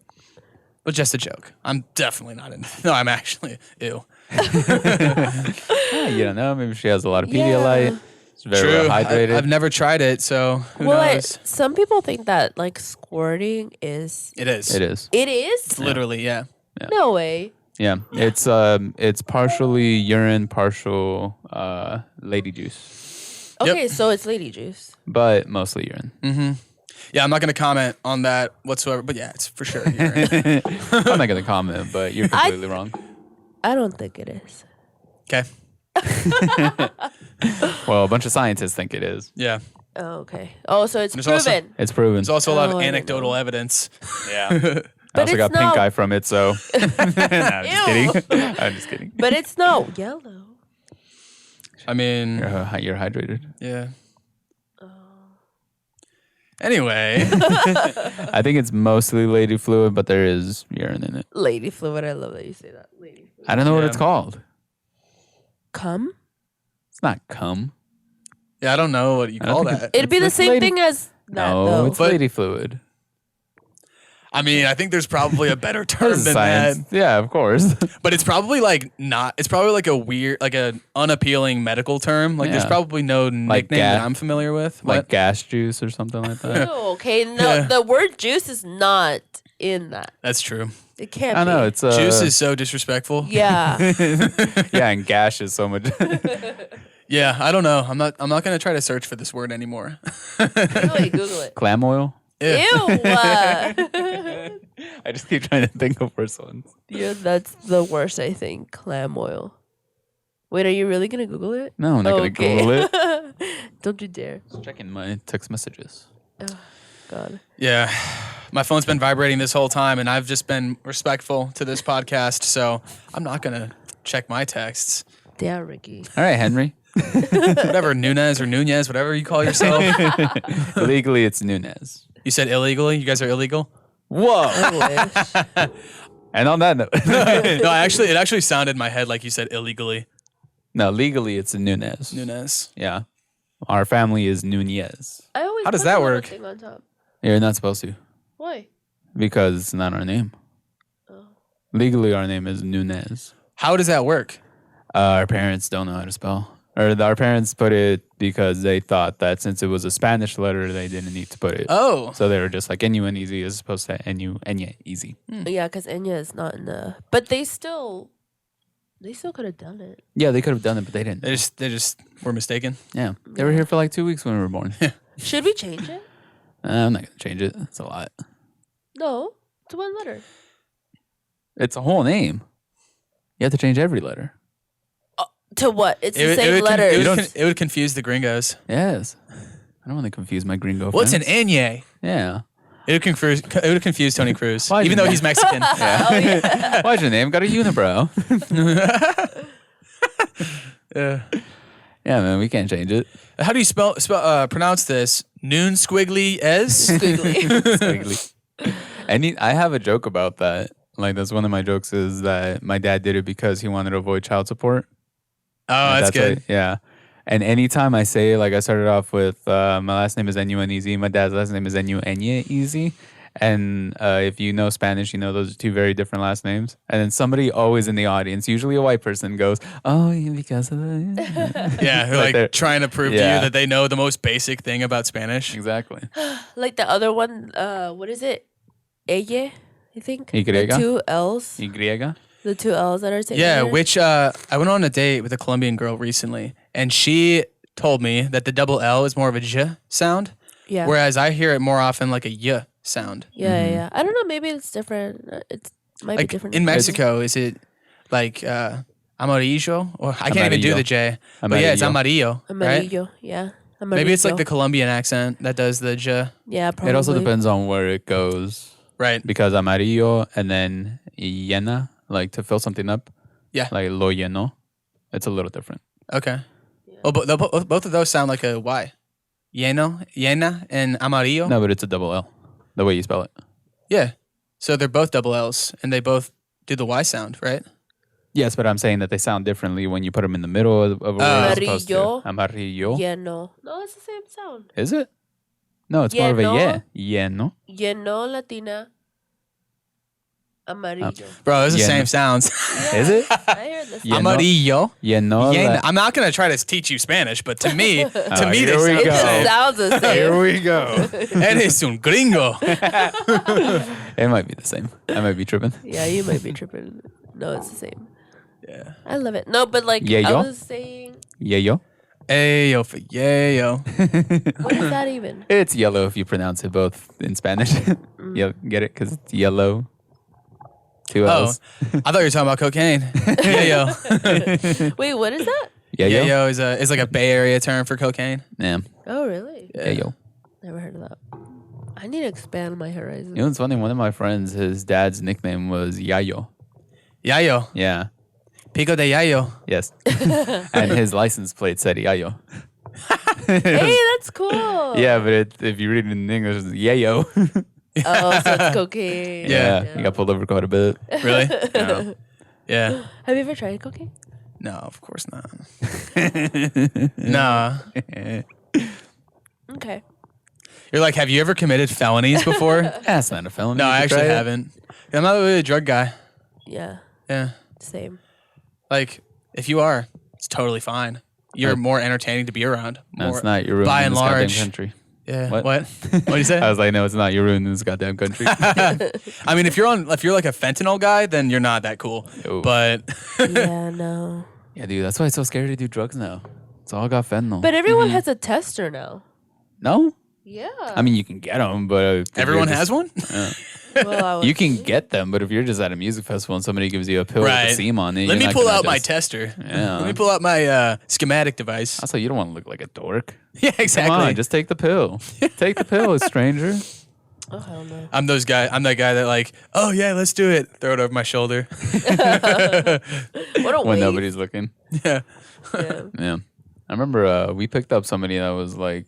Speaker 3: But just a joke. I'm definitely not in. No, I'm actually ew.
Speaker 2: Yeah, you don't know. Maybe she has a lot of Pedialyte. It's very hydrated.
Speaker 3: I've never tried it, so who knows?
Speaker 1: Some people think that like squirting is.
Speaker 3: It is.
Speaker 2: It is.
Speaker 1: It is.
Speaker 3: It's literally, yeah.
Speaker 1: No way.
Speaker 2: Yeah, it's partially urine, partial lady juice,
Speaker 1: Okay, so it's lady juice.
Speaker 2: but mostly urine.
Speaker 3: Mm-hmm. Yeah, I'm not going to comment on that whatsoever, but yeah, it's for sure. Urine.
Speaker 2: I'm not gonna comment, but you're completely wrong.
Speaker 1: I don't think it is.
Speaker 3: Okay.
Speaker 2: Well, a bunch of scientists think it is.
Speaker 3: Yeah.
Speaker 1: Oh, okay. Oh, so it's
Speaker 3: There's
Speaker 1: proven.
Speaker 2: It's proven.
Speaker 3: There's also a lot
Speaker 1: Oh,
Speaker 3: of
Speaker 1: I don't
Speaker 3: anecdotal
Speaker 1: know.
Speaker 3: evidence.
Speaker 2: Yeah. I
Speaker 1: But
Speaker 2: also got
Speaker 1: it's
Speaker 2: pink
Speaker 1: not-
Speaker 2: eye from it, so. Nah, I'm just
Speaker 1: Ew.
Speaker 2: kidding. I'm just kidding.
Speaker 1: But it's not yellow.
Speaker 3: I mean,
Speaker 2: You're hydrated.
Speaker 3: yeah. Anyway,
Speaker 2: I think it's mostly lady fluid, but there is urine in it.
Speaker 1: Lady fluid. I love that you say that. Lady fluid.
Speaker 2: I don't know what
Speaker 3: Yeah.
Speaker 2: it's called.
Speaker 1: Cum?
Speaker 2: It's not cum.
Speaker 3: yeah, I don't know what you
Speaker 2: I don't
Speaker 3: call
Speaker 2: think
Speaker 3: that.
Speaker 1: It'd be the
Speaker 2: It's
Speaker 1: same
Speaker 2: lady-
Speaker 1: thing as that,
Speaker 2: No,
Speaker 1: though.
Speaker 2: it's
Speaker 3: But-
Speaker 2: lady fluid.
Speaker 3: I mean, I think there's probably a better term
Speaker 2: This is
Speaker 3: than
Speaker 2: science.
Speaker 3: that.
Speaker 2: Yeah, of course.
Speaker 3: But it's probably like not. It's probably like a weird, like an unappealing medical term. Like there's
Speaker 2: Yeah.
Speaker 3: probably no nickname that I'm familiar with.
Speaker 2: like
Speaker 3: What?
Speaker 2: gas juice or something like
Speaker 1: Ew,
Speaker 2: that.
Speaker 1: okay, no,
Speaker 3: Yeah.
Speaker 1: the word juice is not in that.
Speaker 3: That's true.
Speaker 1: It can't
Speaker 2: I know
Speaker 1: be.
Speaker 2: it's
Speaker 3: Juice is so disrespectful.
Speaker 1: Yeah.
Speaker 2: yeah, and gash is so much.
Speaker 3: Yeah, I don't know. I'm not gonna try to search for this word anymore.
Speaker 1: Really, Google it.
Speaker 2: Clam oil.
Speaker 1: Ew.
Speaker 2: I just keep trying to think of worse ones.
Speaker 1: Yeah, that's the worst, I think. Clam oil. Wait, are you really going to Google it?
Speaker 2: No, I'm not gonna Google it.
Speaker 1: Don't you dare.
Speaker 2: Just checking my text messages.
Speaker 1: Oh, God.
Speaker 3: Yeah, my phone's been vibrating this whole time, and I've just been respectful to this podcast, so I'm not gonna check my texts.
Speaker 1: Damn, Ricky.
Speaker 2: All right, Henry.
Speaker 3: Whatever, Nunez or Nunez, whatever you call yourself.
Speaker 2: Legally, it's Nunez.
Speaker 3: You said illegally. You guys are illegal.
Speaker 2: Whoa!
Speaker 1: I wish.
Speaker 2: And on that note,
Speaker 3: No, it actually sounded in my head like you said illegally.
Speaker 2: no, legally, it's a Nunez.
Speaker 3: Nunez.
Speaker 2: Yeah, our family is Nunez.
Speaker 1: I always
Speaker 3: How does
Speaker 1: put
Speaker 3: that
Speaker 1: the little
Speaker 3: work?
Speaker 1: thing on top.
Speaker 2: You're not supposed to
Speaker 1: Why?
Speaker 2: because it's not our name.
Speaker 1: Oh.
Speaker 2: Legally, our name is Nunez.
Speaker 3: How does that work?
Speaker 2: Our parents don't know how to spell. Or our parents put it because they thought that since it was a Spanish letter, they didn't need to put it.
Speaker 3: Oh,
Speaker 2: So they were just like N-U-N-E-Z as opposed to N-U-N-Y easy.
Speaker 1: Yeah, because Enya is not in the. But they still could have done it.
Speaker 2: Yeah, they could have done it, but they didn't.
Speaker 3: they just were mistaken.
Speaker 2: Yeah. They were here for like 2 weeks when we were born.
Speaker 1: Should we change it?
Speaker 2: I'm not going to change it. It's a lot.
Speaker 1: No, it's one letter.
Speaker 2: It's a whole name. You have to change every letter.
Speaker 1: To what? It's the
Speaker 3: It
Speaker 1: same
Speaker 3: would
Speaker 1: letters.
Speaker 3: it would confuse the gringos.
Speaker 2: Yes. I don't want to confuse my gringo
Speaker 3: What's an
Speaker 2: friends.
Speaker 3: Enye?
Speaker 2: Yeah.
Speaker 3: It would confuse Tony Cruz,
Speaker 2: Why'd
Speaker 3: even
Speaker 2: you
Speaker 3: though
Speaker 2: know?
Speaker 3: he's Mexican.
Speaker 2: Why's your name got a unibrow?
Speaker 3: Yeah.
Speaker 2: Yeah, man, we can't change it.
Speaker 3: How do you pronounce this? Noon squiggly ez?
Speaker 2: Squiggly. I have a joke about that. Like, that's one of my jokes is that my dad did it because he wanted to avoid child support.
Speaker 3: Oh, that's good.
Speaker 2: why- yeah. And anytime I say, like, I started off with my last name is N-U-N-E-Z. My dad's last name is N-U-N-Y-E-Z. And if you know Spanish, you know those are two very different last names. And then somebody always in the audience, usually a white person, goes, "Oh, yeah, because of the..."
Speaker 3: Yeah,
Speaker 2: Right
Speaker 3: like
Speaker 2: there.
Speaker 3: trying to prove to
Speaker 2: Yeah.
Speaker 3: you that they know the most basic thing about Spanish.
Speaker 2: Exactly.
Speaker 1: Like the other one, what is it? Eye, I think.
Speaker 2: Y.
Speaker 1: The two L's.
Speaker 2: Y.
Speaker 1: The two L's that are taken.
Speaker 3: Yeah,
Speaker 1: there.
Speaker 3: which I went on a date with a Colombian girl recently, and she told me that the double L is more of a J sound,
Speaker 1: Yeah.
Speaker 3: whereas I hear it more often like a Y sound.
Speaker 1: Yeah. I don't know. Maybe it's different. It might be
Speaker 3: Like
Speaker 1: different.
Speaker 3: in Mexico, is it like amarillo? Or I can't even do
Speaker 2: Amarillo.
Speaker 3: the J. But yeah, it's
Speaker 2: Amarillo.
Speaker 3: amarillo. Right?
Speaker 1: Amarillo. Yeah.
Speaker 3: Maybe it's like
Speaker 1: Amarillo.
Speaker 3: the Colombian accent that does the J.
Speaker 1: Yeah, probably.
Speaker 2: It also depends on where it goes.
Speaker 3: Right.
Speaker 2: Because amarillo and then llena, like to fill something up.
Speaker 3: Yeah.
Speaker 2: Like lo lleno. It's a little different.
Speaker 3: Okay. Well, both of those sound like a Y. Llena, and amarillo.
Speaker 2: No, but it's a double L. The way you spell it.
Speaker 3: Yeah. So they're both double L's, and they both do the Y sound, right?
Speaker 2: Yes, but I'm saying that they sound differently when you put them in the middle of a word as opposed to
Speaker 1: Amarillo.
Speaker 2: amarillo.
Speaker 1: Lleno. No, it's the same sound.
Speaker 2: Is it? No, it's more of a
Speaker 1: Lleno.
Speaker 2: yeah. Lleno.
Speaker 1: Lleno Latina. Amarillo.
Speaker 3: Bro, it's the
Speaker 2: Yeah,
Speaker 3: same
Speaker 2: no.
Speaker 3: sounds.
Speaker 2: Is it?
Speaker 1: I heard this.
Speaker 2: Yeah,
Speaker 3: Amarillo.
Speaker 2: Yeah, no.
Speaker 3: Yeah, I'm not gonna try to teach you Spanish, but to me,
Speaker 2: here
Speaker 3: they
Speaker 2: we
Speaker 3: sound
Speaker 1: It
Speaker 3: the
Speaker 2: go.
Speaker 1: just
Speaker 3: same.
Speaker 1: sounds the same.
Speaker 2: we go.
Speaker 3: Eres un gringo.
Speaker 2: It might be the same. I might be tripping.
Speaker 1: Yeah, you might be tripping. No, it's the same.
Speaker 3: Yeah.
Speaker 1: I love it. No, but like
Speaker 2: Yeah,
Speaker 1: I
Speaker 2: yo?
Speaker 1: was saying,
Speaker 2: Yeah, yo.
Speaker 3: Ayo for yayo.
Speaker 1: what is that even?
Speaker 2: It's yellow if you pronounce it both in Spanish. Yeah, get it? Because it's yellow. Two
Speaker 3: Oh,
Speaker 2: L's.
Speaker 3: I thought you were talking about cocaine. Yayo.
Speaker 1: Wait, what is that?
Speaker 2: Yeah, yo.
Speaker 3: Yayo is like a Bay Area term for cocaine.
Speaker 2: Yeah.
Speaker 1: Oh, really?
Speaker 2: Yeah, yo.
Speaker 1: Never heard of that. I need to expand my horizons.
Speaker 2: You know what's funny? One of my friends, his dad's nickname was Yayo.
Speaker 3: Yayo.
Speaker 2: Yeah.
Speaker 3: Pico de yayo.
Speaker 2: Yes. And his license plate said Yayo.
Speaker 1: Hey, that's cool.
Speaker 2: Yeah, but if you read it in English, it's Yayo.
Speaker 1: Oh, so it's cocaine.
Speaker 2: Yeah. He got pulled over quite a bit.
Speaker 3: Really?
Speaker 2: Yeah.
Speaker 3: Yeah.
Speaker 1: Have you ever tried cocaine?
Speaker 3: No, of course not. Nah.
Speaker 1: Okay.
Speaker 3: You're like, have you ever committed felonies before?
Speaker 2: That's not a felony.
Speaker 3: No,
Speaker 2: You
Speaker 3: I
Speaker 2: should
Speaker 3: actually
Speaker 2: try it.
Speaker 3: haven't. I'm not really a drug guy.
Speaker 1: Yeah.
Speaker 3: Yeah.
Speaker 1: Same.
Speaker 3: Like, if you are, it's totally fine. You're more entertaining to be around.
Speaker 2: No,
Speaker 3: More,
Speaker 2: it's not. You're ruining
Speaker 3: by and
Speaker 2: this goddamn
Speaker 3: large.
Speaker 2: country.
Speaker 3: Yeah.
Speaker 2: What?
Speaker 3: What? What do you say?
Speaker 2: I was like, no, it's not. You're ruining this goddamn country.
Speaker 3: I mean, if you're like a fentanyl guy, then you're not that cool.
Speaker 2: Yo.
Speaker 3: But
Speaker 1: Yeah, no.
Speaker 2: Yeah, dude, that's why it's so scary to do drugs now. It's all got fentanyl.
Speaker 1: But everyone has a tester now.
Speaker 2: no?
Speaker 1: Yeah.
Speaker 2: I mean, you can get them, but... if
Speaker 3: everyone
Speaker 2: you're
Speaker 3: has one.
Speaker 1: well, I
Speaker 2: You can get them, but if you're just at a music festival and somebody gives you a pill with
Speaker 3: Right.
Speaker 2: a seam on it...
Speaker 3: Let
Speaker 2: you're
Speaker 3: me
Speaker 2: not
Speaker 3: pull
Speaker 2: gonna
Speaker 3: out my
Speaker 2: just-
Speaker 3: tester.
Speaker 2: Yeah.
Speaker 3: Let me pull out my schematic device.
Speaker 2: Also, you don't want to look like a dork.
Speaker 3: Yeah, exactly.
Speaker 2: Come on, just take the pill. Take the pill, stranger.
Speaker 1: Oh, hell no.
Speaker 3: I'm that guy that like, oh yeah, let's do it. Throw it over my shoulder.
Speaker 1: What a
Speaker 2: When
Speaker 1: waste.
Speaker 2: nobody's looking.
Speaker 3: Yeah.
Speaker 1: Yeah.
Speaker 2: Yeah. I remember we picked up somebody that was like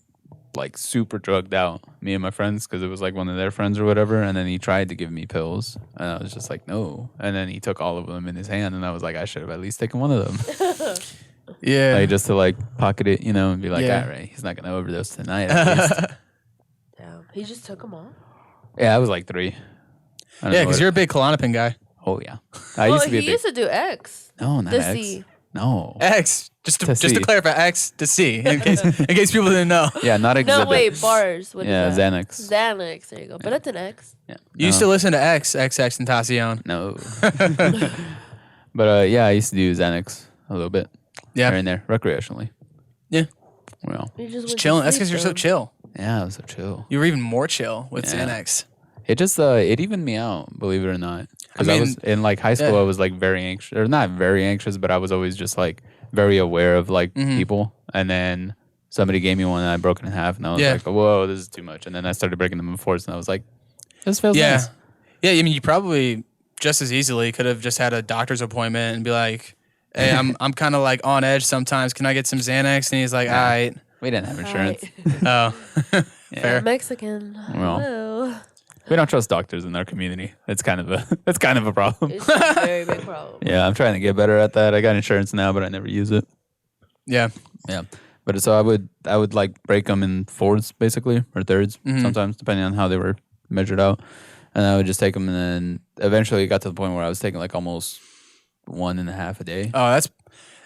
Speaker 2: super drugged out, me and my friends, because it was like one of their friends or whatever, and then he tried to give me pills, and I was just like, no. And then he took all of them in his hand, and I was like, I should have at least taken one of them.
Speaker 3: Yeah.
Speaker 2: Like, just to like pocket it, and be like,
Speaker 3: Yeah.
Speaker 2: all right, he's not gonna overdose tonight at least.
Speaker 1: Damn. He just took them all?
Speaker 2: Yeah, I was like 3. I don't
Speaker 3: Yeah,
Speaker 2: know
Speaker 3: because
Speaker 2: what-
Speaker 3: you're a big Klonopin guy.
Speaker 2: Oh yeah, I
Speaker 1: Well,
Speaker 2: used to be a
Speaker 1: he
Speaker 2: big.
Speaker 1: used to do X.
Speaker 2: No, not
Speaker 1: The
Speaker 2: X.
Speaker 1: C.
Speaker 2: No.
Speaker 3: X. Just to
Speaker 2: C.
Speaker 3: clarify, X to C in case people didn't know.
Speaker 2: Yeah, not exhibit.
Speaker 1: No, wait, bars. What is
Speaker 2: Yeah,
Speaker 1: that?
Speaker 2: Xanax.
Speaker 1: Xanax. There you go. But that's an X.
Speaker 2: Yeah.
Speaker 3: You used to listen to XX Tentacion.
Speaker 2: No. But yeah, I used to do Xanax a little bit.
Speaker 3: Yeah.
Speaker 2: Here and there, recreationally.
Speaker 3: Yeah.
Speaker 2: Well,
Speaker 1: You just went
Speaker 3: Just
Speaker 1: to
Speaker 3: chilling. That's
Speaker 1: sleep,
Speaker 3: because you're so
Speaker 1: though.
Speaker 3: chill.
Speaker 2: yeah, it was so chill.
Speaker 3: You were even more chill with
Speaker 2: Yeah.
Speaker 3: Xanax.
Speaker 2: It just it evened me out, believe it or not. Because I,
Speaker 3: mean,
Speaker 2: was in like high school,
Speaker 3: yeah.
Speaker 2: I was like very anxious, or not very anxious, but I was always just like very aware of like
Speaker 3: Mm-hmm.
Speaker 2: people. And then somebody gave me one, and I broke it in half, and I was
Speaker 3: Yeah.
Speaker 2: like, whoa, this is too much. And then I started breaking them in fours, and I was like, this feels
Speaker 3: Yeah.
Speaker 2: nice.
Speaker 3: Yeah, I mean, you probably just as easily could have just had a doctor's appointment and be like, hey, I'm kind of like on edge sometimes. Can I get some Xanax? And he's like, all right.
Speaker 2: We didn't have insurance.
Speaker 3: Oh, fair.
Speaker 1: Mexican.
Speaker 2: Well.
Speaker 1: Hello.
Speaker 2: We don't trust doctors in our community. It's kind of a problem.
Speaker 1: It's a very big problem.
Speaker 2: Yeah, I'm trying to get better at that. I got insurance now, but I never use it.
Speaker 3: Yeah.
Speaker 2: Yeah, but so I would like break them in fourths basically or thirds sometimes, depending on how they were measured out, and I would just take them, and then eventually it got to the point where I was taking like almost 1.5 a day.
Speaker 3: Oh,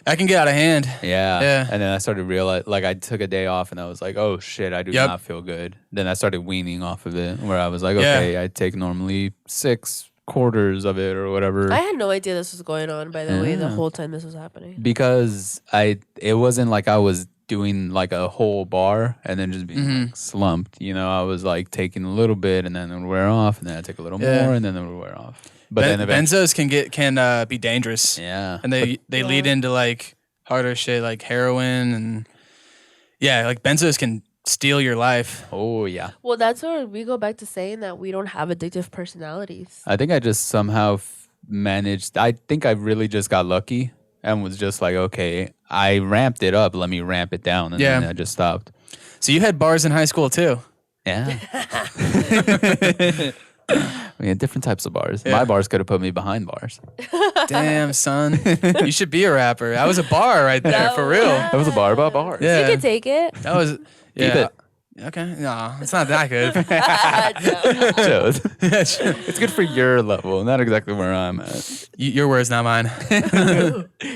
Speaker 3: that can get out of hand.
Speaker 2: Yeah,
Speaker 3: Yeah.
Speaker 2: And then I started to realize, like, I took a day off, and I was like, oh shit, I do
Speaker 3: Yep.
Speaker 2: not feel good. Then I started weaning off of it, where I was like,
Speaker 3: Yeah.
Speaker 2: okay, I take normally 6/4 of it or whatever.
Speaker 1: I had no idea this was going on, by the way, the
Speaker 2: Yeah.
Speaker 1: whole time this was happening.
Speaker 2: Because it wasn't like I was doing like a whole bar and then just being like slumped. I was like taking a little bit and then it would wear off, and then I take a little
Speaker 3: Yeah.
Speaker 2: more and then it would wear off. But then eventually,
Speaker 3: Benzos can be dangerous.
Speaker 2: yeah,
Speaker 3: And they lead into like harder shit like heroin and yeah, like benzos can steal your life.
Speaker 2: oh yeah.
Speaker 1: Well, that's where we go back to saying that we don't have addictive personalities.
Speaker 2: I think I just somehow managed. I think I really just got lucky and was just like, okay, I ramped it up. Let me ramp it down, and
Speaker 3: Yeah.
Speaker 2: then I just stopped.
Speaker 3: So you had bars in high school too.
Speaker 2: Yeah. We had different types of bars.
Speaker 3: Yeah.
Speaker 2: My bars could have put me behind bars.
Speaker 3: Damn, son. You should be a rapper. That was a bar right there, for real.
Speaker 2: That was a bar about bars.
Speaker 3: Yeah.
Speaker 1: You can take it.
Speaker 3: That was
Speaker 2: Keep
Speaker 3: yeah.
Speaker 2: it.
Speaker 3: Okay, no, it's not that good.
Speaker 2: Shows. It's good for your level, not exactly where I'm at.
Speaker 3: Your words, not mine.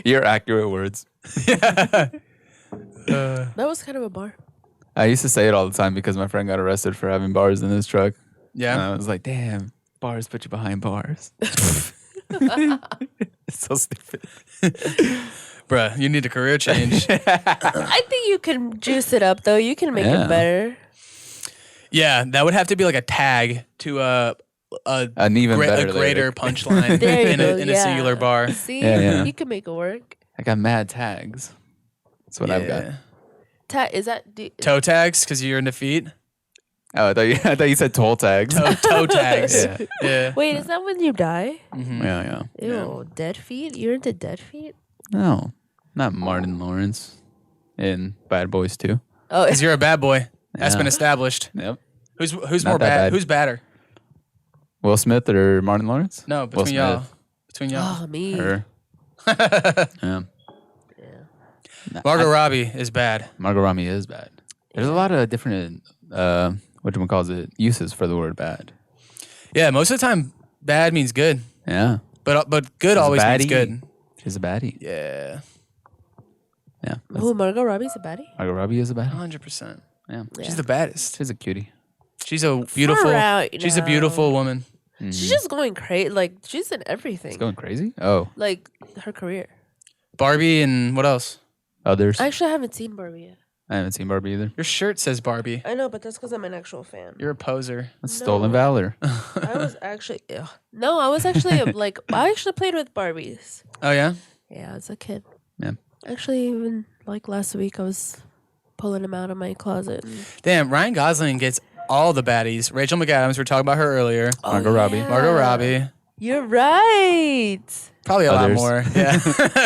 Speaker 2: Your accurate words.
Speaker 1: That was kind of a bar.
Speaker 2: I used to say it all the time because my friend got arrested for having bars in his truck.
Speaker 3: Yeah.
Speaker 2: And I was like, damn, bars put you behind bars. It's so stupid.
Speaker 3: Bruh, you need a career change.
Speaker 1: I think you can juice it up though. You can make it better.
Speaker 3: Yeah, that would have to be like a tag to
Speaker 2: An even better
Speaker 3: greater
Speaker 2: lyric.
Speaker 3: punchline
Speaker 1: There you
Speaker 3: in
Speaker 1: go,
Speaker 3: a singular bar.
Speaker 1: See,
Speaker 2: Yeah.
Speaker 1: you can make it work.
Speaker 2: I got mad tags. That's what I've got.
Speaker 1: Is that
Speaker 3: Toe tags because you're in defeat.
Speaker 2: Oh, I thought you said toll tags.
Speaker 3: Toe tags.
Speaker 2: Yeah.
Speaker 3: Yeah.
Speaker 1: Wait, is that when you die?
Speaker 2: Yeah.
Speaker 1: Ew, dead feet? You're into dead feet?
Speaker 2: No, not Martin Lawrence in Bad Boys 2.
Speaker 1: Oh,
Speaker 3: Because you're a bad boy. That's
Speaker 2: Yeah.
Speaker 3: been established.
Speaker 2: Yep.
Speaker 3: Who's
Speaker 2: Not
Speaker 3: more
Speaker 2: that
Speaker 3: bad?
Speaker 2: bad.
Speaker 3: Who's badder?
Speaker 2: Will Smith or Martin Lawrence?
Speaker 3: No,
Speaker 2: Will
Speaker 3: between y'all.
Speaker 2: Smith.
Speaker 3: Between y'all.
Speaker 1: oh me.
Speaker 2: Her. Yeah.
Speaker 3: Margot Robbie is bad.
Speaker 2: Margot Robbie is bad. There's a lot of different uses for the word bad.
Speaker 3: Yeah, most of the time, bad means good,
Speaker 2: Yeah.
Speaker 3: but good
Speaker 2: She's a
Speaker 3: always means
Speaker 2: baddie.
Speaker 3: good.
Speaker 2: She's a baddie.
Speaker 3: Yeah,
Speaker 2: Yeah.
Speaker 1: Who, Margot Robbie's a baddie?
Speaker 2: Margot Robbie is a baddie.
Speaker 3: 100%.
Speaker 2: Yeah.
Speaker 3: She's the baddest.
Speaker 2: She's a cutie.
Speaker 3: She's a beautiful.
Speaker 1: out
Speaker 3: She's a
Speaker 1: now.
Speaker 3: beautiful woman.
Speaker 1: She's just going crazy. Like, she's in everything.
Speaker 2: It's going crazy. Oh,
Speaker 1: Like, her career.
Speaker 3: Barbie and what else?
Speaker 2: others.
Speaker 1: Actually, I haven't seen Barbie yet.
Speaker 2: I haven't seen Barbie either.
Speaker 3: Your shirt says Barbie.
Speaker 1: I know, but that's because I'm an actual fan.
Speaker 3: You're a poser.
Speaker 2: That's stolen valor.
Speaker 1: I was actually... Ugh. No, I was actually, like... I actually played with Barbies.
Speaker 3: Oh yeah.
Speaker 1: Yeah, as a kid.
Speaker 2: Yeah.
Speaker 1: Actually, even, like, last week, I was pulling them out of my closet. And...
Speaker 3: Damn, Ryan Gosling gets all the baddies. Rachel McAdams, we were talking about her earlier.
Speaker 2: Margot Robbie.
Speaker 3: Margot Robbie.
Speaker 1: You're right.
Speaker 3: Probably a
Speaker 2: Others.
Speaker 3: lot more. Yeah.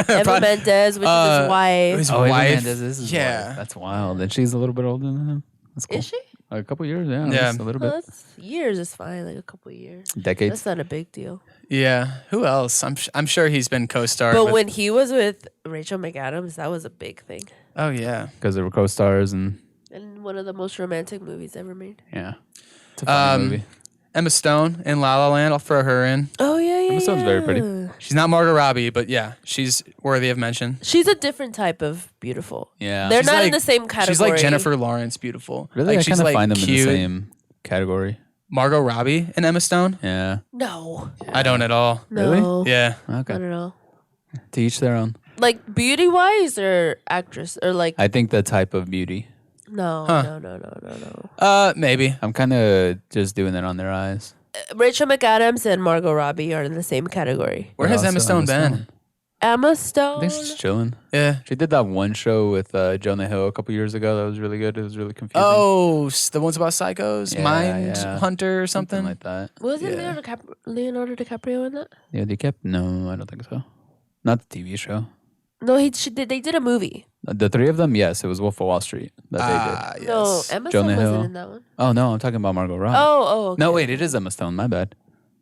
Speaker 1: Emma Mendez, which is his wife.
Speaker 3: His
Speaker 2: Oh, Eva
Speaker 3: wife.
Speaker 2: Mendes is his
Speaker 3: Yeah.
Speaker 2: wife. That's wild. And she's a little bit older than him. That's cool.
Speaker 1: Is she?
Speaker 2: A couple years, yeah.
Speaker 3: Yeah.
Speaker 2: Just a little
Speaker 1: Well,
Speaker 2: bit.
Speaker 1: that's years is fine, like a couple years.
Speaker 2: Decades.
Speaker 1: That's not a big deal.
Speaker 3: Yeah. Who else? I'm sure he's been co-starred.
Speaker 1: But
Speaker 3: with-
Speaker 1: when he was with Rachel McAdams, that was a big thing.
Speaker 3: Oh yeah.
Speaker 2: Because they were co-stars and
Speaker 1: And one of the most romantic movies ever made.
Speaker 2: yeah. It's a funny movie.
Speaker 3: Emma Stone in La La Land. I'll throw her in.
Speaker 1: Oh, yeah.
Speaker 2: Emma Stone's very pretty.
Speaker 3: She's not Margot Robbie, but yeah, she's worthy of mention.
Speaker 1: She's a different type of beautiful.
Speaker 2: Yeah.
Speaker 1: They're
Speaker 3: She's
Speaker 1: not in
Speaker 3: like-
Speaker 1: the same category.
Speaker 3: She's like Jennifer Lawrence, beautiful.
Speaker 2: Really?
Speaker 3: Like
Speaker 2: I
Speaker 3: she's
Speaker 2: kind of
Speaker 3: like
Speaker 2: find them
Speaker 3: cute.
Speaker 2: in the same category.
Speaker 3: Margot Robbie and Emma Stone.
Speaker 2: Yeah.
Speaker 1: No.
Speaker 3: I don't at all.
Speaker 2: Really?
Speaker 1: No.
Speaker 3: Yeah.
Speaker 2: Okay.
Speaker 1: Not at all.
Speaker 2: To each their own.
Speaker 1: Like beauty wise or actress or like
Speaker 2: I think the type of beauty.
Speaker 1: no,
Speaker 3: Huh.
Speaker 1: no.
Speaker 3: Maybe.
Speaker 2: I'm kind of just doing it on their eyes.
Speaker 1: Rachel McAdams and Margot Robbie are in the same category.
Speaker 3: Where has
Speaker 2: Also
Speaker 3: Emma Stone been?
Speaker 1: Emma
Speaker 2: I
Speaker 1: Stone.
Speaker 2: think she's chilling.
Speaker 3: Yeah.
Speaker 2: She did that one show with Jonah Hill a couple years ago. That was really good. It was really confusing.
Speaker 3: Oh, the ones about psychos,
Speaker 2: Yeah,
Speaker 3: Mind
Speaker 2: yeah.
Speaker 3: Hunter or something.
Speaker 2: like that.
Speaker 1: Wasn't
Speaker 3: Yeah.
Speaker 1: Leonardo DiCaprio in that?
Speaker 2: Yeah, they kept. No, I don't think so. Not the TV show.
Speaker 1: No, they did a movie.
Speaker 2: The three of them, yes, it was Wolf of Wall Street that they did.
Speaker 1: No,
Speaker 3: Yes.
Speaker 1: Emma
Speaker 2: Jonah
Speaker 1: Stone wasn't
Speaker 2: Hill.
Speaker 1: in that one.
Speaker 2: Oh no, I'm talking about Margot Robbie.
Speaker 1: Oh, okay.
Speaker 2: No, wait, it is Emma Stone. My bad.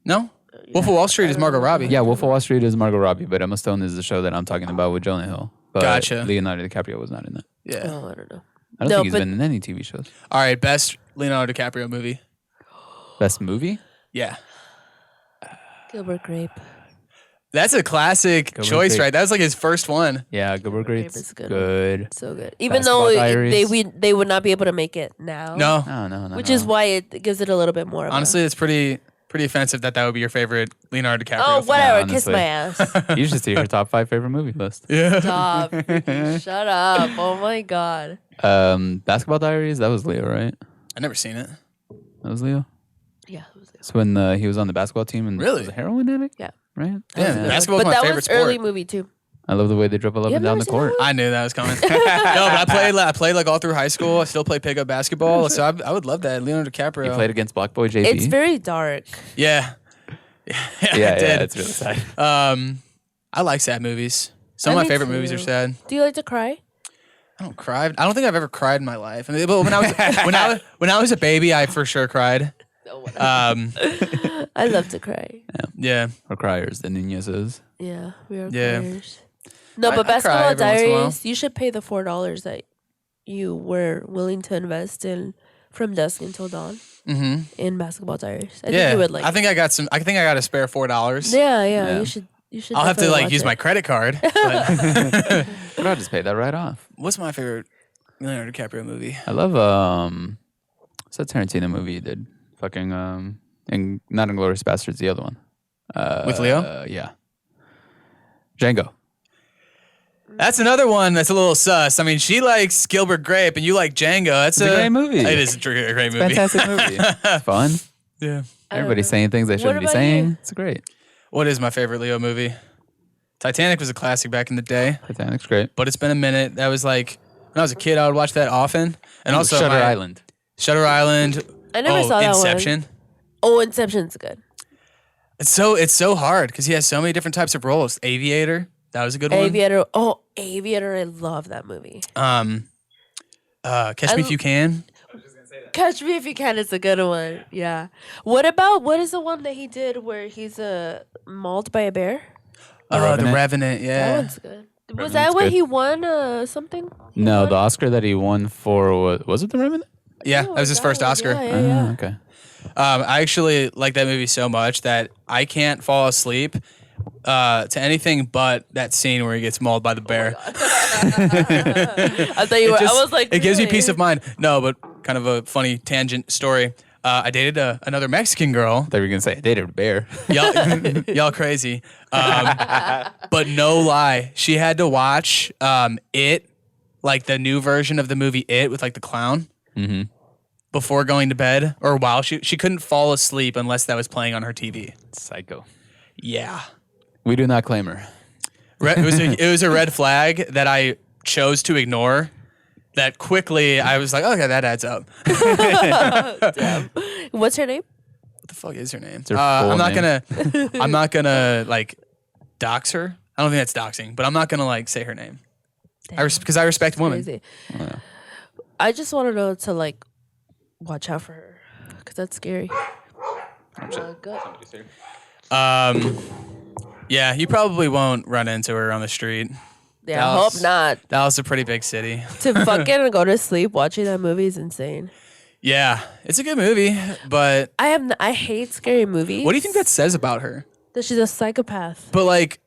Speaker 3: No? Wolf of Wall Street is Margot Robbie.
Speaker 2: Yeah, Wolf of Wall Street is Margot Robbie, but Emma Stone is the show that I'm talking about with Jonah Hill. But
Speaker 3: Gotcha.
Speaker 2: Leonardo DiCaprio was not in that.
Speaker 3: Yeah.
Speaker 1: Oh, I don't know.
Speaker 2: I don't
Speaker 1: No,
Speaker 2: think he's
Speaker 1: but-
Speaker 2: been in any TV shows.
Speaker 3: All right, best Leonardo DiCaprio movie.
Speaker 2: Best movie?
Speaker 3: Yeah.
Speaker 1: Gilbert Grape.
Speaker 3: That's a classic
Speaker 2: Gilbert
Speaker 3: choice,
Speaker 2: Grape.
Speaker 3: right? That was like his first one.
Speaker 2: Yeah, Gilbert
Speaker 1: Grape
Speaker 2: Grape's
Speaker 1: is good.
Speaker 2: good.
Speaker 1: So good. Even
Speaker 2: Basketball
Speaker 1: though
Speaker 2: Diaries.
Speaker 1: they would not be able to make it now.
Speaker 3: No.
Speaker 2: No.
Speaker 1: Which is why it gives it a little bit more of
Speaker 3: Honestly, it's pretty offensive that would be your favorite Leonardo DiCaprio
Speaker 1: Oh,
Speaker 3: film.
Speaker 1: whatever.
Speaker 2: Yeah,
Speaker 1: Kiss
Speaker 2: honestly.
Speaker 1: my ass.
Speaker 2: You should see her top 5 favorite movie list.
Speaker 3: Yeah.
Speaker 1: Stop. Freaking shut up. Oh my god.
Speaker 2: Basketball Diaries, that was Leo, right?
Speaker 3: I've never seen it.
Speaker 2: That was Leo?
Speaker 1: Yeah. It was
Speaker 2: It's when he was on the basketball team and
Speaker 3: Really?
Speaker 2: was a heroin addict?
Speaker 1: Yeah.
Speaker 2: Right?
Speaker 3: Yeah, basketball's
Speaker 1: but
Speaker 3: my
Speaker 1: that
Speaker 3: favorite
Speaker 1: was
Speaker 3: sport.
Speaker 1: early movie too.
Speaker 2: I love the way they dribble up
Speaker 1: You
Speaker 2: and
Speaker 1: have
Speaker 2: down
Speaker 1: never
Speaker 2: the
Speaker 1: seen
Speaker 2: court.
Speaker 1: that
Speaker 3: I knew that was coming. No, but I played like all through high school. I still play pickup basketball, so I would love that. Leonardo DiCaprio.
Speaker 2: You played against Black Boy JB?
Speaker 1: It's very dark.
Speaker 3: Yeah. Yeah, I
Speaker 2: yeah,
Speaker 3: did.
Speaker 2: it's really sad.
Speaker 3: I like sad movies. Some of
Speaker 1: I
Speaker 3: my
Speaker 1: do
Speaker 3: favorite movies are
Speaker 1: too.
Speaker 3: sad.
Speaker 1: Do you like to cry?
Speaker 3: I don't cry. I don't think I've ever cried in my life. But when I was when I was a baby, I for sure cried.
Speaker 1: I love to cry.
Speaker 3: Yeah.
Speaker 2: Or criers, the Nunez's.
Speaker 1: Yeah, we are
Speaker 3: Yeah.
Speaker 1: criers. No,
Speaker 3: I
Speaker 1: but
Speaker 3: cry
Speaker 1: Basketball
Speaker 3: every once in a while.
Speaker 1: Diaries, you should pay the $4 that you were willing to invest in From Dusk Until Dawn. In Basketball Diaries. I
Speaker 3: Yeah,
Speaker 1: think you would like.
Speaker 3: I think I got some. I think I got a spare $4.
Speaker 1: Yeah. You should.
Speaker 3: I'll have to
Speaker 1: definitely
Speaker 3: like
Speaker 1: watch
Speaker 3: use
Speaker 1: it.
Speaker 3: my credit card. But
Speaker 2: But I'll just pay that right off.
Speaker 3: what's my favorite Leonardo DiCaprio movie?
Speaker 2: I love what's that Tarantino movie you did? Fucking and not Inglourious Bastards, the other one.
Speaker 3: With Leo?
Speaker 2: Yeah. Django.
Speaker 3: That's another one that's a little sus. I mean, she likes Gilbert Grape, and you like Django. That's
Speaker 2: It's a great movie.
Speaker 3: It is a great movie.
Speaker 2: Fantastic movie. It's fun.
Speaker 3: Yeah.
Speaker 2: Everybody's saying things they shouldn't be
Speaker 1: about
Speaker 2: saying.
Speaker 1: you?
Speaker 2: It's great.
Speaker 3: What is my favorite Leo movie? Titanic was a classic back in the day,
Speaker 2: Titanic's great.
Speaker 3: but it's been a minute. That was like when I was a kid, I would watch that often. And also
Speaker 2: Shutter Island.
Speaker 3: Shutter Island.
Speaker 1: I never saw that
Speaker 3: Inception.
Speaker 1: one. Oh, Inception's good.
Speaker 3: It's so hard because he has so many different types of roles. Aviator, that was a good one.
Speaker 1: Aviator. Oh, Aviator. I love that movie.
Speaker 3: Catch Me If You Can.
Speaker 1: Catch Me If You Can is a good one. Yeah. What is the one that he did where he's mauled by a bear?
Speaker 3: The
Speaker 2: Revenant.
Speaker 3: Revenant.
Speaker 1: That
Speaker 3: Yeah.
Speaker 1: one's good. Was
Speaker 2: Revenant's
Speaker 1: that when
Speaker 2: good.
Speaker 1: he won something?
Speaker 2: No, the Oscar that he won for was it The Revenant?
Speaker 3: Yeah, that was his first Oscar.
Speaker 1: Yeah.
Speaker 2: Okay.
Speaker 3: I actually like that movie so much that I can't fall asleep to anything but that scene where he gets mauled by the bear.
Speaker 1: I thought you were. I was like,
Speaker 3: it gives me
Speaker 1: really?
Speaker 3: peace of mind. No, but kind of a funny tangent story. I dated another Mexican girl.
Speaker 2: I thought you were gonna say I dated a bear.
Speaker 3: Y'all crazy. But no lie, she had to watch It, like the new version of the movie It with like the clown. Before going to bed or while she couldn't fall asleep unless that was playing on her TV.
Speaker 2: Psycho.
Speaker 3: Yeah.
Speaker 2: We do not claim her.
Speaker 3: It was a red flag that I chose to ignore. That quickly I was like, okay, that adds up.
Speaker 1: Damn. What's her name?
Speaker 3: What the fuck is her name?
Speaker 2: It's her full
Speaker 3: I'm not gonna like dox her. I don't think that's doxing, but I'm not gonna like say her name. Because I respect women.
Speaker 1: Crazy. I just want to know to like watch out for her because that's scary. Good.
Speaker 3: Yeah, you probably won't run into her on the street.
Speaker 1: Yeah, I
Speaker 3: Dallas-
Speaker 1: hope not.
Speaker 3: Dallas is a pretty big city.
Speaker 1: To fucking go to sleep watching that movie is insane.
Speaker 3: Yeah, it's a good movie, but
Speaker 1: I hate scary movies.
Speaker 3: what do you think that says about her?
Speaker 1: That she's a psychopath.
Speaker 3: But like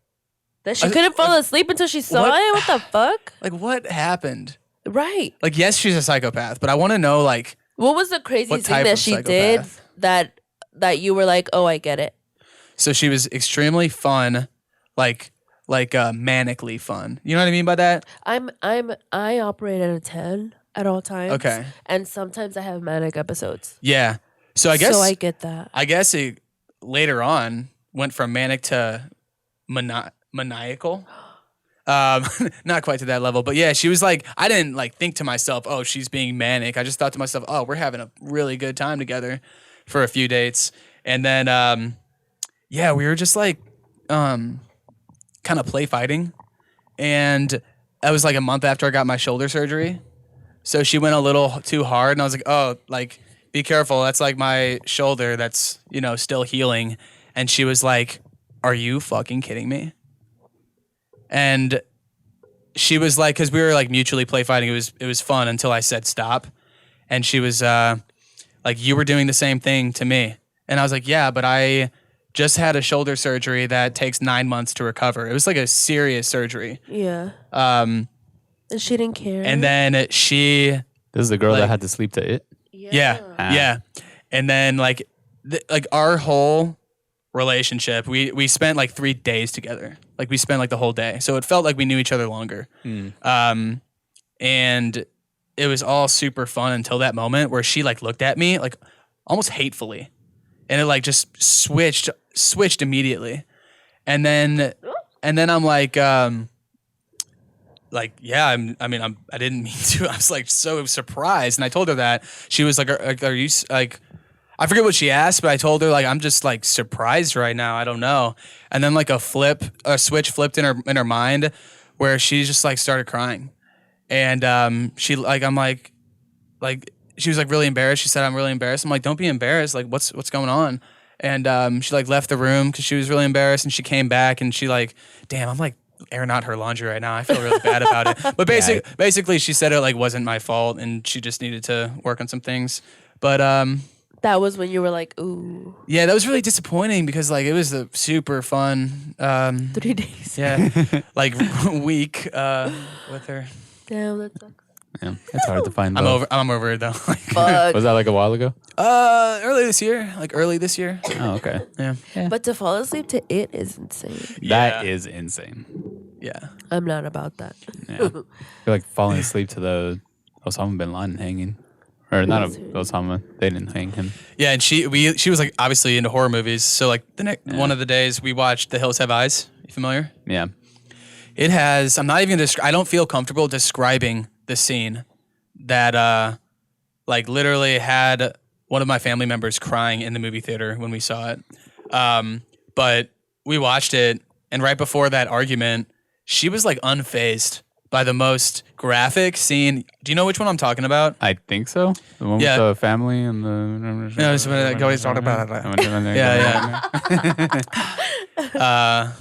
Speaker 1: That she couldn't fall asleep until she saw
Speaker 3: what-
Speaker 1: it. What the fuck?
Speaker 3: what happened?
Speaker 1: Right.
Speaker 3: Like, yes, she's a psychopath, but I want to know like
Speaker 1: What was the craziest
Speaker 3: What
Speaker 1: thing
Speaker 3: type
Speaker 1: that
Speaker 3: of
Speaker 1: she did
Speaker 3: psychopath?
Speaker 1: that you were like, oh, I get it?
Speaker 3: so she was extremely fun, like manically fun. You know what I mean by that?
Speaker 1: I operate at a 10 at all times.
Speaker 3: Okay.
Speaker 1: And sometimes I have manic episodes.
Speaker 3: Yeah. So I guess
Speaker 1: I get that.
Speaker 3: I guess it later on went from manic to maniacal. Not quite to that level, but yeah, she was like, I didn't like think to myself, oh, she's being manic. I just thought to myself, oh, we're having a really good time together for a few dates. And then, yeah, we were just like, kind of play fighting. And that was like a month after I got my shoulder surgery. So she went a little too hard and I was like, oh, like, be careful. That's like my shoulder that's, still healing. And she was like, are you fucking kidding me? And she was like, because we were like mutually play fighting. It was fun until I said stop. And she was like, you were doing the same thing to me. And I was like, yeah, but I just had a shoulder surgery that takes 9 months to recover. It was like a serious surgery.
Speaker 1: Yeah. And she didn't care.
Speaker 3: And then
Speaker 2: This is the girl
Speaker 3: Like-
Speaker 2: that had to sleep to it.
Speaker 3: Yeah. And then like our whole relationship, we spent like 3 days together. Like we spent like the whole day. So it felt like we knew each other longer. And it was all super fun until that moment where she like looked at me like almost hatefully. And it like just switched immediately. And then I'm like yeah, I didn't mean to. I was like so surprised, and I told her that. She was like, "Are you like?" I forget what she asked, but I told her like, "I'm just like surprised right now. I don't know." And then like a switch flipped in her mind, where she just like started crying, and she like I'm like she was like really embarrassed. She said, "I'm really embarrassed." I'm like, "Don't be embarrassed. Like what's going on?" And she like left the room because she was really embarrassed, and she came back and she like, damn, I'm like airing out her laundry right now. I feel really bad about it. But basically, she said it like wasn't my fault, and she just needed to work on some things. But
Speaker 1: that was when you were like, ooh.
Speaker 3: Yeah, that was really disappointing because like it was a super fun
Speaker 1: 3 days.
Speaker 3: Yeah, like week with her.
Speaker 1: Damn, that sucks.
Speaker 2: Yeah, it's hard to find.
Speaker 3: I'm over it though.
Speaker 1: Fuck.
Speaker 2: Was that like a while ago?
Speaker 3: Early this year.
Speaker 2: Oh, okay.
Speaker 3: Yeah.
Speaker 1: But to fall asleep to it is insane.
Speaker 2: That is insane.
Speaker 3: Yeah.
Speaker 1: I'm not about that.
Speaker 2: Yeah. I feel like falling asleep to the Osama bin Laden hanging. Or not Osama. They didn't hang him.
Speaker 3: Yeah, and she was like obviously into horror movies. So like one of the days we watched The Hills Have Eyes. You familiar?
Speaker 2: Yeah.
Speaker 3: It has. I'm not even. I don't feel comfortable describing the scene that like literally had one of my family members crying in the movie theater when we saw it. But we watched it, and right before that argument, she was like unfazed by the most graphic scene. Do you know which one I'm talking about?
Speaker 2: I think so. The one with the family and the.
Speaker 3: No, it's when I always talk about it. Yeah.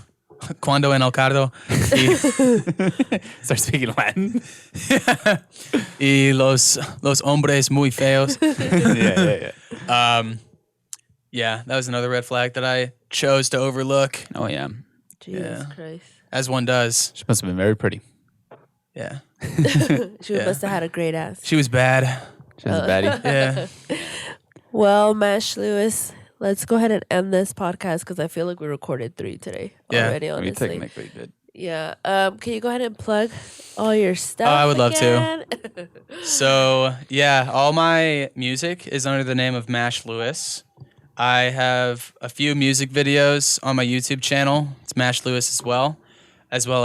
Speaker 3: Cuando en el cardo.
Speaker 2: Start speaking Latin.
Speaker 3: Y los hombres muy feos. Yeah, that was another red flag that I chose to overlook.
Speaker 2: Oh, yeah.
Speaker 1: Jesus Christ.
Speaker 3: As one does.
Speaker 2: She must have been very pretty.
Speaker 3: Yeah.
Speaker 1: She must have had a great ass.
Speaker 3: She was bad.
Speaker 2: She was a baddie.
Speaker 3: Yeah.
Speaker 1: Well, Mash Lewis, let's go ahead and end this podcast because I feel like we recorded 3 today already, honestly.
Speaker 2: We technically did.
Speaker 1: Yeah. Can you go ahead and plug all your stuff?
Speaker 3: Oh, I would love
Speaker 1: to.
Speaker 3: So, yeah, all my music is under the name of Mash Lewis. I have a few music videos on my YouTube channel. It's Mash Lewis as well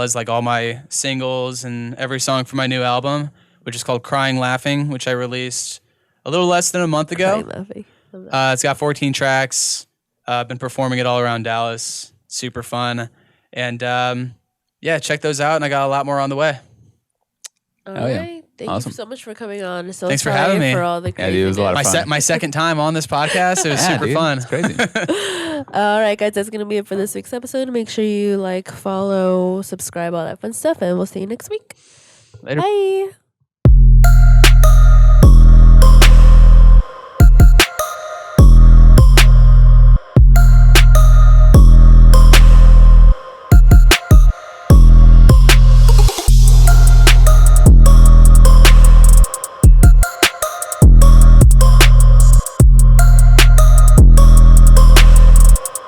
Speaker 3: as like all my singles and every song for my new album, which is called Crying Laughing, which I released a little less than a month ago.
Speaker 1: Laughing.
Speaker 3: It's got 14 tracks. I've been performing it all around Dallas. Super fun. And yeah, check those out. And I got a lot more on the way.
Speaker 1: All
Speaker 2: yeah.
Speaker 1: right. Thank
Speaker 2: Awesome.
Speaker 1: you so much for coming on. So
Speaker 3: Thanks for
Speaker 1: sorry
Speaker 3: having me.
Speaker 1: For all the crazy
Speaker 2: it was a lot of fun.
Speaker 3: My second time on this podcast. It was super fun.
Speaker 2: It's crazy.
Speaker 1: All right, guys, that's going to be it for this week's episode. Make sure you like, follow, subscribe, all that fun stuff, and we'll see you next week.
Speaker 2: Later.
Speaker 1: Bye.